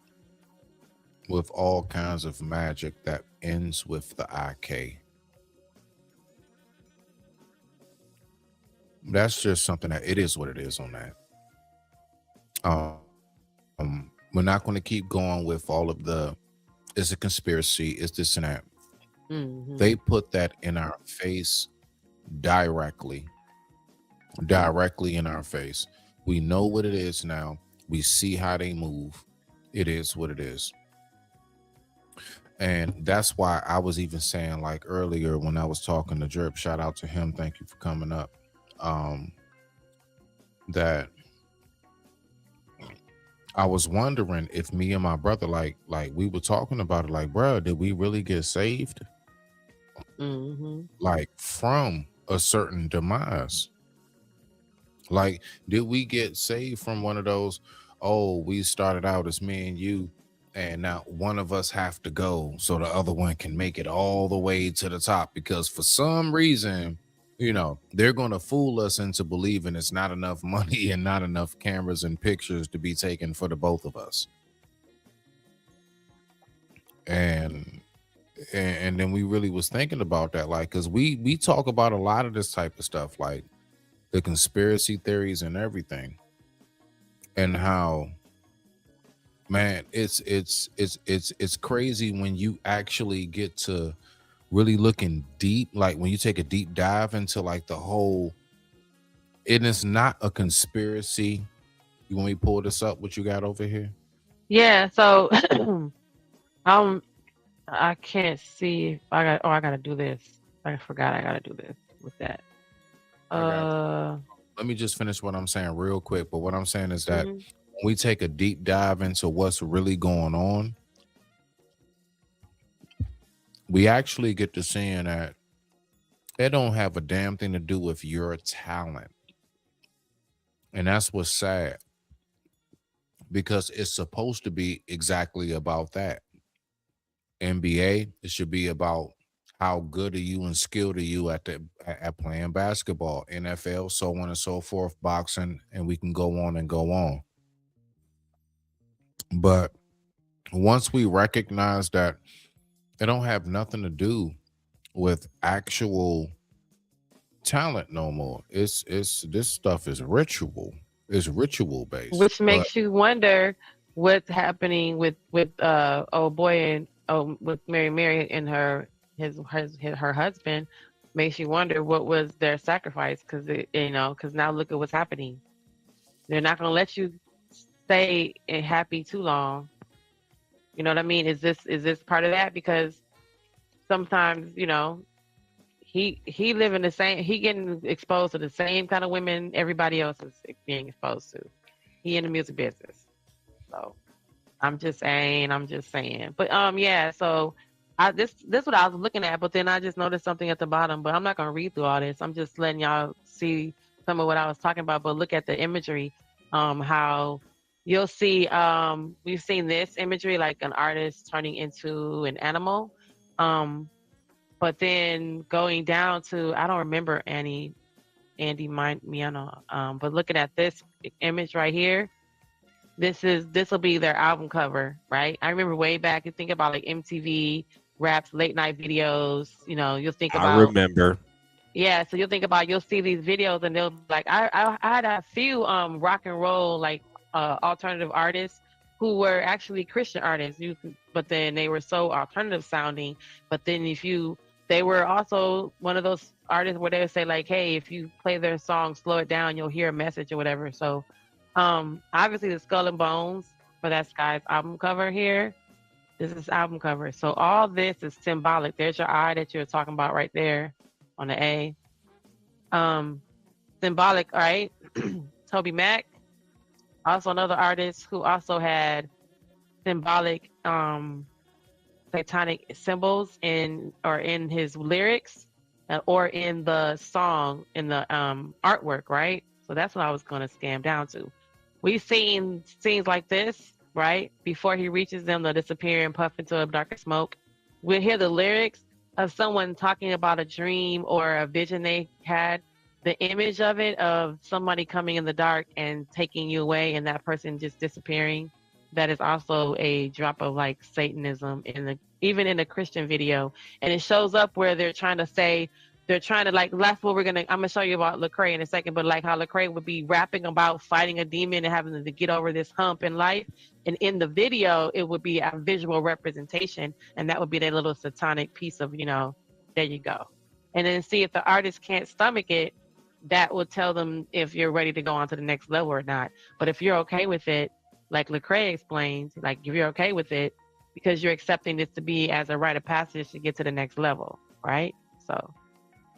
with all kinds of magic that ends with the IK. That's just something that it is what it is on that. We're not going to keep going with all of the it's a conspiracy, it's this and that. They put that in our face directly in our face. We know what it is now. We see how they move. It is what it is. And that's why I was even saying, like earlier when I was talking to Drip, shout out to him, thank you for coming up, that I was wondering if me and my brother, like we were talking about it, like, bro, did we really get saved? Like from a certain demise? Like, did we get saved from one of those, oh, we started out as me and you, and now one of us have to go so the other one can make it all the way to the top because for some reason, they're going to fool us into believing it's not enough money and not enough cameras and pictures to be taken for the both of us. And then we really was thinking about that, like, because we talk about a lot of this type of stuff, like the conspiracy theories and everything, and how, man, it's crazy when you actually get to really looking deep, like when you take a deep dive into like the whole, it is not a conspiracy. You want me to pull this up, what you got over here? Yeah, so I can't see. I gotta do this. I forgot I gotta do this with that. Let me just finish what I'm saying real quick. But what I'm saying is that when we take a deep dive into what's really going on, we actually get to seeing that it don't have a damn thing to do with your talent. And that's what's sad, because it's supposed to be exactly about that. NBA, it should be about how good are you and skilled are you at playing basketball. NFL, so on and so forth, boxing, and we can go on and go on. But once we recognize that it don't have nothing to do with actual talent no more, it's this stuff is ritual. It's ritual based, which makes you wonder what's happening with old boy and with Mary and her husband. Makes you wonder what was their sacrifice, because now look at what's happening. They're not going to let you stay happy too long. You know what I mean? Is this part of that? Because sometimes, he living the same, he getting exposed to the same kind of women everybody else is being exposed to. He in the music business. So I'm just saying. But yeah, so this what I was looking at, but then I just noticed something at the bottom, but I'm not gonna read through all this. I'm just letting y'all see some of what I was talking about. But look at the imagery, how you'll see, we've seen this imagery, like an artist turning into an animal. But then going down to, I don't remember Andy Miano, but looking at this image right here, this will be their album cover, right? I remember way back, you think about like MTV Raps, late night videos, you'll think about. I remember. Yeah, so you'll see these videos and they'll be like, I had a few rock and roll, like alternative artists who were actually Christian artists, but then they were so alternative sounding. But then they were also one of those artists where they would say like, hey, if you play their song, slow it down, you'll hear a message or whatever. So obviously the Skull and Bones for that Sky's album cover here, This is album cover. So all this is symbolic. There's your eye that you're talking about right there on the A. Symbolic, all right? Toby Mac, also another artist who also had symbolic satanic symbols in his lyrics or in the song, in the artwork, right? So that's what I was going to scam down to. We've seen scenes like this, right? Before he reaches them, they'll disappear and puff into a darker smoke. We'll hear the lyrics of someone talking about a dream or a vision they had, the image of it, of somebody coming in the dark and taking you away and that person just disappearing. That is also a drop of like Satanism even in the Christian video. And it shows up where they're trying to like, that's what I'm gonna show you about Lecrae in a second, but like how Lecrae would be rapping about fighting a demon and having to get over this hump in life. And in the video, it would be a visual representation, and that would be their little satanic piece of, there you go. And then see if the artist can't stomach it, that will tell them if you're ready to go on to the next level or not. But if you're okay with it, like Lecrae explains, like if you're okay with it, because you're accepting this to be as a rite of passage to get to the next level, right? So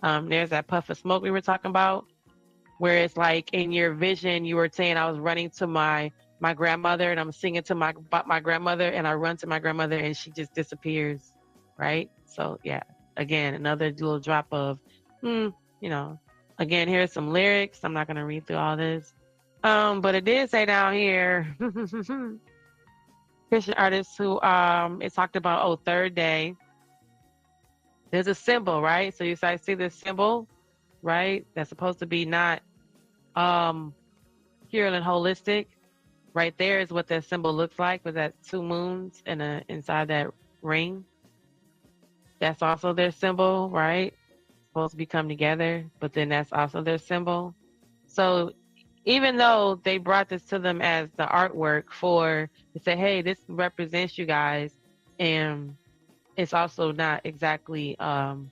there's that puff of smoke we were talking about, where it's like in your vision, you were saying I was running to my grandmother and I'm singing to my grandmother and I run to my grandmother and she just disappears, right? So yeah, again, another little drop of, again, here's some lyrics. I'm not going to read through all this. But it did say down here, Christian artists who it talked about, third day. There's a symbol, right? So you see this symbol, right? That's supposed to be not pure and holistic. Right there is what that symbol looks like, with that 2 moons inside that ring. That's also their symbol, right? Supposed to be come together, but then that's also their symbol. So even though they brought this to them as the artwork to say, hey, this represents you guys, and it's also not exactly, it's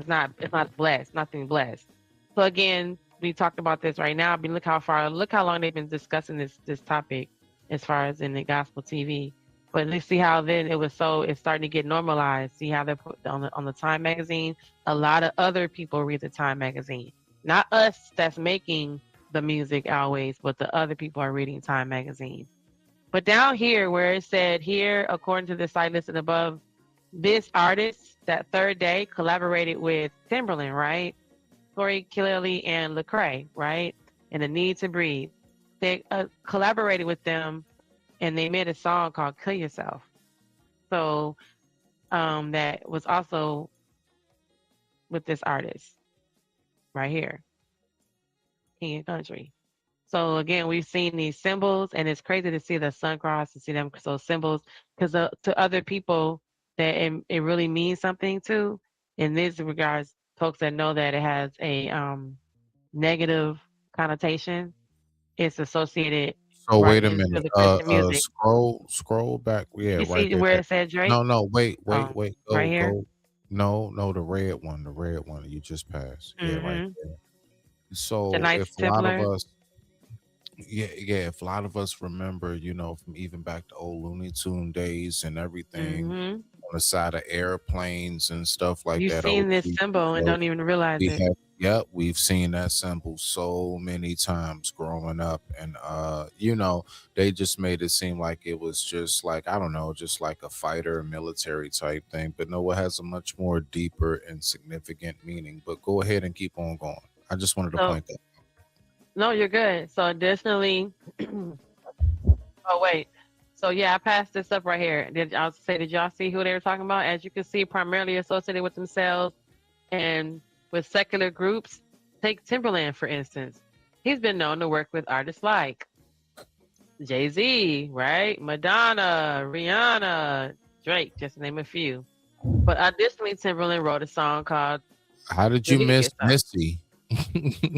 not blessed, nothing blessed. So again, we talked about this right now. But look how long they've been discussing this topic as far as in the gospel TV. But let's see how then it's starting to get normalized. See how they're put on the Time magazine. A lot of other people read the Time magazine. Not us that's making the music always, but the other people are reading Time magazine. But down here where it said here, according to the site listed above, this artist, that third day, collaborated with Timberland, right? Tori Kelly and Lecrae, right? And The Need to Breathe. They collaborated with them and they made a song called Kill Yourself. So that was also with this artist right here, King of Country. So again, we've seen these symbols, and it's crazy to see the sun cross, to see them symbols, because to other people that it really means something to. In this regards, folks that know that it has a negative connotation, it's associated So right wait a into minute. the Christian music. Scroll back. Yeah, You right see there. where it said Drake? No, wait. Right here? Go. No, the red one you just passed. Yeah, right there. The So Knights if a lot of Templar. us, if a lot of us remember, from even back to old Looney Tune days and everything, on the side of airplanes and stuff like You've that. seen this symbol and don't even realize it. We've seen that symbol so many times growing up, and they just made it seem like it was just like, I don't know, just like a fighter military type thing, but no, it has a much more deeper and significant meaning. But go ahead and keep on going. I just wanted to point that. No, you're good. So additionally, oh wait. So yeah, I passed this up right here. Did y'all see who they were talking about? As you can see, primarily associated with themselves and with secular groups. Take Timberland, for instance. He's been known to work with artists like Jay-Z, right? Madonna, Rihanna, Drake, just to name a few. But additionally, Timberland wrote a song called How Did You Miss Missy?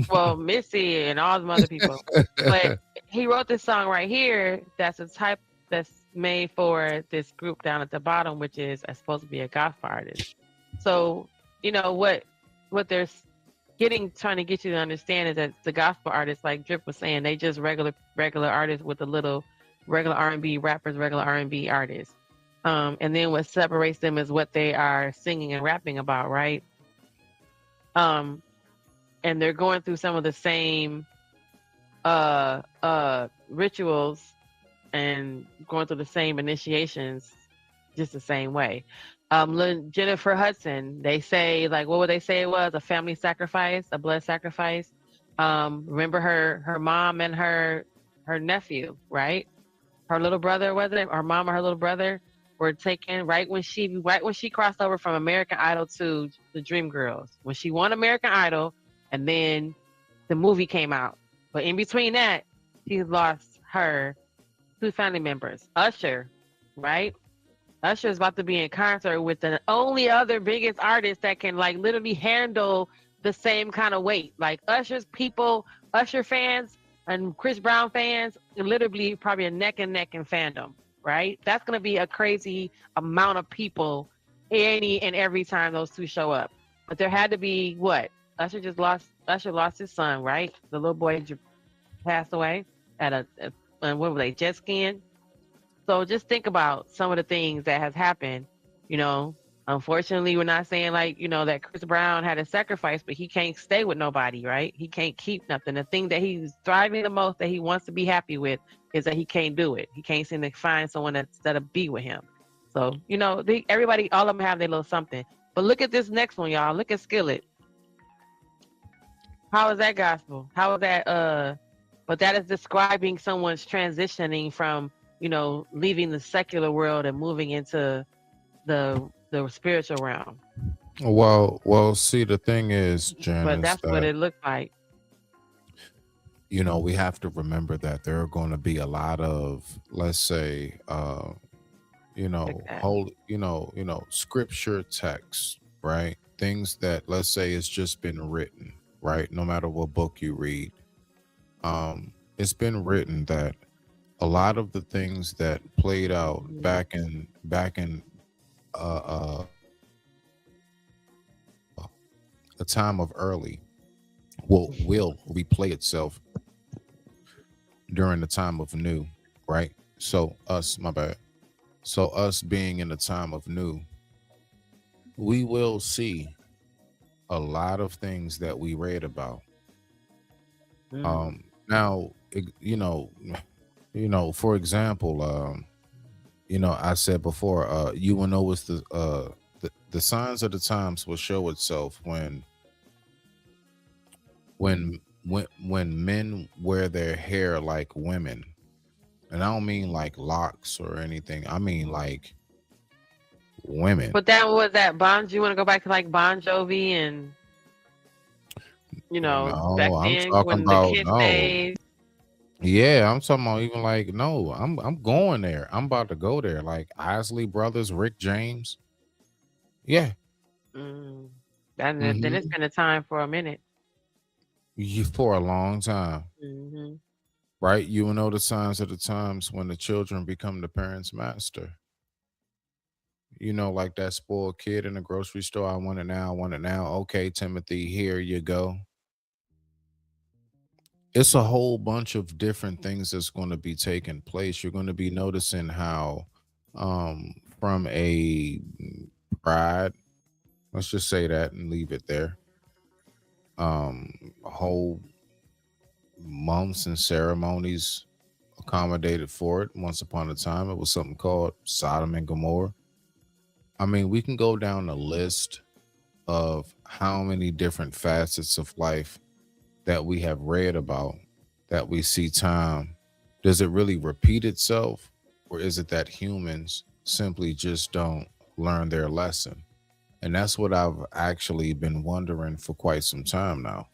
Well, Missy and all them other people. But he wrote this song right here that's a type that's made for this group down at the bottom, which is supposed to be a gospel artist. So, what they're trying to get you to understand is that the gospel artists, like Drip was saying, they just regular artists with a little regular R&B rappers, regular R&B artists. And then what separates them is what they are singing and rapping about, right? And they're going through some of the same rituals and going through the same initiations just the same way. Jennifer Hudson, they say, like, what would they say it was? A family sacrifice, a blood sacrifice. Remember her mom and her nephew, right? Her little brother, was it? Her mom or her little brother were taken right when she crossed over from American Idol to the Dream Girls. When she won American Idol, and then the movie came out. But in between that, she lost her 2 family members. Usher, right? Usher is about to be in concert with the only other biggest artist that can like literally handle the same kind of weight. Like Usher fans and Chris Brown fans, literally probably a neck and neck in fandom, right? That's gonna be a crazy amount of people any and every time those two show up. But there had to be what? Usher lost his son, right? The little boy passed away at what were they, jet skiing? So just think about some of the things that has happened. Unfortunately, we're not saying like, that Chris Brown had a sacrifice, but he can't stay with nobody, right? He can't keep nothing. The thing that he's thriving the most, that he wants to be happy with, is that he can't do it. He can't seem to find someone that'll be with him. So, everybody, all of them have their little something. But look at this next one, y'all. Look at Skillet. How is that gospel? How is that, but that is describing someone's transitioning from, leaving the secular world and moving into the spiritual realm. Well, see, the thing is, Jen, but that's what it looked like. We have to remember that there are going to be a lot of, let's say, scripture text, right? Things that, let's say, it's just been written, right? No matter what book you read, it's been written that a lot of the things that played out back in a time of early will replay itself during the time of new, right? So us being in the time of new, we will see a lot of things that we read about. Now, for example, I said before, you will know it's the signs of the times will show itself when men wear their hair like women. And I don't mean like locks or anything. I mean like women. But that was that Bon. You want to go back to like Bon Jovi and back then when the kids days. Yeah, I'm talking about even like no, I'm going there. I'm about to go there. Like Isley Brothers, Rick James. Yeah. Then it's been a time for a minute. For a long time. Mm-hmm. Right? You will know the signs of the times when the children become the parents' master. Like that spoiled kid in the grocery store. I want it now. I want it now. Okay, Timothy, here you go. It's a whole bunch of different things that's going to be taking place. You're going to be noticing how from a pride, let's just say that and leave it there, whole months and ceremonies accommodated for it. Once upon a time, it was something called Sodom and Gomorrah. I mean, we can go down the list of how many different facets of life that we have read about, that we see time. Does it really repeat itself, or is it that humans simply just don't learn their lesson? And that's what I've actually been wondering for quite some time now.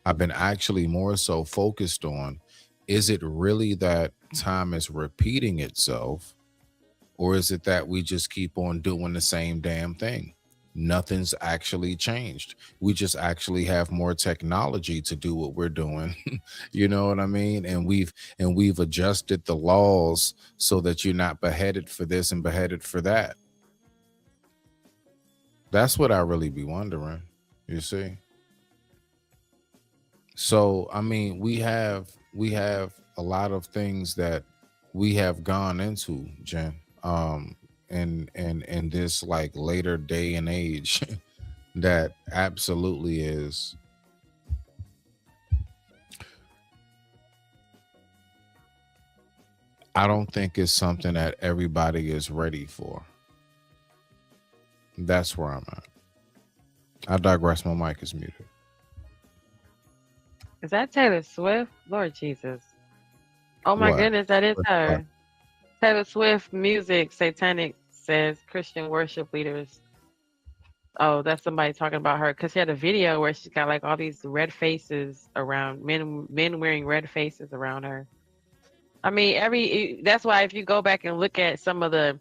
I've been actually more so focused on, is it really that time is repeating itself, or is it that we just keep on doing the same damn thing? Nothing's actually changed. We just actually have more technology to do what we're doing. You know what I mean? And we've adjusted the laws so that you're not beheaded for this and beheaded for that. That's what I really be wondering, you see? So, I mean, we have a lot of things that we have gone into, Jen. In this like later day and age, that absolutely is. I don't think it's something that everybody is ready for. That's where I'm at. I digress. My mic is muted. Is that Taylor Swift? Lord Jesus. Oh my What? goodness, that is What? her. Taylor Swift music, satanic, says Christian worship leaders. Oh, that's somebody talking about her because she had a video where she's got like all these red faces around men wearing red faces around her. I mean, that's why if you go back and look at some of the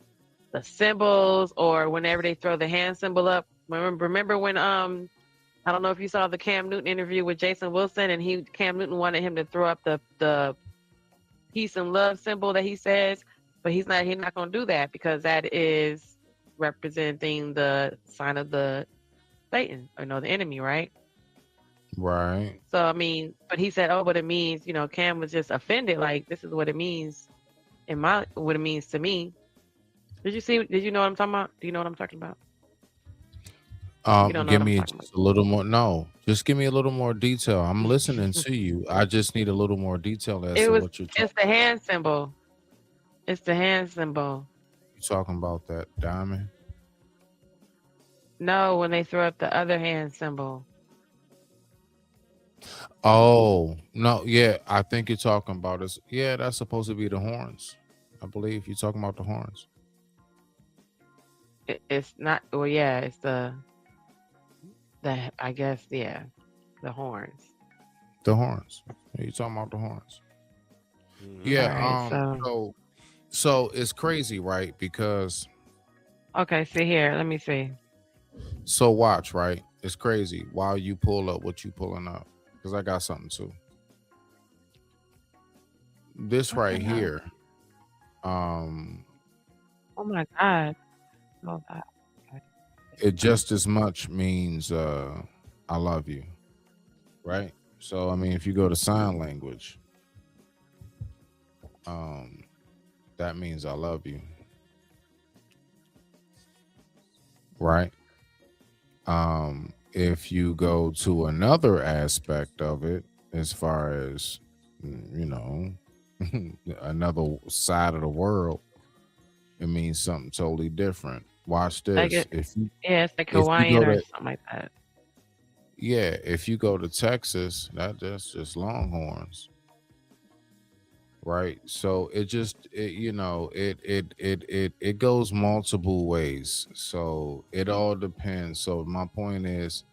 symbols or whenever they throw the hand symbol up, remember when I don't know if you saw the Cam Newton interview with Jason Wilson and Cam Newton wanted him to throw up the peace and love symbol that he says, but he's not going to do that because that is representing the sign of the Satan, or no, the enemy, right? Right. So I mean, but he said, oh, but it means, Cam was just offended, like this is what it means what it means to me. Did you know what I'm talking about? Do you know what I'm talking about? You don't know Give what I'm me talking just a little more. No, just give me a little more detail. I'm listening about. to you. I just need a little more detail as to what you're It's the hand symbol. It's the hand symbol. talking about. That diamond. No, when they throw up the other hand symbol. Oh no, yeah, I think you're talking about this. Yeah, that's supposed to be the horns. I believe you're talking about the horns. It's not. Well, yeah, it's the I guess, yeah, the horns. The horns. You're talking about the horns. Yeah. Right, So it's crazy, right? Because okay, see here. Let me see. so watch, right? It's crazy. While you pull up what you pulling up, because I got something too. This right here. Oh my God. Oh God. Okay. It just as much means I love you, right? So I mean, if you go to sign language, that means I love you, right? If you go to another aspect of it, as far as another side of the world, it means something totally different. Watch Like this. it's like If you Hawaiian go or to something like that. Yeah, if you go to Texas, that's just Longhorns, right? So it goes multiple ways. So it all depends. So my point is,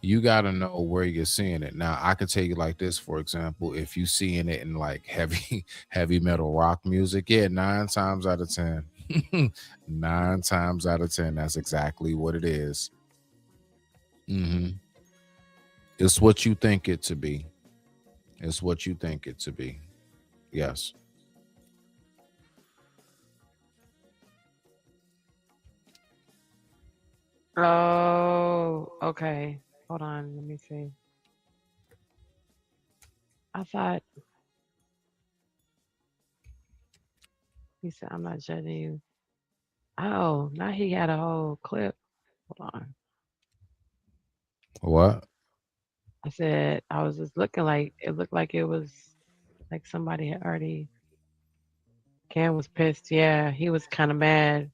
you got to know where you're seeing it. Now, I could tell you like this, for example, if you seeing it in like heavy metal rock music, yeah, 9 times out of 10, 9 times out of 10, that's exactly what it is. It's what you think it to be. It's what you think it to be. Yes. Oh, okay. Hold on. Let me see. I thought he said, I'm not judging you. Oh, now he had a whole clip. Hold on. What? I said, I was just looking like it looked like it was like somebody had already. Cam was pissed. Yeah, he was kind of mad.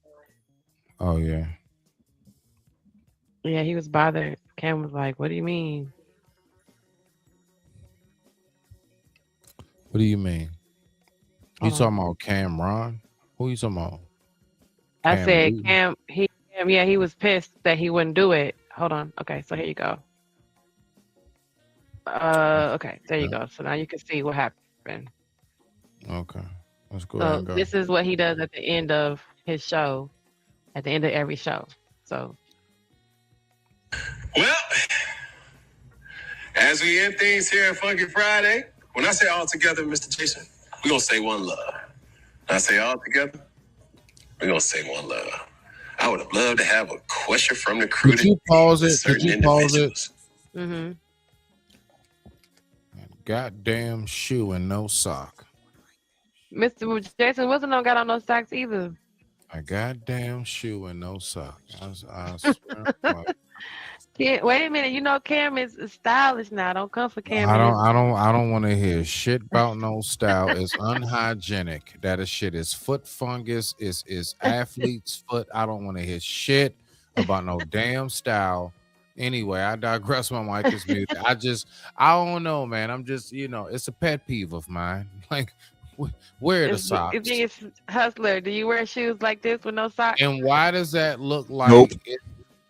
Oh yeah. Yeah, he was bothered. Cam was like, what do you mean? What do you mean? You Hold on. talking about Cameron? Who you talking about? I Cam said, Newton? yeah, he was pissed that he wouldn't do it. Hold on. Okay, so here you go. Okay, there you go. So now you can see what happened. Okay. Let's go ahead So and go. this is what he does at the end of his show, at the end of every show. So, Well, as we end things here at Funky Friday, when I say all together, Mr. Jason, we're going to say one love. When I say all together, we're going to say one love. I would have loved to have a question from the crew. Could you pause it? Could you pause it? Goddamn shoe and no sock. Mr. Jason Wilson don't got on no socks either. A goddamn shoe and no sock. I swear. Wait a minute. You know Cam is stylish now. Don't come for Cam. I don't want to hear shit about no style. It's unhygienic. That is shit is foot fungus. Is athlete's foot. I don't want to hear shit about no damn style. Anyway, I digress. My mic is muted. I don't know, man. I'm just, it's a pet peeve of mine. Like, where are the socks? You think it's Hustler? Do you wear shoes like this with no socks? And why does that look like? Nope.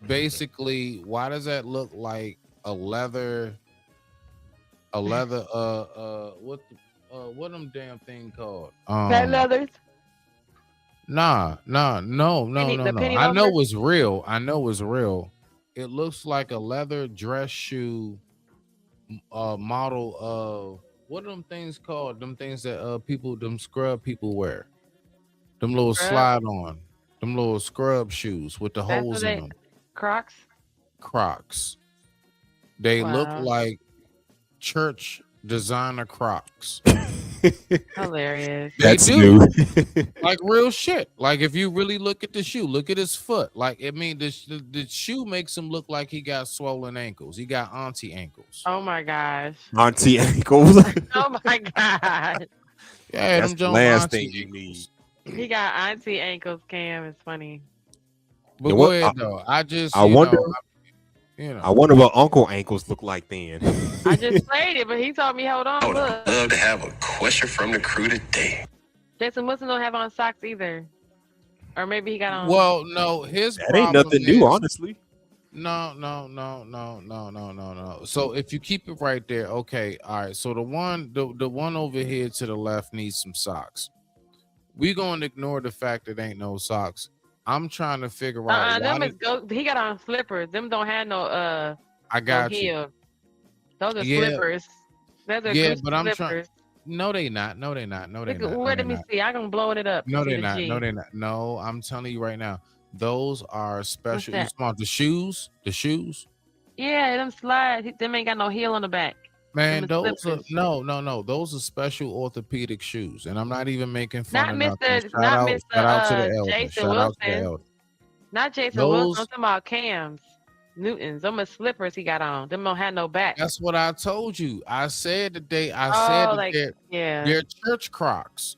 Basically, why does that look like a leather? What them damn thing called? Pet leathers. No. I know it's real. It looks like a leather dress shoe model of what are them things called? Them things that them scrub people wear. Them little slide on. Them little scrub shoes with the holes in them. Crocs. They look like church designer Crocs. Hilarious. That's new. Like real shit. Like if you really look at the shoe, look at his foot. Like the shoe makes him look like he got swollen ankles. He got auntie ankles. Oh my gosh. Auntie ankles. Oh my god. Yeah, that's the last thing you need. He got auntie ankles. Cam, it's funny. But go ahead though. I wonder. I wonder what Uncle ankles look like then. I just played it, but he told me, hold on. I would Look. love to have a question from the crew today. Jason Wilson don't have on socks either. Or maybe he got on. Well, no, his that ain't nothing new, honestly. No. So if you keep it right there, okay, all right. So the one over here to the left needs some socks. We gonna ignore the fact that ain't no socks. I'm trying to figure out. He got on slippers. Them don't have no I got no you. heel. Those are slippers. Those are Gucci but I'm slippers. trying. No, they not. Where let me see. I'm gonna blow it up. No, they're not. No, I'm telling you right now. Those are special. You want the shoes? The shoes? Yeah, them slides. Them ain't got no heel on the back. Man, those are no. Those are special orthopedic shoes, and I'm not even making fun not of Mr. nothing. Not Mr. Shout out to the elder. Jason Shout out to the Wilson. elder. Not Jason Wilson. I'm talking about Cam's. Newton's. Them are slippers he got on. Them don't have no back. That's what I told you. I said they're church Crocs.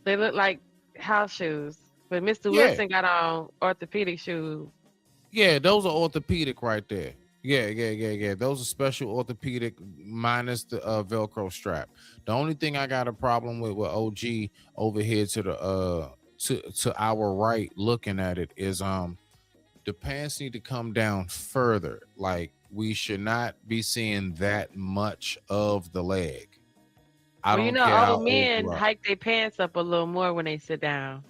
They look like house shoes, but Mr. Wilson got on orthopedic shoes. Yeah, those are orthopedic right there. Yeah. Those are special orthopedic minus the Velcro strap. The only thing I got a problem with OG over here to the to our right looking at it is the pants need to come down further. Like we should not be seeing that much of the leg. Old men hike their pants up a little more when they sit down.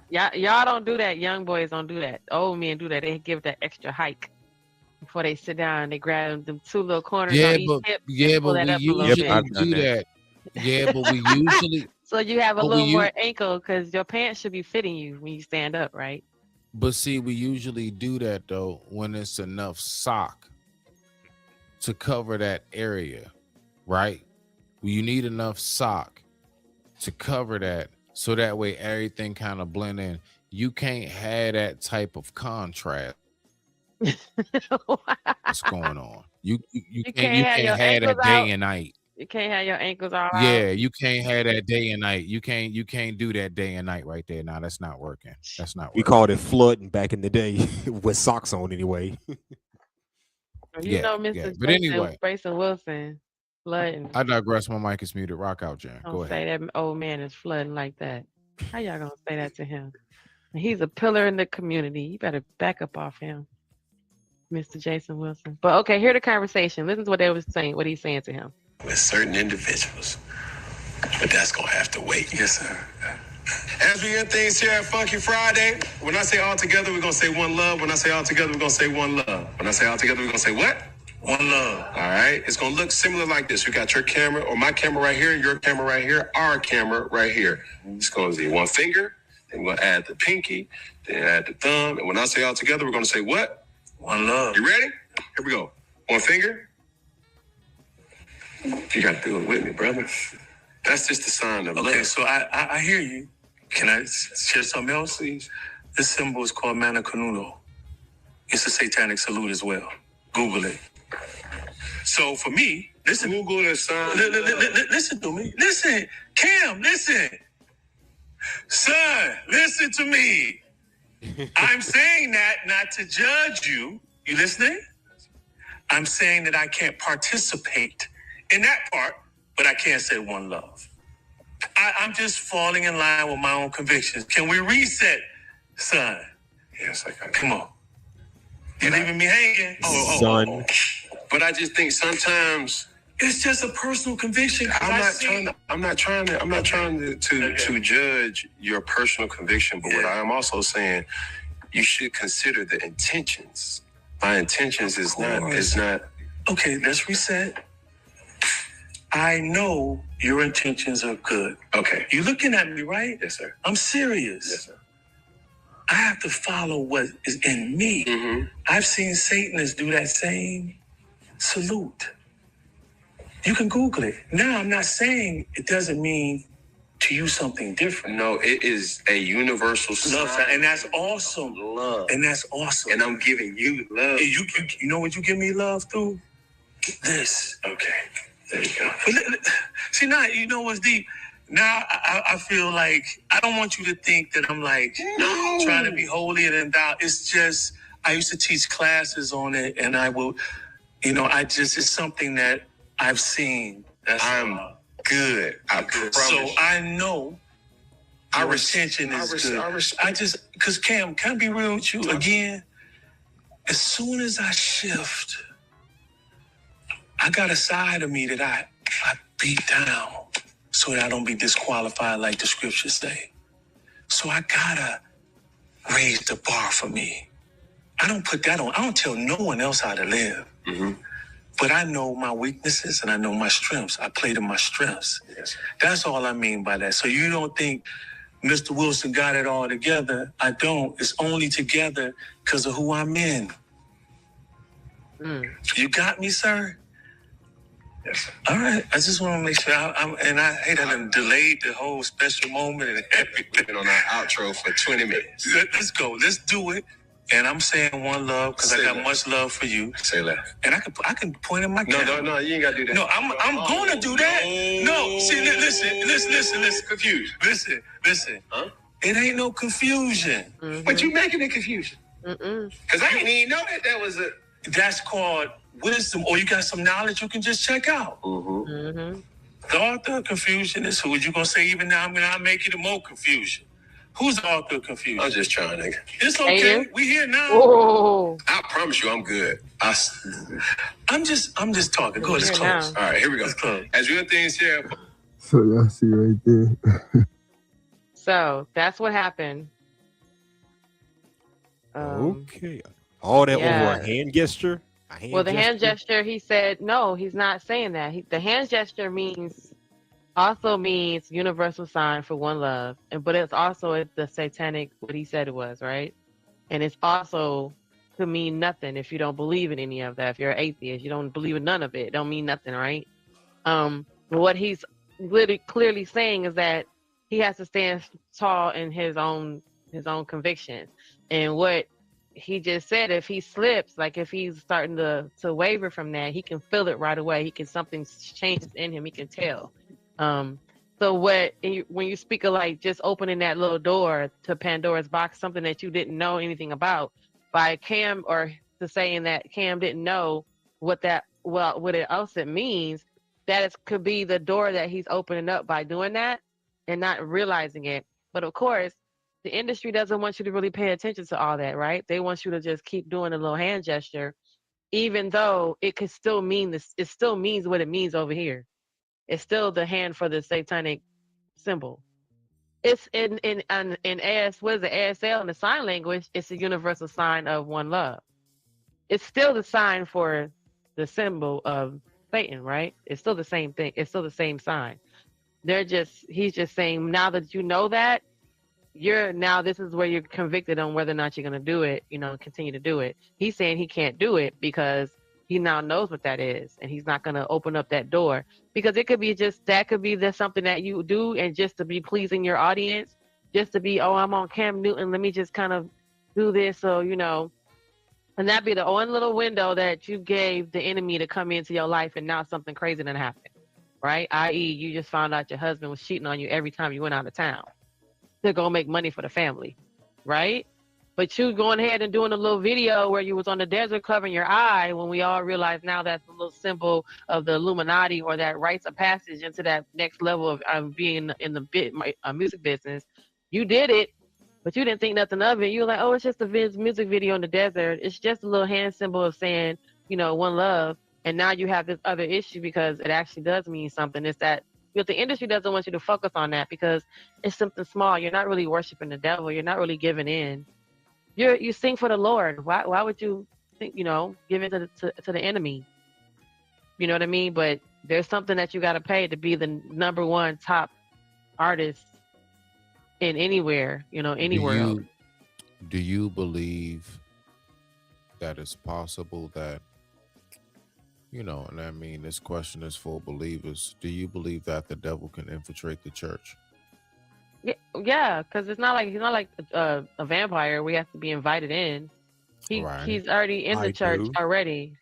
Y'all don't do that. Young boys don't do that. Old men do that. They give that extra hike before they sit down. They grab them two little corners on each hip. But we usually do that. Yeah, but we usually. So you have a little more ankle because your pants should be fitting you when you stand up, right? But see, we usually do that though when it's enough sock to cover that area, right? You need enough sock to cover that so that way everything kind of blend in. You can't have that type of contrast. What's going on? You can't have that day and night. You can't have your ankles all out. Yeah, you can't have that day and night. You can't do that day and night right there. Now that's not working. That's not working. We called it flooding back in the day with socks on anyway. But anyway, Jason Wilson flooding. I digress. My mic is muted. Rock out, Jan. Go ahead. Say that old man is flooding like that. How y'all gonna say that to him? He's a pillar in the community. You better back up off him, Mr. Jason Wilson. But okay, hear the conversation. Listen to what they was saying. What he's saying to him. With certain individuals, but that's gonna have to wait. Yes, sir. As we end things here at Funky Friday, when I say all together, we're gonna say one love. When I say all together, we're gonna say one love. When I say all together, we're gonna say what? One love. All right. It's gonna look similar like this. We got your camera or my camera right here, your camera right here, our camera right here. It's gonna be one finger. Then we're gonna add the pinky, then add the thumb. And when I say all together, we're gonna say what? One love. You ready? Here we go. One finger. You gotta do it with me, brother. That's just the sign of love. Okay, so I hear you. Can I share something else? Please. This symbol is called Mana Canuno. It's a satanic salute as well. Google it. So for me, listen. Google the sign. Listen to me. Listen, Cam. Listen, son. Listen to me. I'm saying that not to judge you. You listening? I'm saying that I can't participate in that part, but I can't say one love. I'm just falling in line with my own convictions. Can we reset, son? Yes, I can. Come on. You're leaving me hanging. Son. But I just think sometimes it's just a personal conviction. I'm not trying to judge your personal conviction, but what I am also saying, you should consider the intentions. My intentions is not. Okay, let's reset. I know your intentions are good. Okay. You're looking at me, right? Yes, sir. I'm serious. Yes, sir. I have to follow what is in me. Mm-hmm. I've seen Satanists do that same salute. You can Google it. Now, I'm not saying it doesn't mean to you something different. No, it is a universal love sign, and that's awesome. Love. And that's awesome. And I'm giving you love. You know what you give me love through? This. Okay. There you go. See, now, you know what's deep? Now, I feel like I don't want you to think that I'm like trying to be holier than thou. It's just, I used to teach classes on it, and I will, it's something that I've seen. I'm good. I promise. So I know our retention is good. Because Cam, can I be real with you again? As soon as I shift, I got a side of me that I beat down so that I don't be disqualified like the scriptures say. So I gotta raise the bar for me. I don't put that on. I don't tell no one else how to live. Mm-hmm. But I know my weaknesses and I know my strengths. I play to my strengths. Yes. That's all I mean by that. So you don't think Mr. Wilson got it all together. I don't. It's only together because of who I'm in. You got me, sir? Yes. All right. I just want to make sure. And I hate that I delayed the whole special moment and everything. We've been on our outro for 20 minutes. Let's go. Let's do it. And I'm saying one love because I got much love for you. Say left. And I can point at my camera. No, you ain't got to do that. No, I'm going to do that. No, see, listen. Confused. Listen. Huh? It ain't no confusion. Mm-hmm. But you making it confusion. Because I didn't even know that was a... That's called wisdom, or you got some knowledge you can just check out. Mm-hmm. Mm-hmm. The author of confusion is who? You going to say even now, I'll make it more confusion. Who's the author of confusion? I'm just trying to... It's okay. We here now. Whoa. I promise you I'm good. I'm just talking. Go ahead, let's close. All right, here we go. Let's close. As real things here. So y'all see right there. So that's what happened. Okay. All that over a hand gesture? The hand gesture, he said, no, he's not saying that. The hand gesture also means universal sign for one love. But it's also the satanic, what he said it was, right? And it's also could mean nothing if you don't believe in any of that. If you're an atheist, you don't believe in none of it. It don't mean nothing, right? What he's clearly saying is that he has to stand tall in his own convictions. And what he just said, if he slips, like if he's starting to waver from that, he can feel it right away. Something changes in him. He can tell. So when you speak of like just opening that little door to Pandora's box, something that you didn't know anything about, by Cam, or to saying that Cam didn't know what else it means, that could be the door that he's opening up by doing that and not realizing it. But of course, the industry doesn't want you to really pay attention to all that, right? They want you to just keep doing a little hand gesture, even though it could still mean this. It still means what it means over here. It's still the hand for the satanic symbol. It's in ASL in the sign language. It's a universal sign of one love. It's still the sign for the symbol of Satan, right? It's still the same thing. It's still the same sign. He's just saying, now that you know that, this is where you're convicted on whether or not you're going to do it, continue to do it. He's saying he can't do it because he now knows what that is, and he's not going to open up that door, because it could be something that you do, and just to be pleasing your audience, just to be, oh, I'm on Cam Newton, let me just kind of do this, so and that'd be the one little window that you gave the enemy to come into your life, and now something crazy done happen, right? I.e., you just found out your husband was cheating on you every time you went out of town to go make money for the family, right? But you going ahead and doing a little video where you was on the desert covering your eye, when we all realize now that's a little symbol of the Illuminati, or that rites of passage into that next level of being in the music business. You did it, but you didn't think nothing of it. You were like, oh, it's just a music video in the desert. It's just a little hand symbol of saying, one love. And now you have this other issue, because it actually does mean something. It's that the industry doesn't want you to focus on that, because it's something small. You're not really worshiping the devil. You're not really giving in. You sing for the Lord. Why would you think, give in to the enemy? You know what I mean? But there's something that you got to pay to be the number one top artist in anywhere, any world. Do you believe that it's possible that, and I mean, this question is for believers. Do you believe that the devil can infiltrate the church? Yeah, because he's not like a vampire. We have to be invited in. He's already in the church already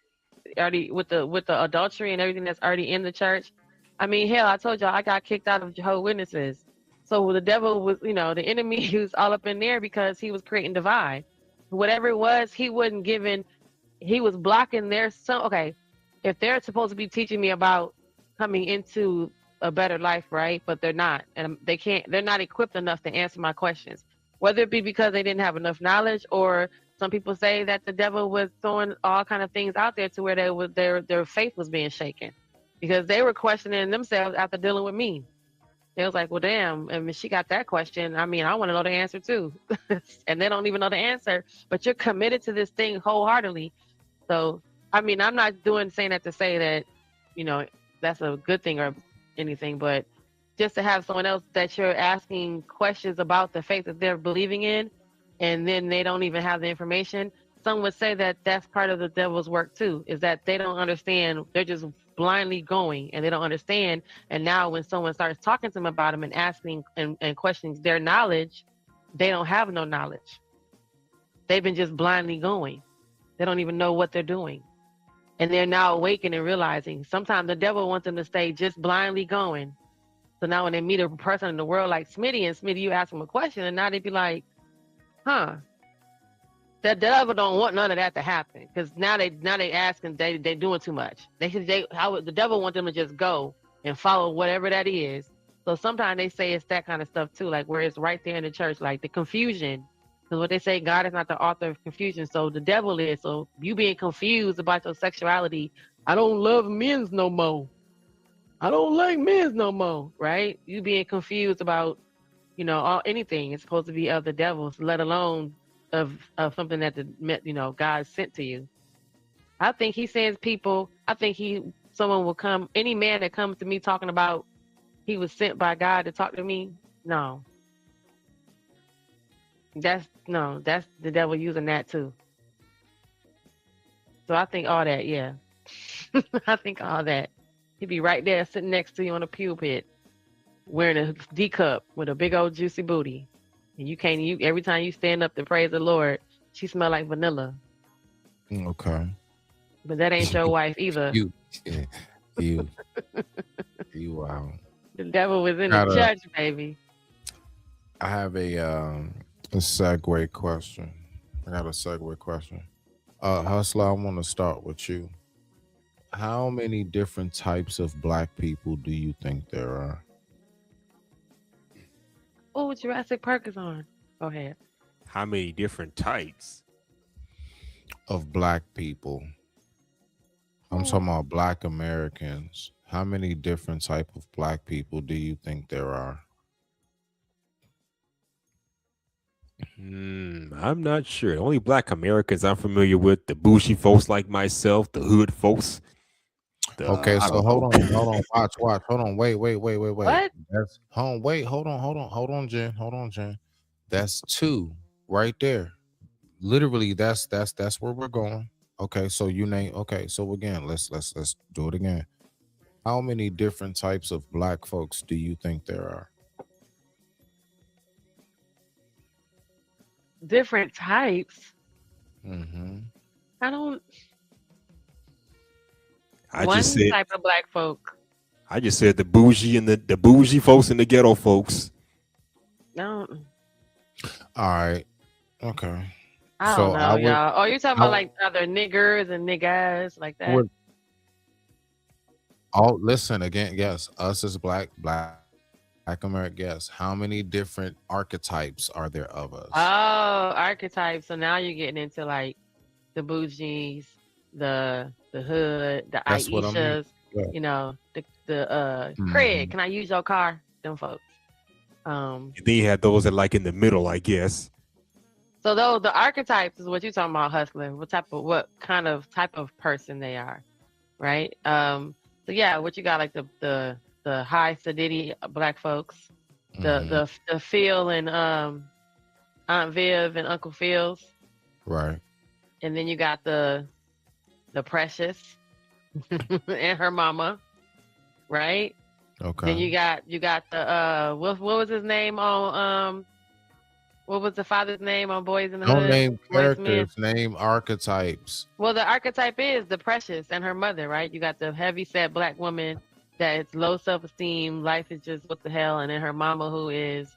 with the adultery and everything that's already in the church. I mean, hell, I told y'all I got kicked out of Jehovah's Witnesses. So the devil was, the enemy, was all up in there because he was creating divide. Whatever it was, he wasn't giving. He was blocking their son. Okay, if they're supposed to be teaching me about coming into a better life, right? But they're not, and they're not equipped enough to answer my questions, whether it be because they didn't have enough knowledge, or some people say that the devil was throwing all kind of things out there to where their faith was being shaken, because they were questioning themselves after dealing with me. They was like, well, damn, I mean, she got that question. I mean, I want to know the answer too. And they don't even know the answer, but you're committed to this thing wholeheartedly. So, I mean, I'm not saying that to say that, that's a good thing or anything, but just to have someone else that you're asking questions about the faith that they're believing in, and then they don't even have the information. Some would say that that's part of the devil's work too, is that they don't understand. They're just blindly going, and they don't understand. And now when someone starts talking to them about them and asking and questioning their knowledge, they don't have no knowledge. They've been just blindly going. They don't even know what they're doing. And they're now awakening and realizing sometimes the devil wants them to stay just blindly going. So now when they meet a person in the world like Smitty, and Smitty, you ask them a question, and now they be like, huh, the devil don't want none of that to happen, because now they asking, they doing too much. The devil want them to just go and follow whatever that is. So sometimes they say it's that kind of stuff too, like where it's right there in the church, like the confusion. Because what they say, God is not the author of confusion, so the devil is. So you being confused about your sexuality, I don't love men's no more. I don't like men's no more, right? You being confused about, anything is supposed to be of the devils, let alone of something that God sent to you. I think he sends people. I think someone will come. Any man that comes to me talking about he was sent by God to talk to me, no. That's the devil using that too. So I think all that, yeah. I think all that. He'd be right there sitting next to you on a pulpit, wearing a D cup with a big old juicy booty. And every time you stand up to praise the Lord, she smell like vanilla. Okay. But that ain't your wife either. You wow. The devil was in the church, baby. I have a segue question. I got a segue question. Hustler, I want to start with you. How many different types of black people do you think there are? Oh, Jurassic Park is on. Go ahead. How many different types of black people? I'm talking about Black Americans. How many different type of black people do you think there are? I'm not sure. The only Black Americans I'm familiar with, the bougie folks like myself, the hood folks. Okay, so hold on, watch, hold on, wait. What? Hold on, Jen. That's two right there. Literally, that's where we're going. Okay, so you name. Okay, so again, let's do it again. How many different types of black folks do you think there are? Different types. Mm-hmm. I don't. I just One said type of black folk. I just said the bougie and the bougie folks and the ghetto folks. No, All right. Okay. I So don't know, I would. y'all. Oh, you talking I about would. like other niggers and niggas like that? would oh, listen again. Yes, us as black American. Yes. How many different archetypes are there of Oh, us? archetypes. So now you're getting into like the bougies, the hood, the That's what I mean. Aishas, Yeah. you know, the Craig, Mhm. can I use your car? Them folks. And then you had those that like in the middle, I guess. So though the archetypes is what you're talking about, hustler. What kind of type of person they are, right? So yeah, what you got like the high sedity black folks, Mhm. the Phil and Aunt Viv and Uncle Phil's, Right. and then you got the Precious and her mama, right? Then Okay. you got the what was his name on what was the father's name on Boys in the Don't Hood? name Boys Men. characters. Name archetypes. Well, the archetype is the Precious and her mother, right? You got the heavy set black woman that is low self esteem, life is just what the hell, and then her mama who is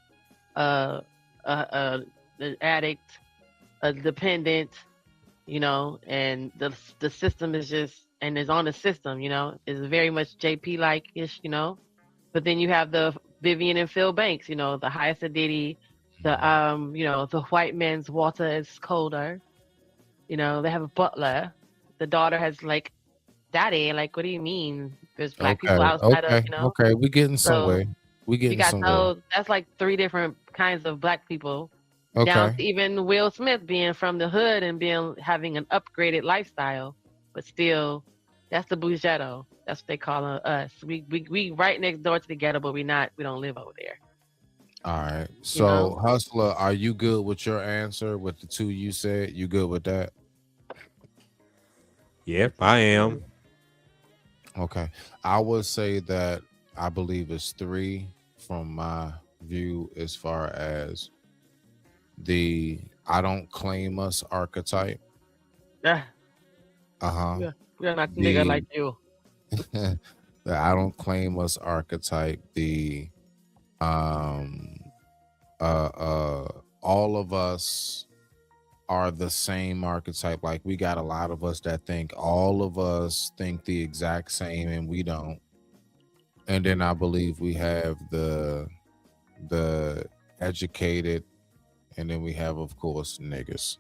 uh an addict, a dependent, you know, and the system is just and is on the system, you know, is very much JP like ish, you know. But then you have the Vivian and Phil Banks, you know, the highest Diddy, the you know, the white man's water is colder. You know, they have a butler. The daughter has like daddy, like what do you mean? There's black people Okay. outside of, Okay. you know. Okay. We getting So somewhere. We you getting got somewhere. those, that's like three different kinds of black people. Down Okay. to even Will Smith being from the hood and having an upgraded lifestyle, but still, that's the Bougetto. That's what they call us. We right next door to the ghetto, but we don't live over there. All right. You So, know? Hustler, are you good with your answer with the two you said? You good with that? Yep, I am. Okay. I would say that I believe it's three from my view as far as the I don't claim us archetype. Yeah, Uh-huh. we're not a nigga The like you. the I don't claim us archetype, the um all of us are the same archetype. Like we got a lot of us that think all of us think the exact same and we don't. And then I believe we have the educated, and then we have of course niggas.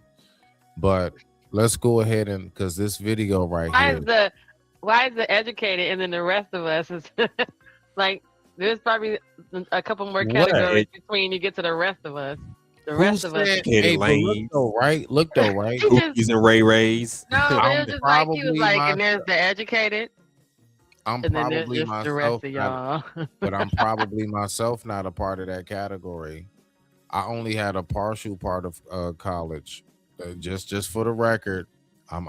But let's go ahead and because this video right here. Why is the educated and then the rest of us is like there's probably a couple more What? categories between you get to the rest of us. The Who rest of us. said, Educated hey, but look lanes, though, right? Look though, right? He just Cookies and Ray Rays. no, but it I'm was just like he was probably like, my and there's the educated, I'm and then there's probably just the rest myself of not, y'all. but I'm probably myself not a part of that category. I only had a partial part of college. Just for the record, I'm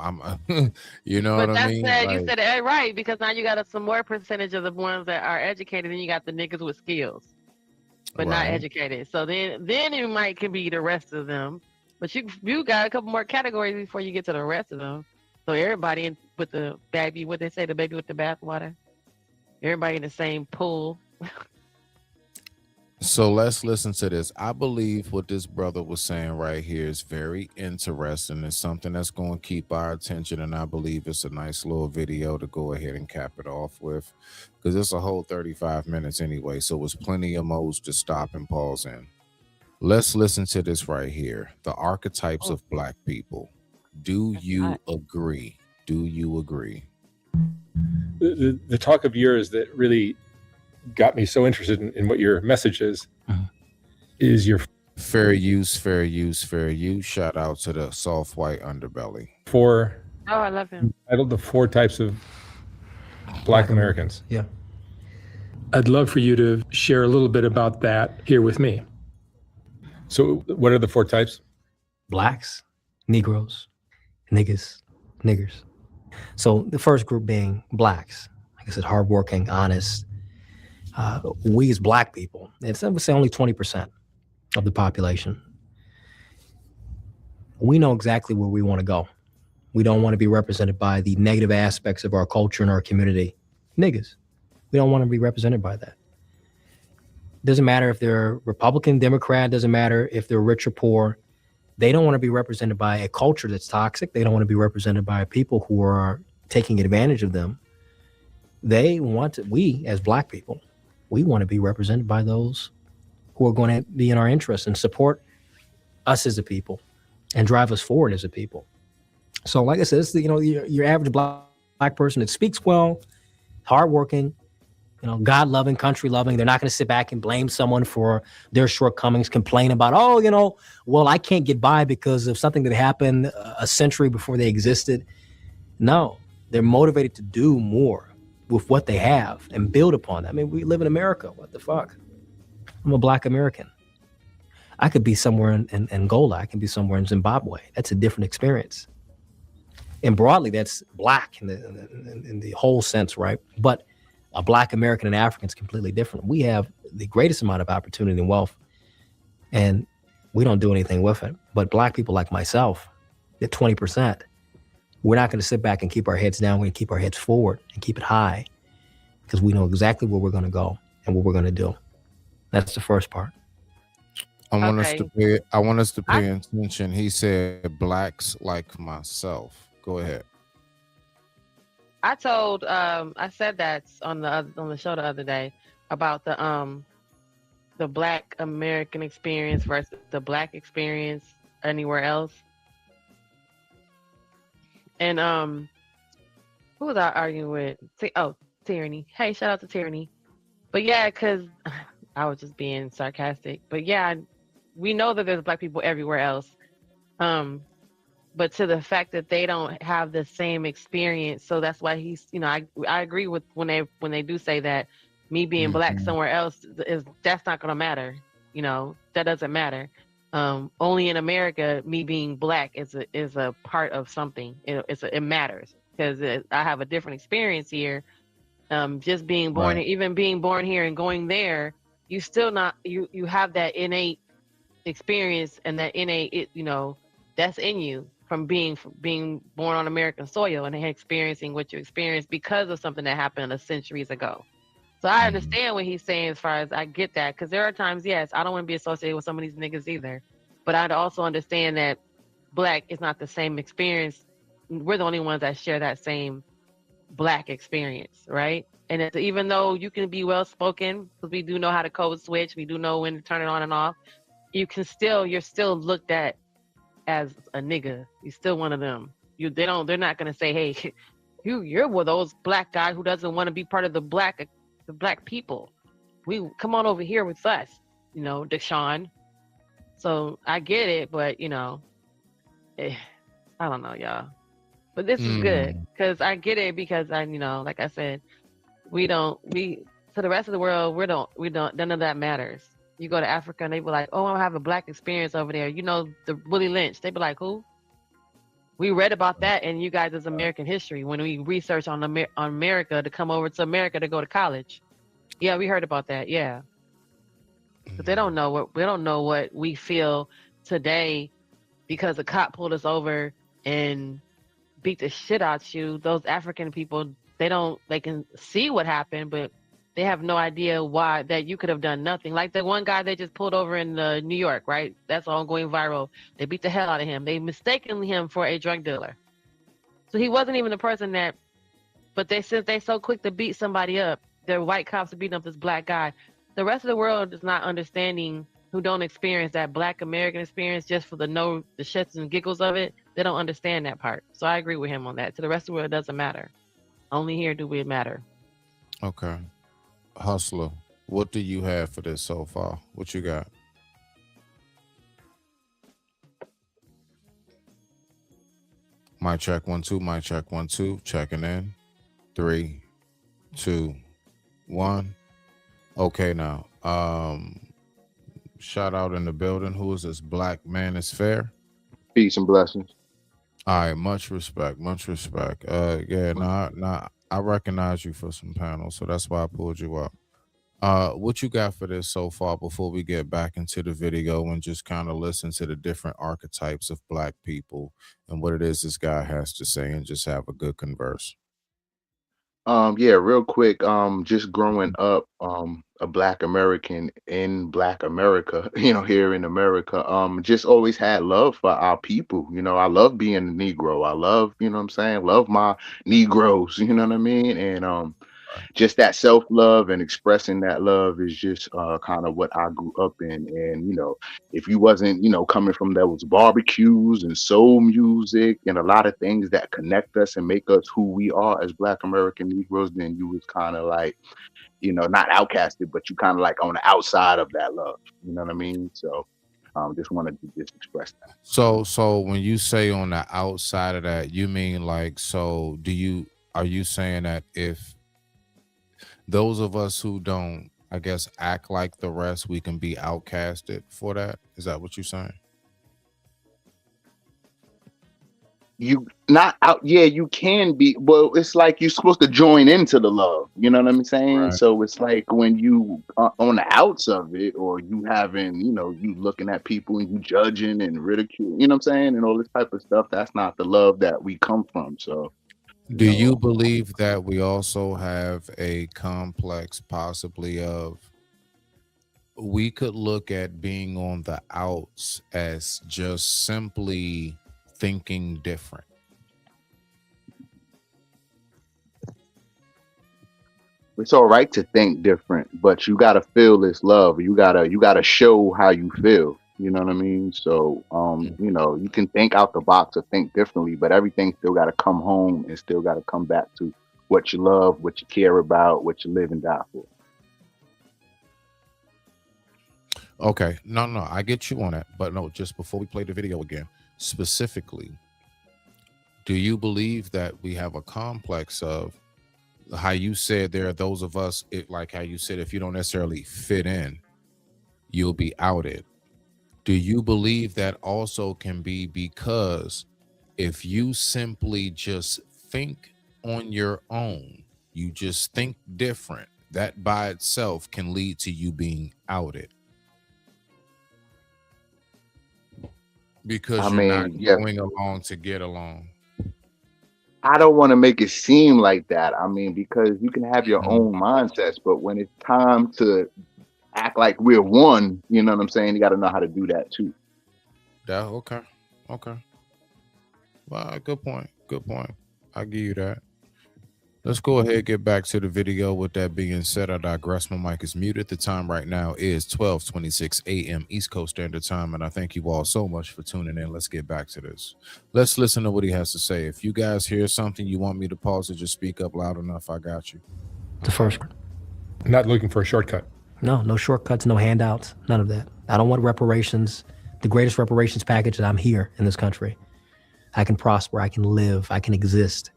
you know what But I that's mean? that you Like, said it right because now you got some more percentage of the ones that are educated, and you got the niggas with skills, but not right. educated. So then it might can be the rest of them. But you got a couple more categories before you get to the rest of them. So everybody with the baby, what they say, the baby with the bathwater. Everybody in the same pool. So let's listen to this. I believe what this brother was saying right here is very interesting. It's something that's going to keep our attention, and I believe it's a nice little video to go ahead and cap it off with, because it's a whole 35 minutes anyway, so it's plenty of modes to stop and pause in. Let's listen to this right here. The archetypes of black people. Do you agree? Do you agree? The talk of yours that really got me so interested in what your message is your fair use, fair use, fair use. Shout out to the soft white underbelly. Oh, I love him. Titled The Four Types of Black Americans. Yeah. I'd love for you to share a little bit about that here with me. So what are the four types? Blacks, Negroes, niggas, niggers. So the first group being blacks, like I said, hardworking, honest. We as black people, it's, I would say, only 20% of the population. We know exactly where we want to go. We don't want to be represented by the negative aspects of our culture and our community. Niggas. We don't want to be represented by that. Doesn't matter if they're Republican, Democrat, doesn't matter if they're rich or poor. They don't want to be represented by a culture that's toxic. They don't want to be represented by people who are taking advantage of them. They want to, we as black people, we want to be represented by those who are going to be in our interest and support us as a people and drive us forward as a people. So like I said, it's the, your average black person that speaks well, hardworking, God-loving, country-loving. They're not going to sit back and blame someone for their shortcomings, complain about, well, I can't get by because of something that happened a century before they existed. No, they're motivated to do more with what they have and build upon that. I mean, we live in America. What the fuck? I'm a black American. I could be somewhere in Angola. I can be somewhere in Zimbabwe. That's a different experience. And broadly, that's black in the whole sense, right? But a black American and African is completely different. We have the greatest amount of opportunity and wealth, and we don't do anything with it. But black people like myself, at 20%, we're not going to sit back and keep our heads down. We're going to keep our heads forward and keep it high because we know exactly where we're going to go and what we're going to do. That's the first part. I want us to pay attention. He said blacks like myself. Go ahead. I told I said that on the show the other day about the black American experience versus the black experience anywhere else. And who was I arguing with? Tyranny. Hey, shout out to Tyranny. But yeah, because I was just being sarcastic. But yeah, we know that there's black people everywhere else. But to the fact that they don't have the same experience, so that's why he's, I agree with when they do say that me being black somewhere else that's not gonna matter. That doesn't matter. Only in America, me being black is a part of something. It matters because I have a different experience here. Just being born, right. Even being born here and going there, you still not you have that innate experience and that innate that's in you from being born on American soil and experiencing what you experienced because of something that happened centuries ago. So I understand what he's saying as far as I get that, because there are times, yes, I don't want to be associated with some of these niggas either, but I'd also understand that black is not the same experience. We're the only ones that share that same black experience, right? And even though you can be well spoken, because we do know how to code switch, we do know when to turn it on and off, you're still looked at as a nigga. You're still one of them. They're not gonna say, hey, you're one of those black guy who doesn't want to be part of the black people. We come on over here with us, Deshaun. So I get it, but I don't know, y'all. But this is good because I get it, because I, like I said, to the rest of the world, we don't none of that matters. You go to Africa and they be like, oh, I have a black experience over there. The Willie Lynch. They be like, who? We read about that in you guys' American history when we research on America to come over to America to go to college. Yeah, we heard about that. Yeah, but they don't know what we feel today because a cop pulled us over and beat the shit out you. Those African people, they can see what happened, but they have no idea why that you could have done nothing. Like the one guy they just pulled over in New York, right? That's all going viral. They beat the hell out of him. They mistaken him for a drug dealer. So he wasn't even the person but since they so quick to beat somebody up, the white cops are beating up this black guy. The rest of the world is not understanding, who don't experience that black American experience just for the shits and giggles of it. They don't understand that part. So I agree with him on that. To the rest of the world, it doesn't matter. Only here do we matter. Okay. Hustler, what do you have for this so far? What you got? Mic check 1 2. Mic check 1 2. Checking in. 3, 2, 1. Okay, now. Shout out in the building. Who is this? Black Man is Fair. Peace and blessings. All right, much respect, much respect. Yeah, I recognize you for some panels, so that's why I pulled you up. What you got for this so far before we get back into the video and just kind of listen to the different archetypes of black people and what it is this guy has to say and just have a good converse. Yeah, real quick. Just growing up, a Black American in Black America, here in America, just always had love for our people. I love being a Negro. I love, what I'm saying, love my Negroes. You know what I mean? And just that self love and expressing that love is just kind of what I grew up in. And if you wasn't, coming from those barbecues and soul music and a lot of things that connect us and make us who we are as Black American Negroes, then you was kind of like, not outcasted, but you kind of like on the outside of that love. You know what I mean? So just wanted to just express that. So when you say on the outside of that, you mean like, so are you saying that if those of us who don't, I guess, act like the rest, we can be outcasted for that? Is that what you're saying? You not out, yeah, you can be, well, it's like you're supposed to join into the love, you know what I'm saying? Right. So it's like when you on the outs of it, or you having, you looking at people and you judging and ridicule, you know what I'm saying, and all this type of stuff, that's not the love that we come from. So Do you believe that we also have a complex possibly of, we could look at being on the outs as just simply thinking different? it's all right to think different, but you gotta feel this love. You gotta show how you feel. You know what I mean? So you can think out the box or think differently, but everything still gotta come home and still gotta come back to what you love, what you care about, what you live and die for. Okay, no, I get you on that, but no, just before we play the video again, specifically, do you believe that we have a complex of how you said there are those of us, like how you said, if you don't necessarily fit in, you'll be outed? Do you believe that also can be because if you simply just think on your own, you just think different, that by itself can lead to you being outed? Because I you're not mean, yeah, going along to get along. I don't want to make it seem like that. I mean, because you can have your Mhm. own mindsets, but when it's time to act like we're one, you know what I'm saying? You got to know how to do that too. Okay. Well, good point. Good point. I give you that. Let's go ahead and get back to the video. With that being said, I digress. My mic is muted. The time right now is 12:26 a.m. East Coast Standard Time, and I thank you all so much for tuning in. Let's get back to this. Let's listen to what he has to say. If you guys hear something you want me to pause it, just speak up loud enough. I got you. The first. Not looking for a shortcut. No shortcuts, no handouts, none of that. I don't want reparations. The greatest reparations package that I'm here in this country. I can prosper, I can live, I can exist.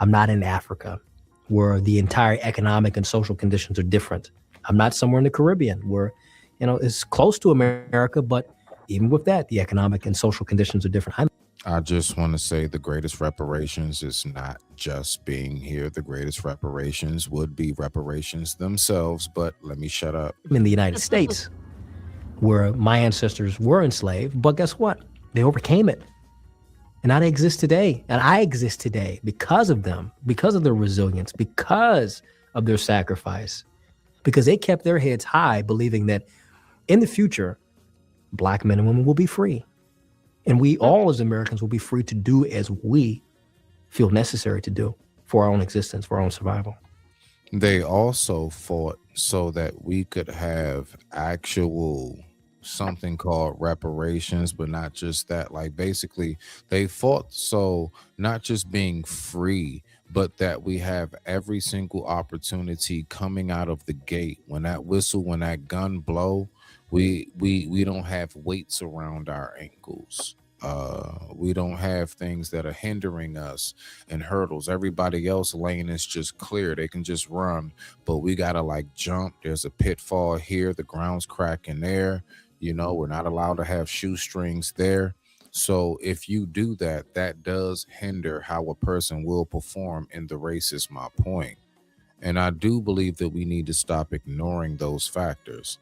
I'm not in Africa where the entire economic and social conditions are different. I'm not somewhere in the Caribbean where, it's close to America, but even with that, the economic and social conditions are different. I just want to say the greatest reparations is not just being here. The greatest reparations would be reparations themselves, but let me shut up. I'm in the United States where my ancestors were enslaved, but guess what? They overcame it. And I exist today. And I exist today because of them, because of their resilience, because of their sacrifice, because they kept their heads high, believing that in the future, Black men and women will be free. And we all as Americans will be free to do as we feel necessary to do for our own existence, for our own survival. They also fought so that we could have actual something called reparations, but not just that. Like basically they fought so not just being free, but that we have every single opportunity coming out of the gate. When that whistle, when that gun blow, we don't have weights around our ankles. We don't have things that are hindering us and hurdles. Everybody else lane is just clear, they can just run, but we gotta like jump. There's a pitfall here, the ground's cracking there, we're not allowed to have shoestrings there. So if you do that, that does hinder how a person will perform in the race, is my point. And I do believe that we need to stop ignoring those factors.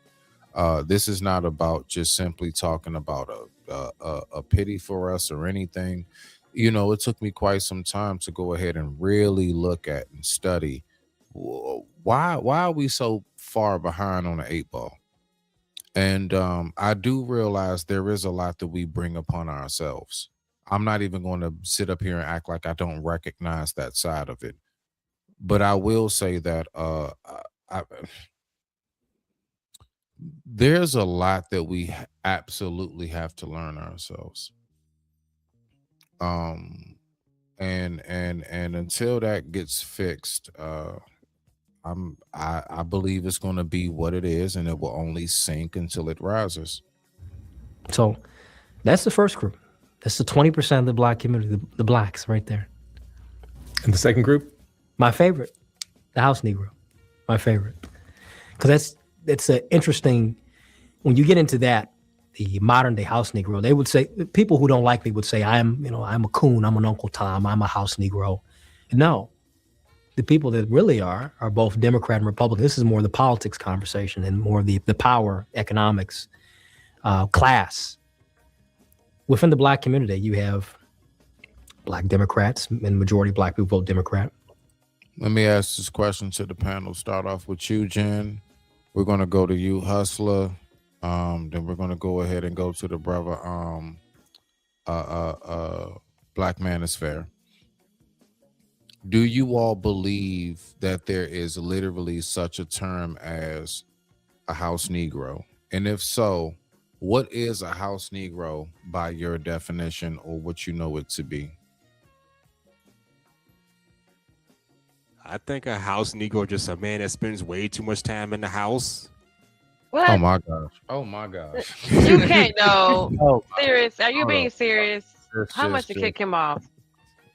This is not about just simply talking about a pity for us or anything. It took me quite some time to go ahead and really look at and study why are we so far behind on the eight ball. And I do realize there is a lot that we bring upon ourselves. I'm not even going to sit up here and act like I don't recognize that side of it. But I will say that I, there's a lot that we absolutely have to learn ourselves. And until that gets fixed, I believe it's going to be what it is, and it will only sink until it rises. So that's the first group. That's the 20% of the black community, the blacks right there. And the second group? My favorite, the house Negro. My favorite. Because that's an interesting, when you get into that, the modern day house Negro, they would say, people who don't like me would say, I'm a coon, I'm an Uncle Tom, I'm a house Negro. No, the people that really are both Democrat and Republican. This is more the politics conversation and more the power, economics, class. Within the black community, you have black Democrats, and majority of black people vote Democrat. Let me ask this question to the panel. Start off with you, Jen. We're going to go to you, Hustler. Then we're going to go ahead and go to the brother, Black Man is Fair. Do you all believe that there is literally such a term as a house Negro? And if so, what is a house Negro by your definition, or what you know it to be? I think a house Negro just a man that spends way too much time in the house. What? Oh my gosh. Oh my gosh. You can't know. Oh, Serious? Are you hold being up. serious? How much to kick him off?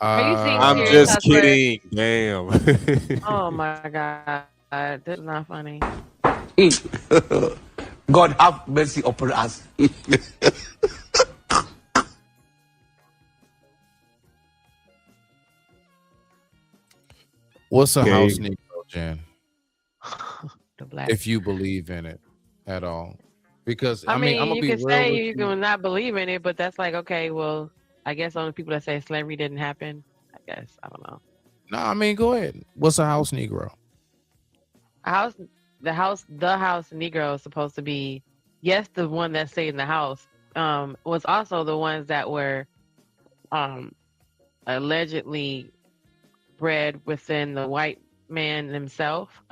Are you seeing I'm serious, just Hustler? kidding. Damn. Oh my God. That's not funny. God have mercy upon us. What's a Okay. house Negro, Jan? The black. If you believe in it at all. Because I I'm mean, gonna you be can real say with you you. can not believe in it, but that's like, okay, well, I guess only people that say slavery didn't happen. I guess I don't know. No, I mean, go ahead. What's a house Negro? The house Negro is supposed to be, yes, the one that stayed in the house, was also the ones that were allegedly bred within the white man himself.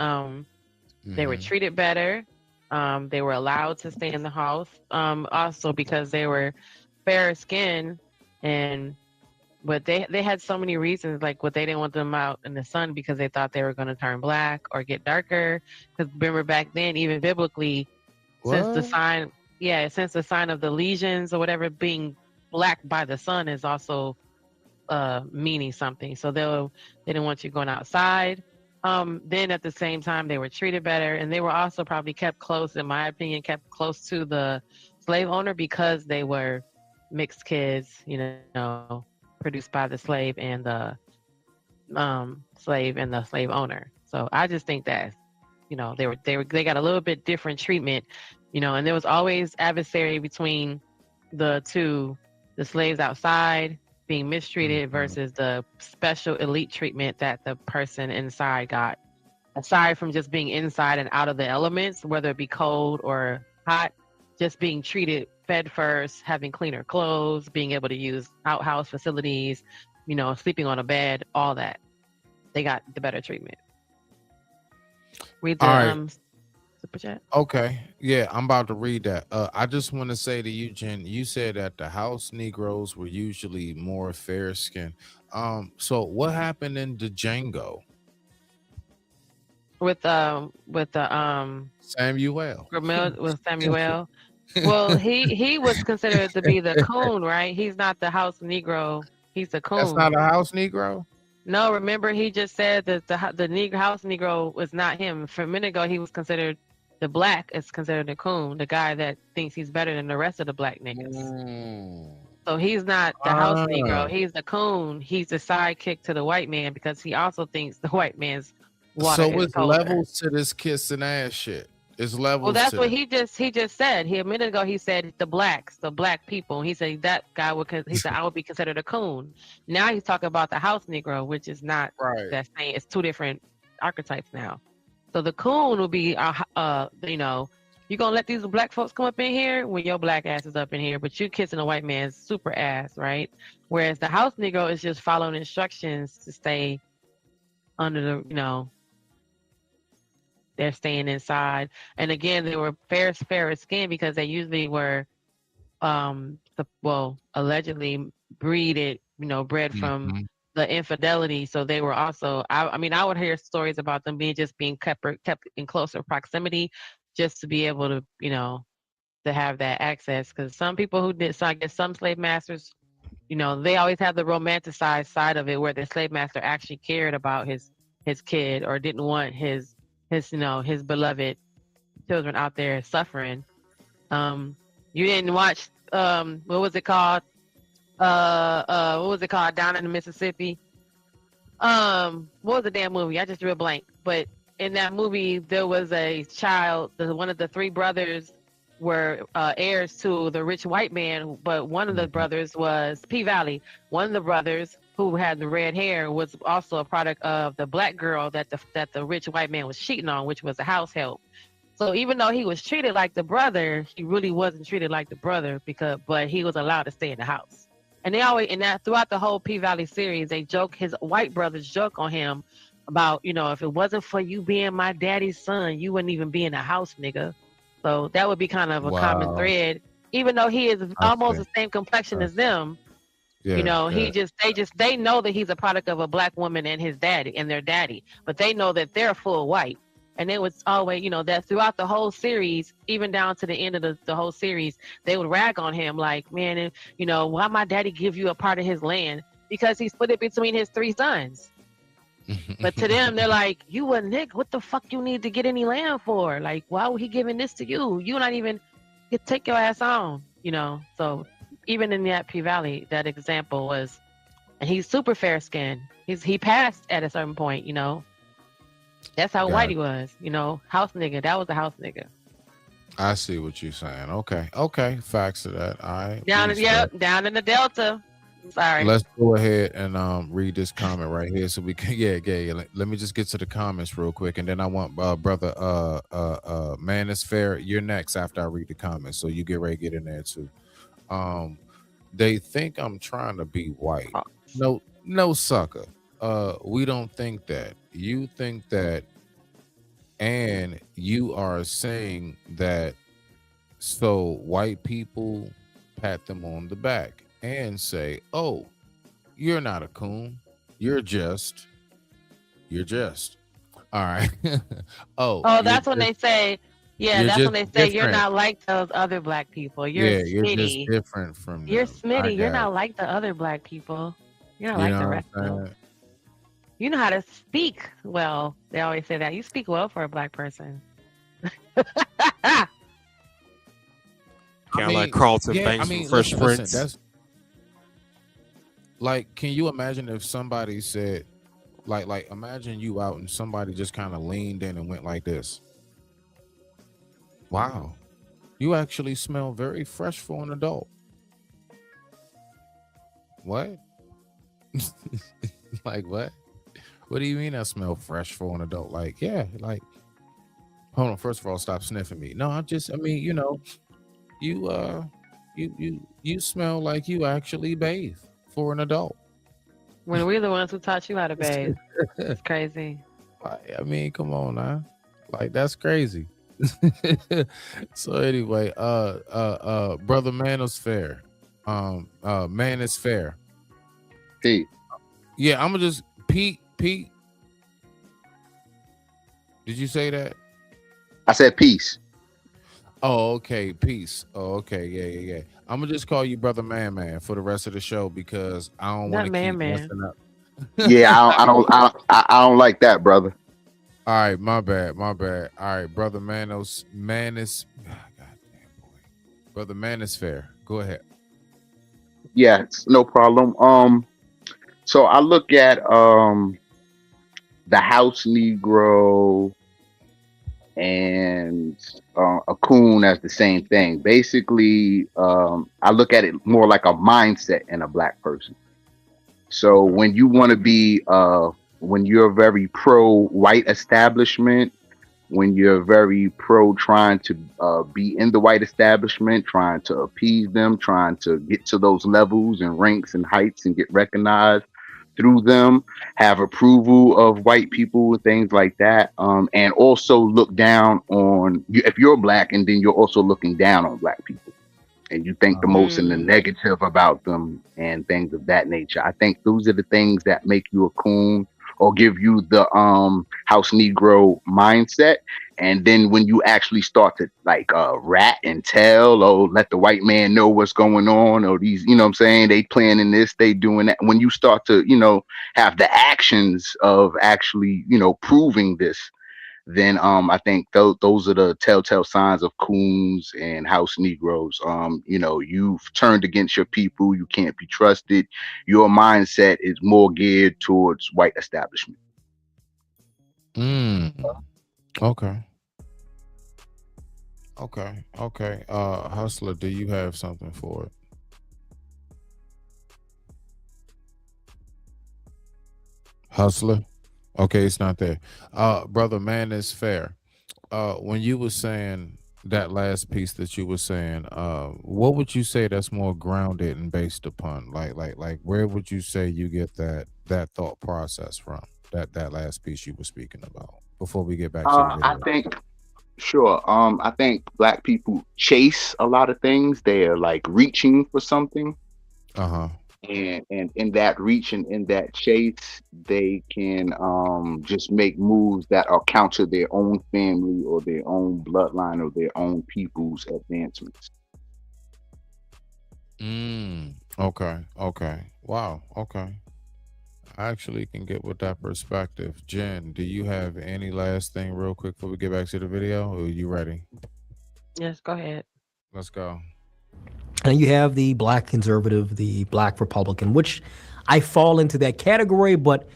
They were treated better. They were allowed to stay in the house. Also because they were fair skinned, but they had so many reasons, like what they didn't want them out in the sun because they thought they were going to turn black or get darker. Because remember back then, even biblically, since the sign of the lesions or whatever, being black by the sun is also meaning something. So they didn't want you going outside. Then at the same time, they were treated better, and they were also probably kept close, in my opinion, kept close to the slave owner because they were mixed kids, produced by the slave and the slave owner. So I just think that, they got a little bit different treatment, and there was always adversary between the two, the slaves outside being mistreated versus the special elite treatment that the person inside got. Aside from just being inside and out of the elements, whether it be cold or hot, just being treated, fed first, having cleaner clothes, being able to use outhouse facilities, sleeping on a bed, all that. They got the better treatment. Read the All right. super chat. Okay. Yeah, I'm about to read that. I just want to say to you, Jen, you said that the house Negroes were usually more fair skinned. So what happened in the Django? With the Samuel. with Samuel. Well, he was considered to be the coon, right? He's not the house Negro. He's the coon. That's not a house Negro? No, remember he just said that the house Negro was not him. For a minute ago, he was considered the black is considered the coon, the guy that thinks he's better than the rest of the black niggas. So So he's not the house Negro. Ah. He's the coon. He's the sidekick to the white man because he also thinks the white man's water So is it's colder. levels to this kissing ass shit. It's levels Well, that's to what this. he just said. He a minute ago he said the blacks, the black people. He said that guy he said I would be considered a coon. Now he's talking about the house Negro, which is not Right. that same. It's two different archetypes now. So the coon will be you know, you gonna let these black folks come up in here when your black ass is up in here, but you kissing a white man's super ass, right? Whereas the house Negro is just following instructions to stay under the, you know, they're staying inside. And again, they were fairer skin because they usually were, allegedly bred from Mhm. the infidelity. So they were also, I mean, I would hear stories about them being kept in closer proximity just to be able to, you know, to have that access. Because some people who did, so I guess some slave masters, you know, they always have the romanticized side of it where the slave master actually cared about his kid or didn't want his beloved children out there suffering. You didn't watch what was it called? What was it called? Down in the Mississippi. What was the damn movie? I just drew a blank. But in that movie, there was a child. One of the three brothers were heirs to the rich white man, but one of the brothers was P Valley. One of the brothers who had the red hair was also a product of the black girl that the rich white man was cheating on, which was a house help. So even though he was treated like the brother, he really wasn't treated like the brother but he was allowed to stay in the house. And they always, throughout the whole P Valley series, they joke, his white brothers joke on him about, you know, if it wasn't for you being my daddy's son, you wouldn't even be in the house, nigga. So that would be kind of a common Wow. thread, even though he is I almost see. the same complexion as them. Yeah. You know, Yeah. they know that he's a product of a black woman and his daddy and their daddy, but they know that they're full white. And it was always, you know, that throughout the whole series, even down to the end of the whole series, they would rag on him like, man, you know, why my daddy give you a part of his land? Because he split it between his three sons. But to them, they're like, you a nigga, what the fuck you need to get any land for? Like, why would he giving this to you? You not even, take your ass on, you know? So even in that P Valley, that example was, and he's super fair skinned. He passed at a certain point, you know? That's how white he was, you know, house nigga. That was a house nigga. I see what you're saying. Okay. Facts to that. All right. Down in the Delta. Sorry. Let's go ahead and read this comment right here so we can let me just get to the comments real quick, and then I want brother Man is Fair, you're next after I read the comments, so you get ready to get in there too. They think I'm trying to be white. No sucker. We don't think that. You think that, and you are saying that, so white people pat them on the back and say, oh, you're not a coon, you're just all right. That's when they say, that's when they say you're not like those other black people. You're you're just Smitty. different from You're them. Smitty. You're not like the other black people. You're not like the rest of them. You know how to speak well. They always say that. You speak well for a black person. Kind of like Carlton Banks from Fresh Prince. That's like, can you imagine if somebody said, like imagine you out and somebody just kind of leaned in and went like this. Wow, you actually smell very fresh for an adult. What? Like what? What do you mean I smell fresh for an adult? Like, yeah, like, hold on. First of all, stop sniffing me. No, I mean, you know, you smell like you actually bathe for an adult. When we're the ones who taught you how to bathe. It's crazy. I mean, come on now. Like, that's crazy. So anyway, brother Man is Fair. Man is Fair. Pete. Yeah, I'm gonna just Pete. Did you say that? I said peace. Oh, okay, peace. Oh, okay, yeah. I'm gonna just call you brother Man for the rest of the show because I don't want to keep messing up. Yeah, I don't like that, brother. All right, my bad. All right, brother Man is goddamn boy. Brother Man is Fair. Go ahead. Yes, no problem. So I look at the house Negro and a coon as the same thing. Basically, I look at it more like a mindset in a black person. So when you want to be, when you're very pro white establishment, when you're very pro trying to be in the white establishment, trying to appease them, trying to get to those levels and ranks and heights and get recognized through them, have approval of white people and things like that, and also look down on you if you're black, and then you're also looking down on black people and you think the most in the negative about them and things of that nature. I think those are the things that make you a coon or give you the house Negro mindset. And then when you actually start to like rat and tell or let the white man know what's going on, or these, you know what I'm saying, they planning this, they doing that. When you start to, have the actions of actually, proving this, then I think those are the telltale signs of coons and house Negroes. You've turned against your people, you can't be trusted, your mindset is more geared towards white establishment. Okay. Okay. Hustler, do you have something for it? Hustler? Okay, it's not there. Brother, man is fair. When you were saying that last piece that you were saying, what would you say that's more grounded and based upon? Like where would you say you get that thought process from? That last piece you were speaking about before we get back to the I video. think Sure. I think black people chase a lot of things. They're like reaching for something. Uh-huh. And in that reach and in that chase, they can just make moves that are counter their own family or their own bloodline or their own people's advancements. Okay. Wow. Okay. I actually can get with that perspective. Jen, do you have any last thing real quick before we get back to the video? Or are you ready? Yes, go ahead. Let's go. And you have the black conservative, the black Republican, which I fall into that category, but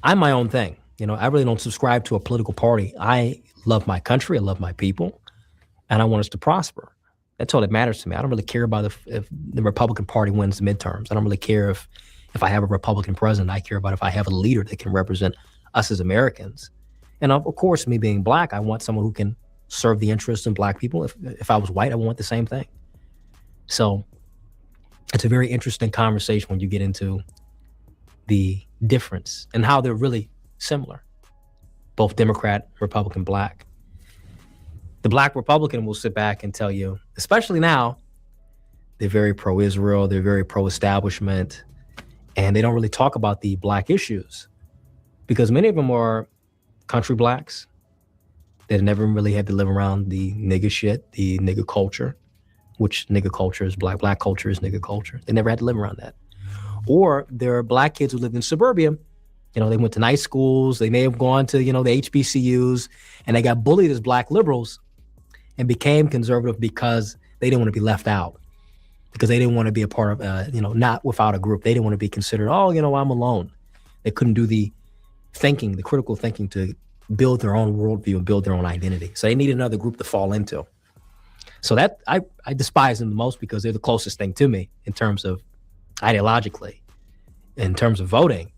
I'm my own thing. I really don't subscribe to a political party. I love my country, I love my people, and I want us to prosper. That's all that matters to me. I don't really care about if the Republican Party wins the midterms. I don't really care if I have a Republican president. I care about if I have a leader that can represent us as Americans. And of course, me being black, I want someone who can serve the interests of black people. If I was white, I would want the same thing. So it's a very interesting conversation when you get into the difference and how they're really similar, both Democrat, Republican, black. The black Republican will sit back and tell you, especially now, they're very pro-Israel, they're very pro-establishment, and they don't really talk about the black issues because many of them are country blacks that never really had to live around the nigga shit, the nigga culture, which nigga culture is black, black culture is nigga culture. They never had to live around that. Or there are black kids who lived in suburbia. They went to nice schools. They may have gone to, the HBCUs, and they got bullied as black liberals and became conservative because they didn't want to be left out, because they didn't want to be a part of, not without a group. They didn't want to be considered, I'm alone. They couldn't do the thinking, the critical thinking to build their own worldview and build their own identity. So they need another group to fall into. So that I despise them the most because they're the closest thing to me in terms of ideologically, in terms of voting.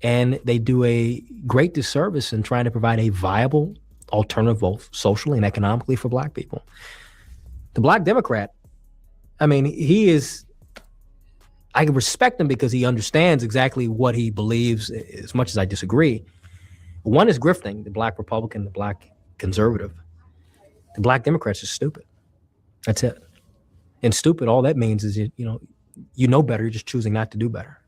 And they do a great disservice in trying to provide a viable alternative vote socially and economically for black people. The black Democrat, I can respect him because he understands exactly what he believes, as much as I disagree. One is grifting, the black Republican, the black conservative. The black Democrats are stupid. That's it. And stupid, all that means is, you know better, you're just choosing not to do better.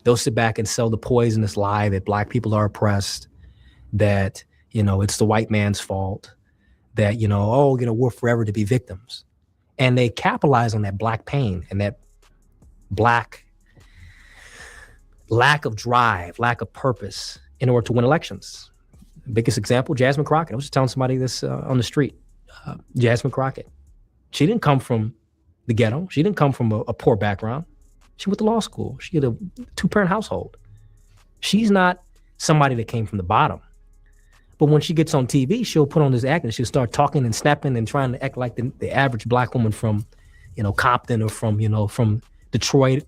They'll sit back and sell the poisonous lie that black people are oppressed, that, it's the white man's fault, that, we're forever to be victims. And they capitalize on that black pain and that black lack of drive, lack of purpose in order to win elections. Biggest example, Jasmine Crockett. I was just telling somebody this on the street. Jasmine Crockett. She didn't come from the ghetto. She didn't come from a poor background. She went to law school. She had a 2-parent household. She's not somebody that came from the bottom. But when she gets on TV, she'll put on this act and she'll start talking and snapping and trying to act like the average black woman from, Compton or from Detroit.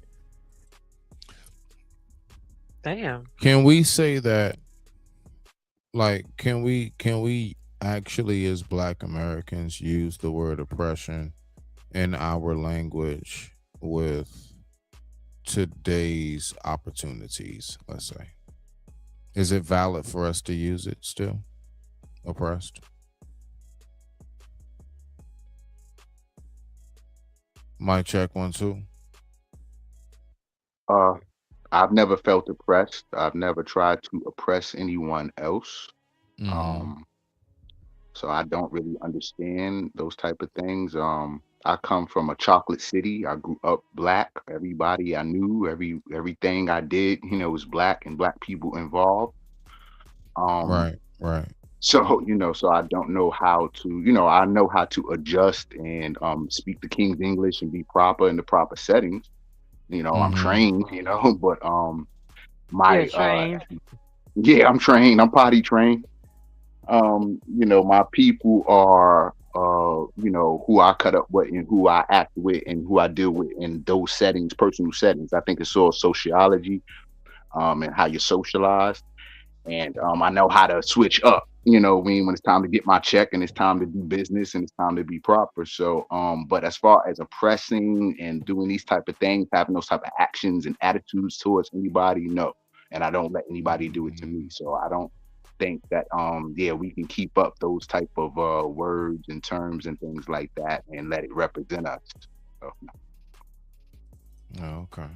Damn. Can we say that, like, can we actually, as Black Americans, use the word oppression in our language with today's opportunities, let's say? Is it valid for us to use it still? Oppressed? Mic check 1 2. I've never felt oppressed. I've never tried to oppress anyone else. So I don't really understand those type of things. I come from a chocolate city. I grew up black. Everybody I knew, everything I did, was black and black people involved. Right. So, so I don't know how to, I know how to adjust and speak the King's English and be proper in the proper settings. I'm trained, but You're trained. yeah, I'm trained. I'm potty trained. My people are who I cut up with and who I act with and who I deal with in those settings, personal settings. I think it's all sociology, and how you socialize. And I know how to switch up, when it's time to get my check and it's time to do business and it's time to be proper. So, but as far as oppressing and doing these type of things, having those type of actions and attitudes towards anybody, no. And I don't let anybody do it to me. So I don't think that, we can keep up those type of words and terms and things like that and let it represent us. So, Oh, okay.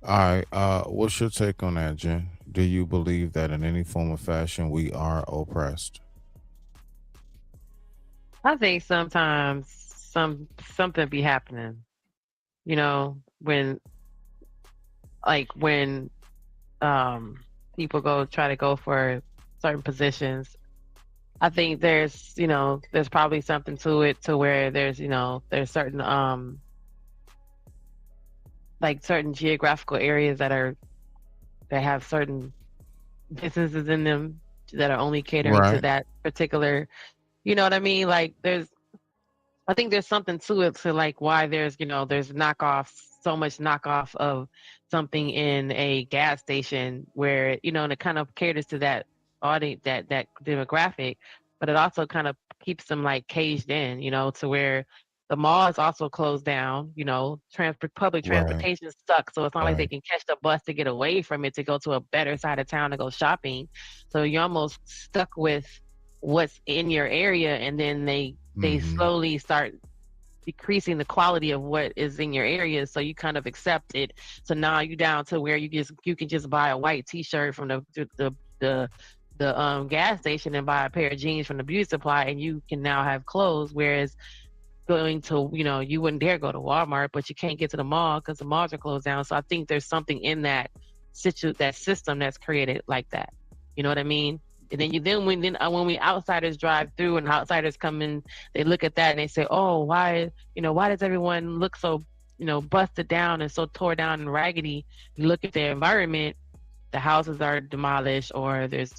All right. What's your take on that, Jen? Do you believe that in any form or fashion we are oppressed? I think sometimes something be happening. When people try to go for certain positions. I think there's probably something to it to where there's certain certain geographical areas that have certain businesses in them that are only catering to that particular, you know what I mean? I think there's something to it to why there's so much knockoff of something in a gas station where, and it kind of caters to that audience, that demographic, but it also kind of keeps them caged in, to where the mall is also closed down, public transportation sucks. So it's not like they can catch the bus to get away from it to go to a better side of town to go shopping. So you're almost stuck with what's in your area, and then they slowly start decreasing the quality of what is in your area, so you kind of accept it. So now you down to where you can just buy a white T-shirt from the gas station and buy a pair of jeans from the beauty supply, and you can now have clothes. Whereas going to, you wouldn't dare go to Walmart, but you can't get to the mall because the malls are closed down. So I think there's something in that system that's created like that. You know what I mean? And then when we outsiders drive through and outsiders come in, they look at that and they say, oh, why does everyone look so, busted down and so tore down and raggedy? You look at the environment, the houses are demolished, or there's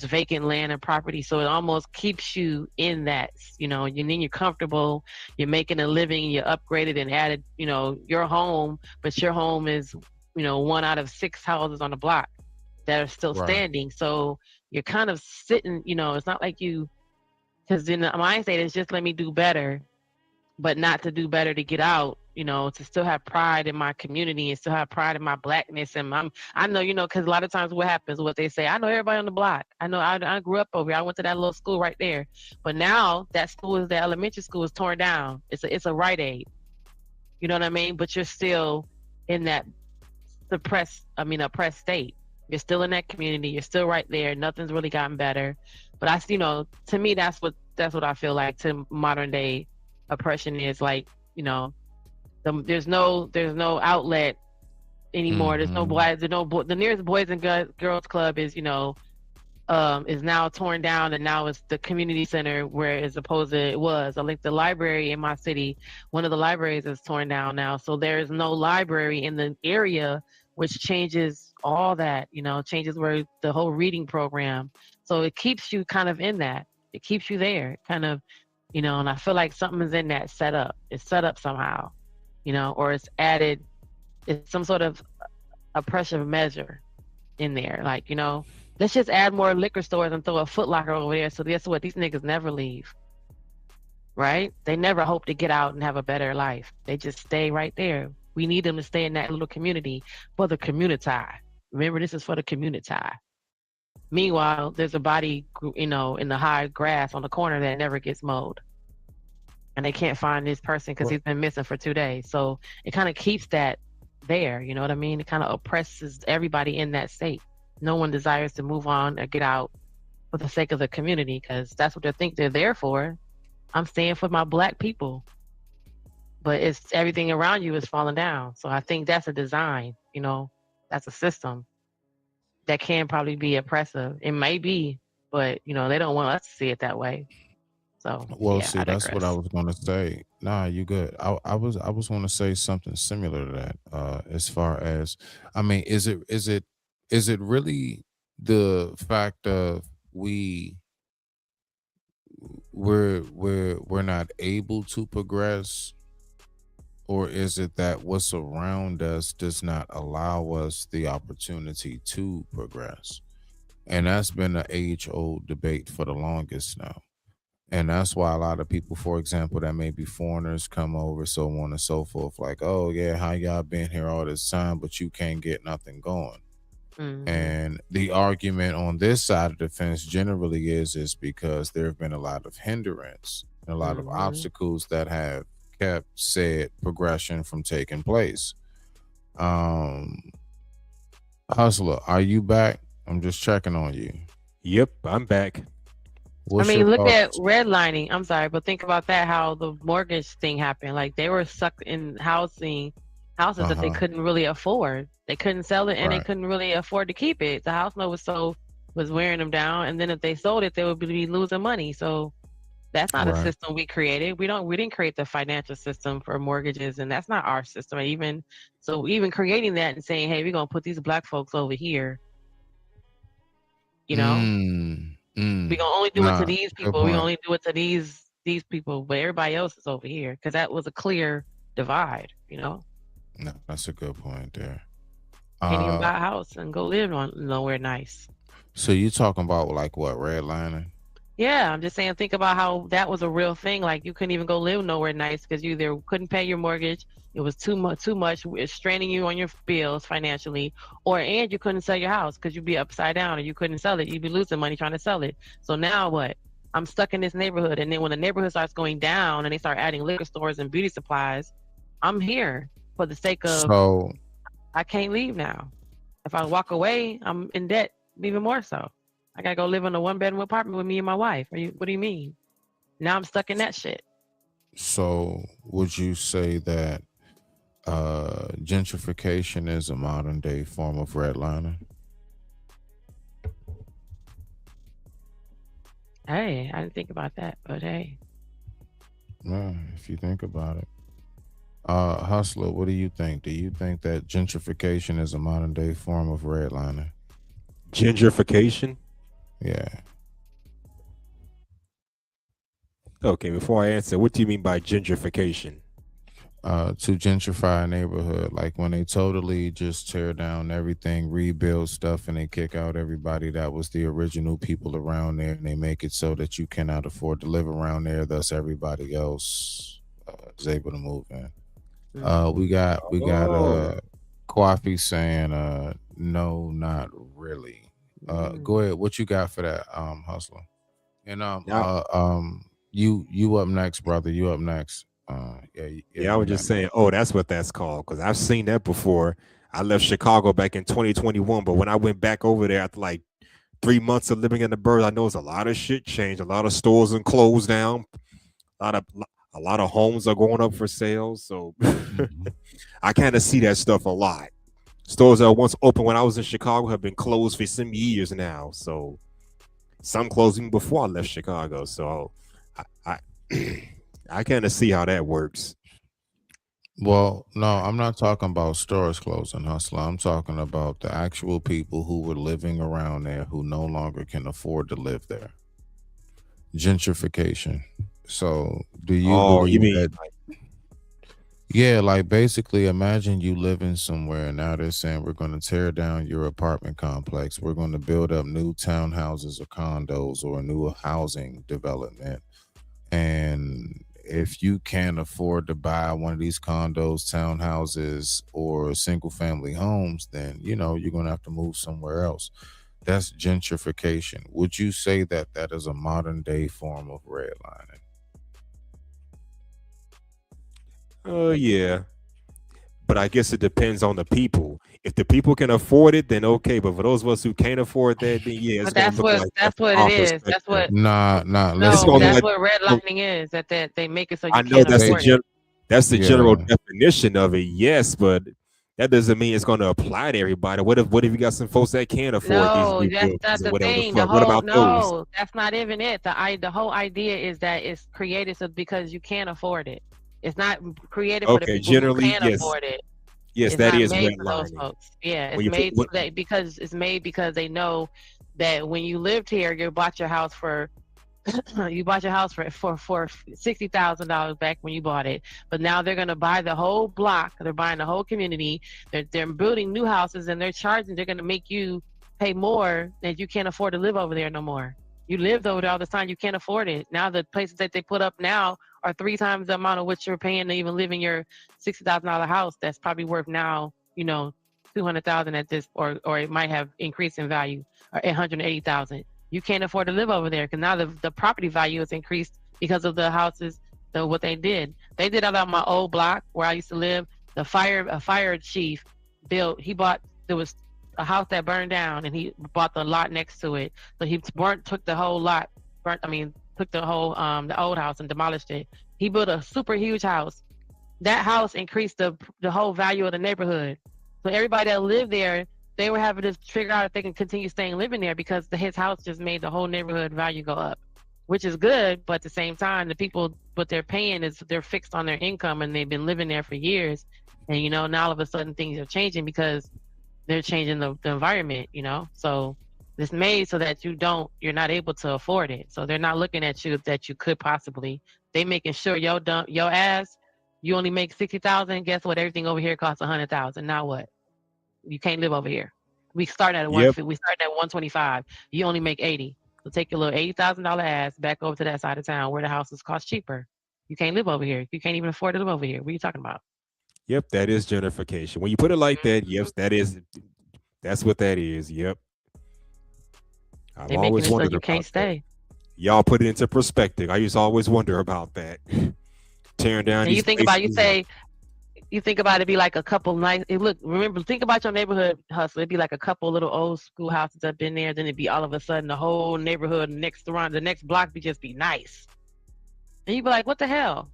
vacant land and property. So it almost keeps you in that, you're comfortable, you're making a living, you're upgraded and added, your home, but your home is, 1 out of 6 houses on the block that are still standing. So you're kind of sitting, it's not like because in the mindset it's just let me do better, but not to do better to get out, to still have pride in my community and still have pride in my blackness. And I know, because a lot of times what they say, I know everybody on the block. I know I grew up over here. I went to that little school right there. But now that elementary school is torn down. It's a Rite Aid. You know what I mean? But you're still in that oppressed state. You're still in that community. You're still right there. Nothing's really gotten better. But to me, that's what I feel like to modern day oppression is there's no outlet anymore. There's no boys. The nearest boys and girls club is is now torn down, and now it's the community center where as opposed to it was. I think the library in my city, one of the libraries is torn down now. So there is no library in the area, which changes all that, changes where the whole reading program. So it keeps you kind of in that. It keeps you there, kind of, and I feel like something is in that set up. It's set up somehow, or it's added, it's some sort of oppressive measure in there. Like, let's just add more liquor stores and throw a Foot Locker over there. So guess what? These niggas never leave, right? They never hope to get out and have a better life. They just stay right there. We need them to stay in that little community for the community. Remember, this is for the community. Meanwhile, there's a body, in the high grass on the corner that never gets mowed. And they can't find this person because he's been missing for 2 days. So it kind of keeps that there, you know what I mean? It kind of oppresses everybody in that state. No one desires to move on or get out for the sake of the community because that's what they think they're there for. I'm staying for my Black people. But it's everything around you is falling down. So I think that's a design, that's a system that can probably be oppressive. It may be, but, they don't want us to see it that way. So, Well, yeah, see, that's what I was gonna say. Nah, you good. I was gonna say something similar to that. As far as, I mean, is it really the fact of we're not able to progress, or is it that what's around us does not allow us the opportunity to progress? And that's been an age-old debate for the longest now. And that's why a lot of people, for example, that may be foreigners come over, so on and so forth, like, oh yeah, how y'all been here all this time, but you can't get nothing going. And the argument on this side of the fence generally is because there have been a lot of hindrance and a lot of obstacles that have kept said progression from taking place. Hustler, are you back? I'm just checking on you. Yep, I'm back. What's I mean, your look at thoughts? redlining. I'm sorry, but think about that, how the mortgage thing happened. Like they were sucked in houses that they Uh-huh. couldn't really afford. They couldn't sell it and they Right. couldn't really afford to keep it. The house note was wearing them down. And then if they sold it, they would be losing money. So that's not a Right. system we created. We didn't create the financial system for mortgages, and that's not our system. Even creating that and saying, hey, we're gonna put these Black folks over here, you know, we gonna only do it to Nah, these good people. We point. only do it to these people, but everybody else is over here because that was a clear divide. No, that's a good point there. Can't even Uh, buy a house and go live on nowhere nice. so you talking about like what, redlining? Yeah, I'm just saying, think about how that was a real thing. Like you couldn't even go live nowhere nice because you either couldn't pay your mortgage, it was too much, it's straining you on your bills financially, and you couldn't sell your house because you'd be upside down, or you couldn't sell it. You'd be losing money trying to sell it. So now what? I'm stuck in this neighborhood, and then when the neighborhood starts going down and they start adding liquor stores and beauty supplies, I'm here for the sake of So I can't leave now. If I walk away, I'm in debt even more so. I gotta go live in a 1-bedroom apartment with me and my wife. What do you mean? Now I'm stuck in that shit. so would you say that gentrification is a modern day form of redlining? Hey, I didn't think about that, but hey. Yeah, if you think about it. Hustler, what do you think? Do you think that gentrification is a modern day form of redlining? Gentrification? Yeah. Okay, before I answer, what do you mean by gentrification? To gentrify a neighborhood, like when they totally just tear down everything, rebuild stuff, and they kick out everybody that was the original people around there, and they make it so that you cannot afford to live around there, thus everybody else is able to move in. We got Oh, Kwafi saying no, not really. Go ahead. What you got for that, Hustler? And Yeah, you up next, brother. You up next. Yeah, I you was got just saying, oh, that's what that's called. Because I've seen that before. I left Chicago back in 2021, but when I went back over there after like 3 months of living in the burbs, I noticed a lot of shit changed. A lot of stores and closed down. A lot of homes are going up for sale. So I kind of see that stuff a lot. Stores that were once open when I was in Chicago have been closed for some years now. So some closed even before I left Chicago. So I I kind of see how that works. Well, no, I'm not talking about stores closing, Hustler. I'm talking about the actual people who were living around there who no longer can afford to live there. Gentrification. So, do you Oh, you believe mean that? Yeah, like basically, imagine you living somewhere and now they're saying we're going to tear down your apartment complex. We're going to build up new townhouses or condos or a new housing development. And if you can't afford to buy one of these condos, townhouses, or single family homes, then you're going to have to move somewhere else. That's gentrification. Would you say that that is a modern day form of redlining? Yeah, but I guess it depends on the people. If the people can afford it, then okay. But for those of us who can't afford that, then yeah, it's But gonna look like that that's from what it our is. That's perspective. what Nah. It's no, gonna look Listen, that's like what so redlining is. That they make it so I you know can't afford it. that's the general yeah. definition of it, yes, but that doesn't mean it's gonna apply to everybody. What if you got some folks that can't afford these No, new that's buildings not or the whatever the thing. The fuck? What whole about those? no, that's not even it. The whole idea is that it's created so because you can't afford it. It's not created for the Okay, people who generally, can yes. afford it. Yes, It's that not is made for those redlining. folks. Yeah, it's When you put made so that because it's made because they know that when you lived here, you bought your house for you bought your house for $60,000 back when you bought it, but now they're gonna buy the whole block. They're buying the whole community. They're building new houses and they're charging. They're gonna make you pay more that you can't afford to live over there no more. You lived over there all this time. You can't afford it. Now the places that they put up now are 3 times the amount of what you're paying to even live in your $60,000 house. That's probably worth now, 200,000 at this, or it might have increased in value, or 180,000. You can't afford to live over there because now the property value has increased because of the houses. What they did out on my old block where I used to live. A fire chief there was a house that burned down and he bought the lot next to it. So he took the whole lot, took the whole the old house and demolished it. He built a super huge house. That house increased the whole value of the neighborhood. So everybody that lived there, they were having to figure out if they can continue staying living there because his house just made the whole neighborhood value go up, which is good. But at the same time, the people, what they're paying is they're fixed on their income and they've been living there for years. And, now all of a sudden things are changing because they're changing the environment, So it's made so that you're not able to afford it. So they're not looking at you that you could possibly. They making sure your ass, you only make 60,000. Guess what? Everything over here costs 100,000. Now what? You can't live over here. We start at Yep. 125. You only make 80. So take your little $80,000 ass back over to that side of town where the houses cost cheaper. You can't live over here. You can't even afford to live over here. What are you talking about? Yep, that is gentrification. When you put it like that, yes, that's what that is. Yep. I've They're making always it so wondered you about can't that. stay. Y'all put it into perspective. I used to always wonder about that. Tearing down And these you think about it be like a couple nice. Think about your neighborhood hustle. It'd be like a couple little old school houses up in there. Then it'd be all of a sudden the whole neighborhood next around the next block just be nice. And you'd be like, what the hell?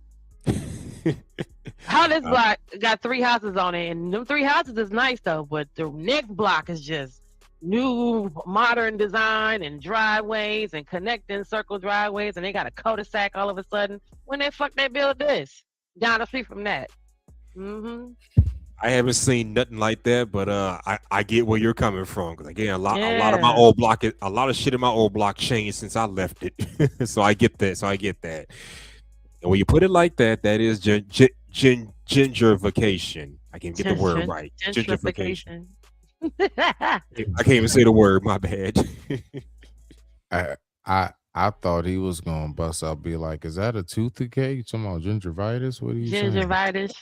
How this block got 3 houses on it, and them 3 houses is nice though, but the next block is just new modern design and driveways and connecting circle driveways, and they got a cul-de-sac all of a sudden. When the fuck they build this? Down the street from that. Mm-hmm. I haven't seen nothing like that, but I get where you're coming from because again, a lot of my Yeah. old block, a lot of shit in my old block changed since I left it. So I get that. And when you put it like that, that is gentrification. I can't get the word right. Gentrification. I can't even say the word. My bad. I thought he was gonna bust out, be like, "Is that a toothache? You talking about gingivitis? What are you saying?" Gingivitis.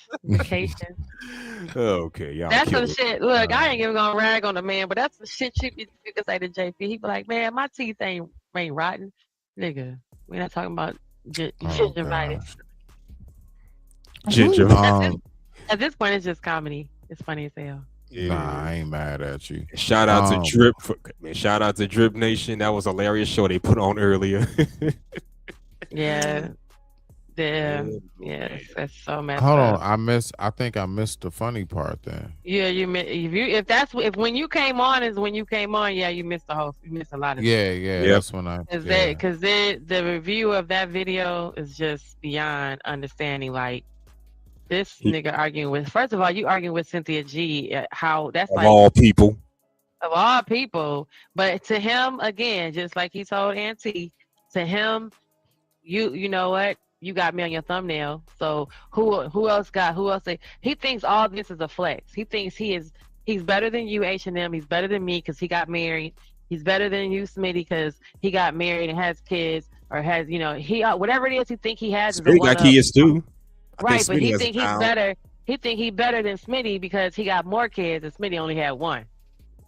Okay, y'all. That's some kill it. shit. Look, I ain't even gonna rag on the man, but that's some shit you could say to JP. He be like, man, my teeth ain't rotten. Nigga, we're not talking about gingivitis. Ginger. At this point, it's just comedy. It's funny as hell. Nah, I ain't mad at you. Shout out to Drip. Shout out to Drip Nation. That was a hilarious show they put on earlier. Yeah. Yeah, that's so messed Hold up. on, I think I missed the funny part then. Yeah, if when you came on is when you came on, yeah, you missed a lot of Yeah, shit. yeah, Yep. that's when I The review of that video is just beyond understanding. Like this nigga arguing with, first of all, you arguing with Cynthia G. How that's Of like all people. of all people, but to him again, just like he told Auntie, to him, you know what? You got me on your thumbnail. So who else he thinks all this is a flex. He thinks he's better than you, H&M. He's better than me because he got married. He's better than you, Smitty, because he got married and has kids or has, he whatever it is he think he has is a Smitty got one-up. kids too. Right, but he has a think he's child. better. He think he better than Smitty because he got more kids and Smitty only had one.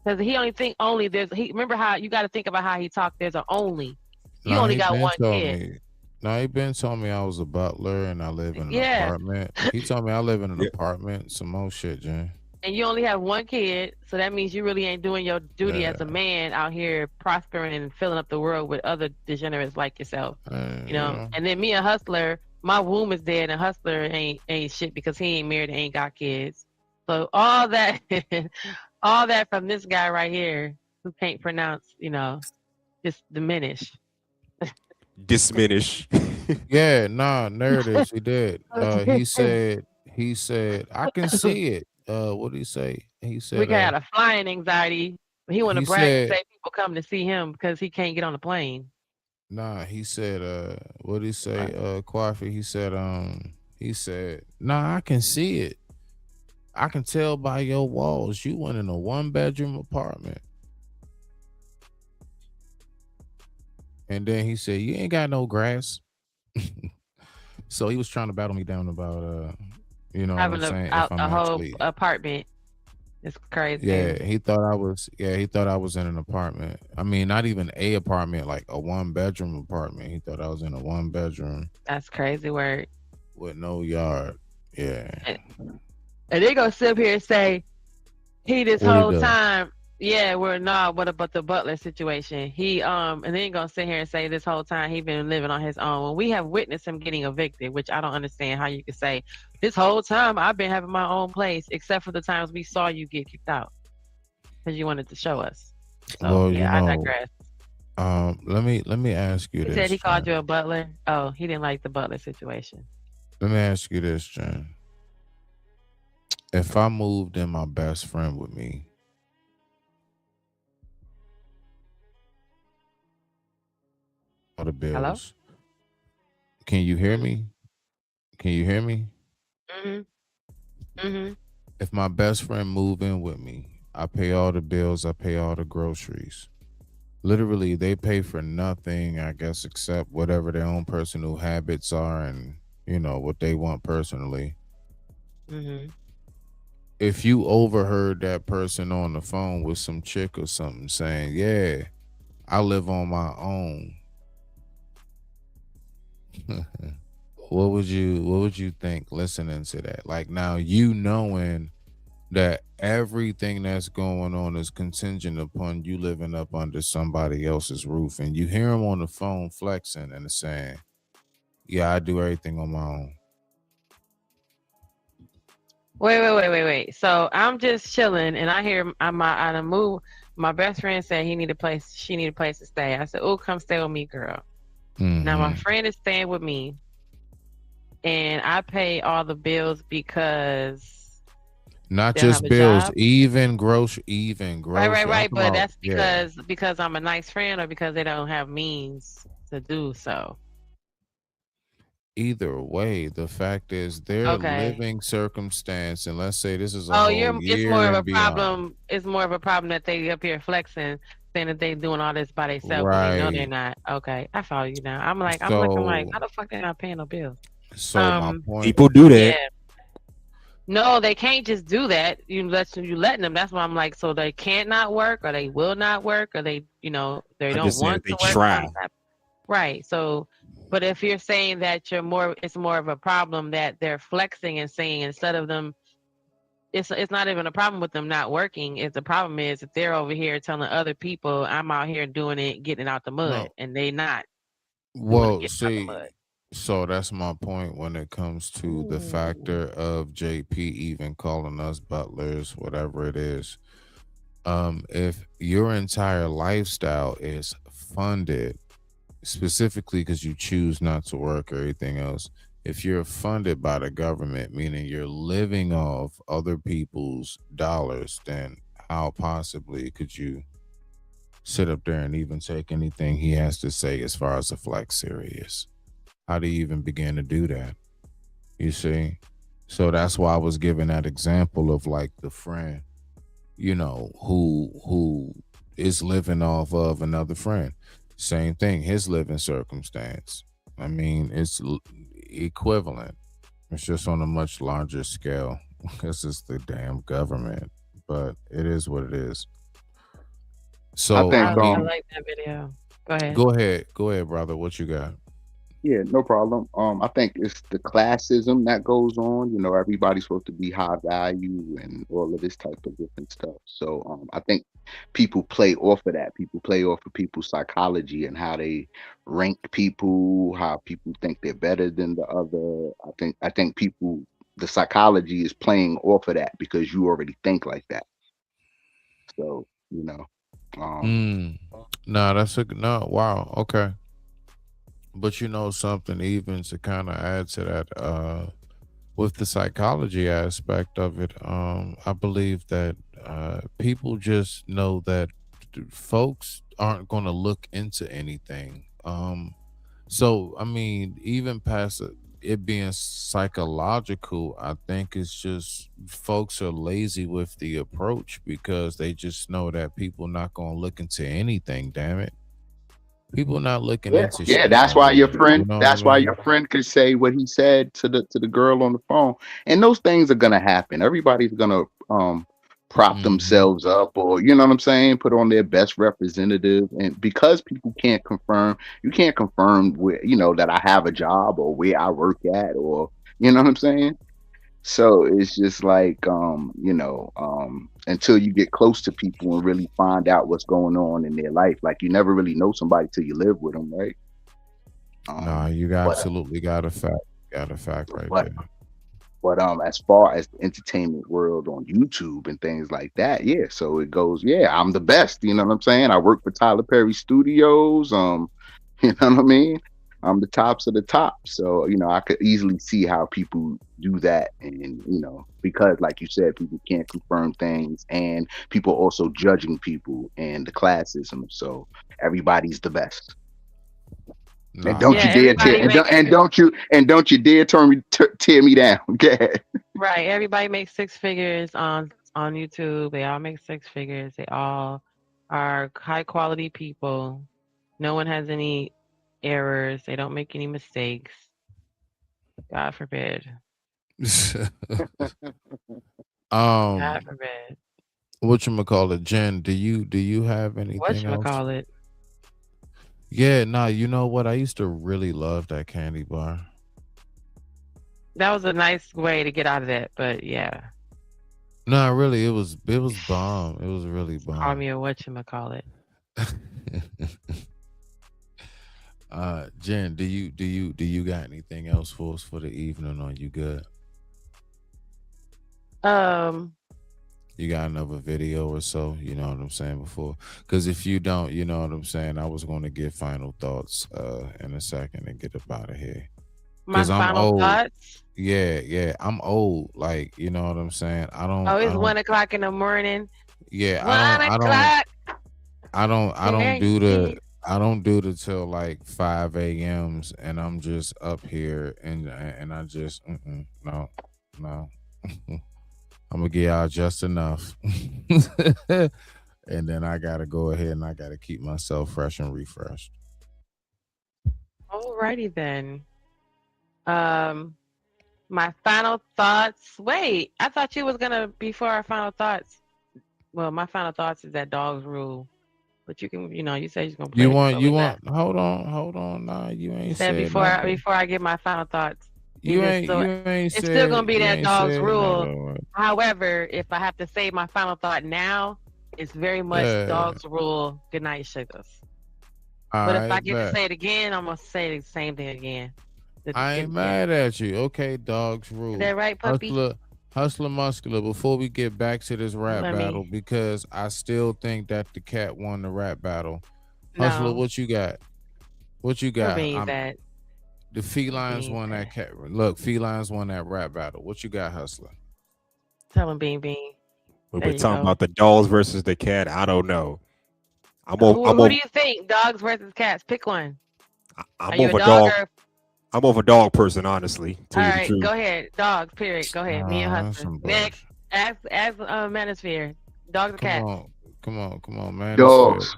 Because he only think remember how you got to think about how he talked. There's an only. You only got one kid. No, he been told me I was a butler and I live in an apartment. He told me I live in an apartment. Some more shit, Jen. And you only have one kid, so that means you really ain't doing your duty as a man out here prospering and filling up the world with other degenerates like yourself. And then me, a hustler, my womb is dead, and a hustler ain't shit because he ain't married and ain't got kids. So all that, all that from this guy right here who can't pronounce, just diminish. Diminish. Yeah, nah, there it is. He did. He said, I can see it. What did he say? He said We got a flying anxiety. He want to he brag and said- say people come to see him because he can't get on the plane. Nah, he said, what did he say? Kwafi, he said, nah, I can see it. I can tell by your walls. You went in a 1-bedroom apartment. And then he said, you ain't got no grass. So he was trying to battle me down about what I'm Having saying, a if I'm whole actually apartment. It's crazy. Yeah, he thought I was in an apartment. I mean, not even a apartment, like a 1-bedroom apartment. He thought I was in a 1-bedroom That's crazy word. with no yard. Yeah. And they gonna sit up here and say he this What'd he whole do? time. Yeah, what about the Butler situation? He and then gonna sit here and say this whole time he been living on his own. When we have witnessed him getting evicted, which I don't understand how you could say this whole time I've been having my own place, except for the times we saw you get kicked out because you wanted to show us. So Well, yeah, I digress. Let me ask you He this. said he called Jen. you a butler. Oh, he didn't like the Butler situation. Let me ask you this, Jen. If I moved in my best friend with me, all the bills. Hello? Can you hear me? Can you hear me? If my best friend move in with me, I pay all the bills, I pay all the groceries. Literally, they pay for nothing, I guess, except whatever their own personal habits are and, what they want personally. If you overheard that person on the phone with some chick or something saying, yeah, I live on my own. What would you think listening to that? Like, now you knowing that everything that's going on is contingent upon you living up under somebody else's roof, and you hear him on the phone flexing and saying, yeah, I do everything on my own. Wait. So I'm just chilling, and I hear I move. My best friend said she need a place to stay. I said, "Oh, come stay with me, girl." Now my friend is staying with me, and I pay all the bills because not they don't just have a bills, job. even grocery. Right. But that's Yeah. because I'm a nice friend, or because they don't have means to do so. Either way, the fact is their Okay. living circumstance, and let's say this is a Oh, whole it's year more of a and beyond. problem. It's more of a problem that they up here flexing, saying that they doing all this by themselves when they know they're Right. not. Okay, I follow you now. I'm looking like, So, how the fuck they not paying no bills? my point. People do that. Yeah. No, they can't just do that. You letting them. That's why I'm like, so they can't not work, or they will not work, or they I they don't just said want they to work. try. Right. So, but if you're saying that it's more of a problem that they're flexing and saying instead of them, it's not even a problem with them not working. It's the problem is that they're over here telling other people I'm out here doing it, getting it out the mud, No. and they not. Well, Getting out the see, mud. So that's my point when it comes to the factor of JP even calling us butlers, whatever it is. If your entire lifestyle is funded specifically because you choose not to work or anything else, if you're funded by the government, meaning you're living off other people's dollars, then how possibly could you sit up there and even take anything he has to say as far as a flex serious? How do you even begin to do that? You see? So that's why I was giving that example of like the friend, who is living off of another friend. Same thing, his living circumstance. I mean, it's equivalent. It's just on a much larger scale because it's the damn government. But it is what it is. I So think I I mean, like that video. Go ahead. go ahead, brother. What you got? Yeah, no problem. I think it's the classism that goes on. You know, everybody's supposed to be high value and all of this type of different stuff. So I think people play off of that. People play off of people's psychology and how they rank people, how people think they're better than the other. I think people, the psychology is playing off of that because you already think like that. So, Mm. No, that's a no. Wow. Okay. But you know something, even to kind of add to that, with the psychology aspect of it, I believe that people just know that folks aren't going to look into anything. So I mean, even past it being psychological, I think it's just folks are lazy with the approach because they just know that people not going to look into anything. Damn it, people not looking Yeah, into yeah. shit That's no why your more. friend. You know what I That's why mean? your friend could say what he said to the girl on the phone, and those things are gonna happen. Everybody's gonna prop Hmm. themselves up, or you know what I'm saying, put on their best representative, and because people can't confirm, you can't confirm where that I have a job or where I work at, or you know what I'm saying. So it's just like, until you get close to people and really find out what's going on in their life, like you never really know somebody till you live with them, right? Nah, Um, you but absolutely got a fact. Got a fact right but there. as far as the entertainment world on YouTube and things like that, yeah. So it goes, yeah, I'm the best. You know what I'm saying? I work for Tyler Perry Studios. You know what I mean? I'm the tops of the top. So I could easily see how people do that, and because, like you said, people can't confirm things, and people also judging people and the classism. So everybody's the best. And Nah, don't Yeah, you dare tear everybody and makes don't you dare tear me down. Okay. right. Everybody makes six figures on YouTube. They all make six figures. They all are high quality people. No one has any errors. They don't make any mistakes. God forbid. God um, forbid. whatchamacallit, Jen, do you have anything else? Whatchamacallit. Yeah, nah, you know what? I used to really love that candy bar. That was a nice way to get out of that, but yeah. No, really, it was bomb. It was really Call bomb. me a whatchamacallit. Jen, do you got anything else for us for the evening? Or you good? Um, You got another video or so? You know what I'm saying before? Because if you don't, you know what I'm saying. I was going to give final thoughts in a second and get up out of here. my Cause I'm final old. thoughts. Yeah, yeah, I'm old. Like, you know what I'm saying. I Oh, don't. I it's don't. 1 o'clock in the morning. Yeah, I don't. 1 I don't. o'clock. I don't. I There don't you do the. see. I don't do the till like 5 a.m.s, and I'm just up here, and I just no, no. I'm gonna get y'all just enough, and then I gotta go ahead and I gotta keep myself fresh and refreshed. Alrighty then. Um, my final thoughts. Wait, I thought you was gonna before our final thoughts. Well, my final thoughts is that dogs rule, but you can, you said you're gonna You play it, want? so You we not. want? Hold on. Nah, you You ain't said said nothing. before I get my final thoughts, You ain't. so You ain't it's still gonna said. be You that ain't dog's said rule. nothing. However, if I have to say my final thought now, it's very much Yeah. dog's rule. Good night, sugars. All But if right, I get to bet. say it again, I'm gonna say the same thing again. I ain't mad at you. Okay, dogs rule. Is that right, puppy? Hustler Muscular, before we get back to this rap battle, because I still think that the cat won the rap battle. Hustler, what you got? What you got? The felines won that cat. Look, felines won that rap battle. What you got, Hustler? Tell him, Bean Bean. We're talking about the dogs versus the cat. I don't know. Who do you think? Dogs versus cats? Pick one. I'm more of a dog. I'm more of a dog person, honestly. All right, go ahead. Dogs, period. Go ahead. Me and Hustler. Next, ask Manosphere. Dogs or cats? Come on, man. Dogs.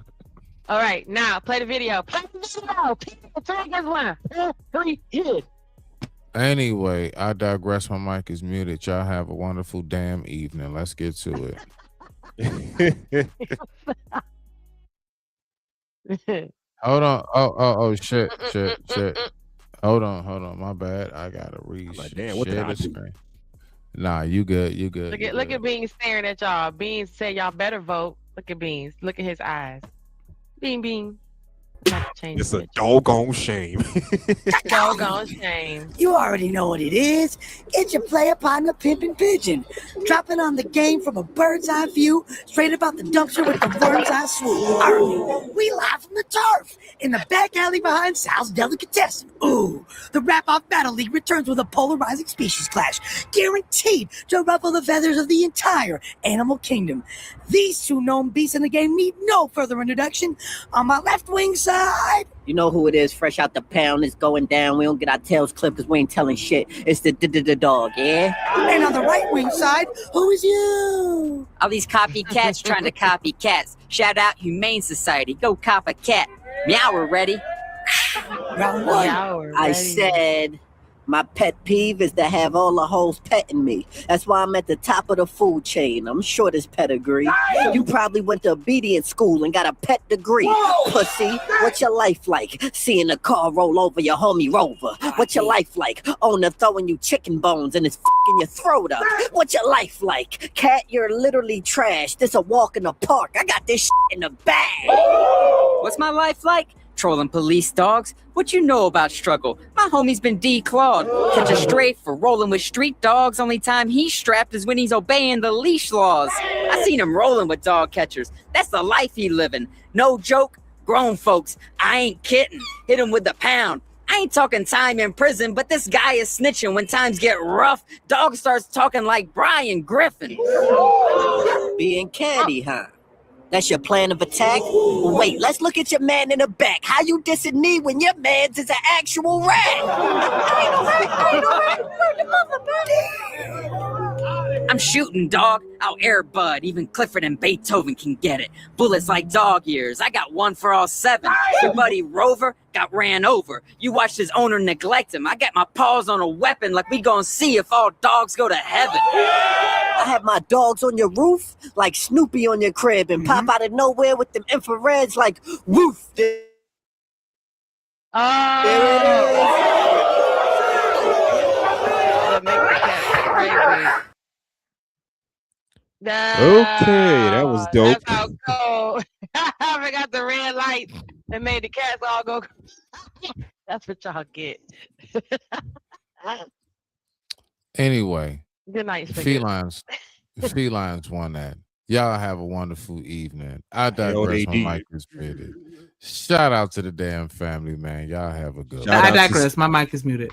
All right, now play the video. Play the video. Three against one. 3, hit. Anyway, I digress. My mic is muted. Y'all have a wonderful damn evening. Let's get to it. Hold on. Oh, shit. Hold on. My bad. I gotta damn, what did I do? screen. Nah, you good. Look at Beans staring at y'all. Beans said y'all better vote. Look at Beans. Look at his eyes. Bean. It's a doggone shame. Doggone shame. You already know what it is. It's your player partner, Pimpin' Pigeon. Dropping on the game from a bird's eye view, straight about the dumpster with the worm's eye swoop. Army, we live from the turf, in the back alley behind Sal's Delicatessen. Ooh, the Rap-Off Battle League returns with a polarizing species clash, guaranteed to ruffle the feathers of the entire animal kingdom. These two known beasts in the game need no further introduction. On my left wing side, you know who it is, fresh out the pound. It's going down. We don't get our tails clipped because we ain't telling shit. It's the dog, yeah? And on the right wing side, who is you? All these copycats trying to copy cats. Shout out Humane Society. Go cop a cat. Meow, we're ready. Round one. I said... my pet peeve is to have all the hoes petting me. That's why I'm at the top of the food chain. I'm short as pedigree. You probably went to obedience school and got a pet degree. Whoa. Pussy, what's your life like? Seeing a car roll over your homie Rover. What's your life like? Owner throwing you chicken bones and it's f***ing your throat up. What's your life like? Cat, you're literally trash. This a walk in the park. I got this shit in the bag. What's my life like? Trolling police dogs. What you know about struggle? My homie's been declawed. Catch a stray for rolling with street dogs. Only time he's strapped is when he's obeying the leash laws. I seen him rolling with dog catchers. That's the life he living. No joke. Grown folks. I ain't kidding. Hit him with the pound. I ain't talking time in prison, but this guy is snitching when times get rough. Dog starts talking like Brian Griffin. Being candy, huh? That's your plan of attack? Wait, let's look at your man in the back. How you dissing me when your man's is an actual rat? I'm shooting, dog. I'll air bud. Even Clifford and Beethoven can get it. Bullets like dog ears. I got one for all 7. Your buddy Rover got ran over. You watched his owner neglect him. I got my paws on a weapon like we gonna see if all dogs go to heaven. I have my dogs on your roof like Snoopy on your crib and pop out of nowhere with them infrareds like woof. There it is. Okay, that was dope. That's how cold. I forgot the red lights that made the cats all go. That's what y'all get. Anyway, good night, felines won that. Y'all have a wonderful evening. I digress. My mic is muted. Shout out to the damn family, man. Y'all have a good one. I digress. My mic is muted.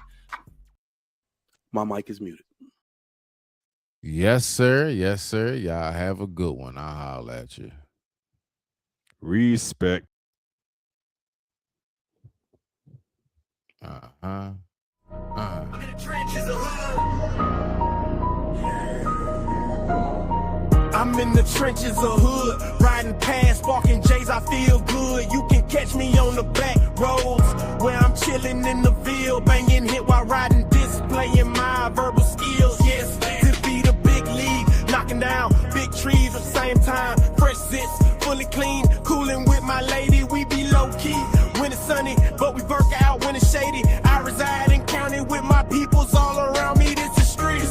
My mic is muted. Yes, sir. Yes, sir. Y'all have a good one. I'll holler at you. Respect. I'm in the trenches of hood. I'm in the trenches of hood, riding past, sparking J's, I feel good. You can catch me on the back roads, where I'm chilling in the Ville, banging hit while riding, displaying my verbal skills. Yes, to be the big league, knocking down big trees at the same time. Fresh zits, fully clean, cooling with my lady. We be low key when it's sunny, but we work out when it's shady. I reside in county with my peoples all around me. This is street,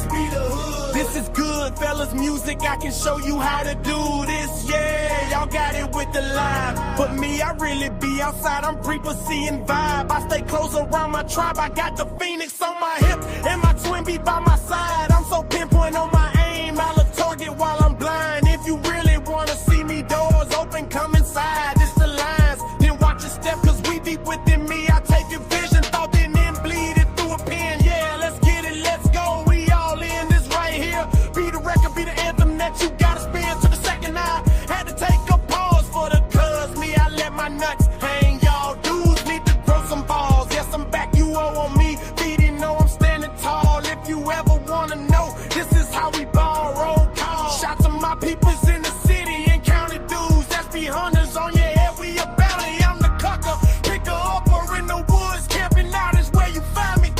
this is good, fellas. Music. music, I can show you how to do this, yeah. Y'all got it with the line. But me, I really be outside, I'm pre-seeing vibe. I stay close around my tribe, I got the Phoenix on my hip, and my twin be by my side. I'm so pinpoint on my aim, I look target while I'm blind. If you really wanna see me, doors open, come inside. It's the lines, then watch your step, cause we deep within me. I take your vision, thought then bleed it through a pen. Yeah, let's get it, let's go. We all in this right here. Be the record, be the anthem that you gotta spin to the second eye. Had to take a pause for the cuz me, I let my nuts hang. Y'all dudes need to grow some balls. Yes, I'm back, you all on me. BD know I'm standing tall. If you ever wanna know, this is how we ball, roll call. Shout to my peoples in the city and county dudes. That's be hunters on your head, we about it. I'm the cucker, pick her up or in the woods. Camping out is where you find me.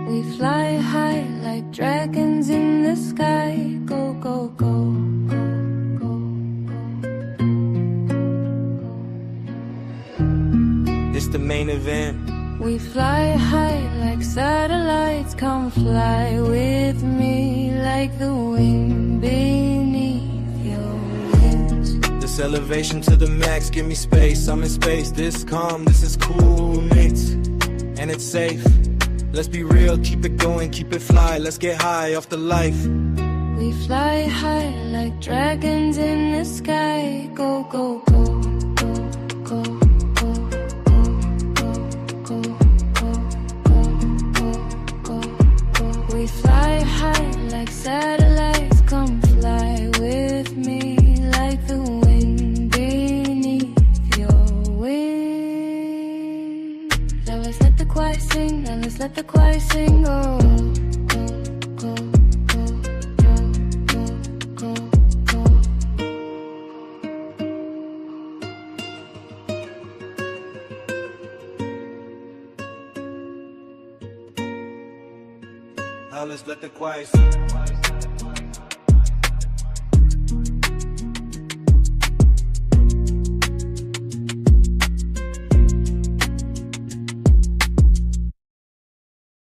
We fly high like dragons in the sky. Go, go, go. It's the main event. We fly high like satellites. Come fly with me like the wind beneath your wings. This elevation to the max, give me space. I'm in space, this calm, this is cool, mates. And it's safe. Let's be real, keep it going, keep it fly. Let's get high off the life. We fly high like dragons in the sky. Go, go, go, go, go. We fly high like satellites. Come fly with me like the wind beneath your wings. Now let's let the choir sing. Now let's let the choir sing. Oh. Now let's let the choir sing.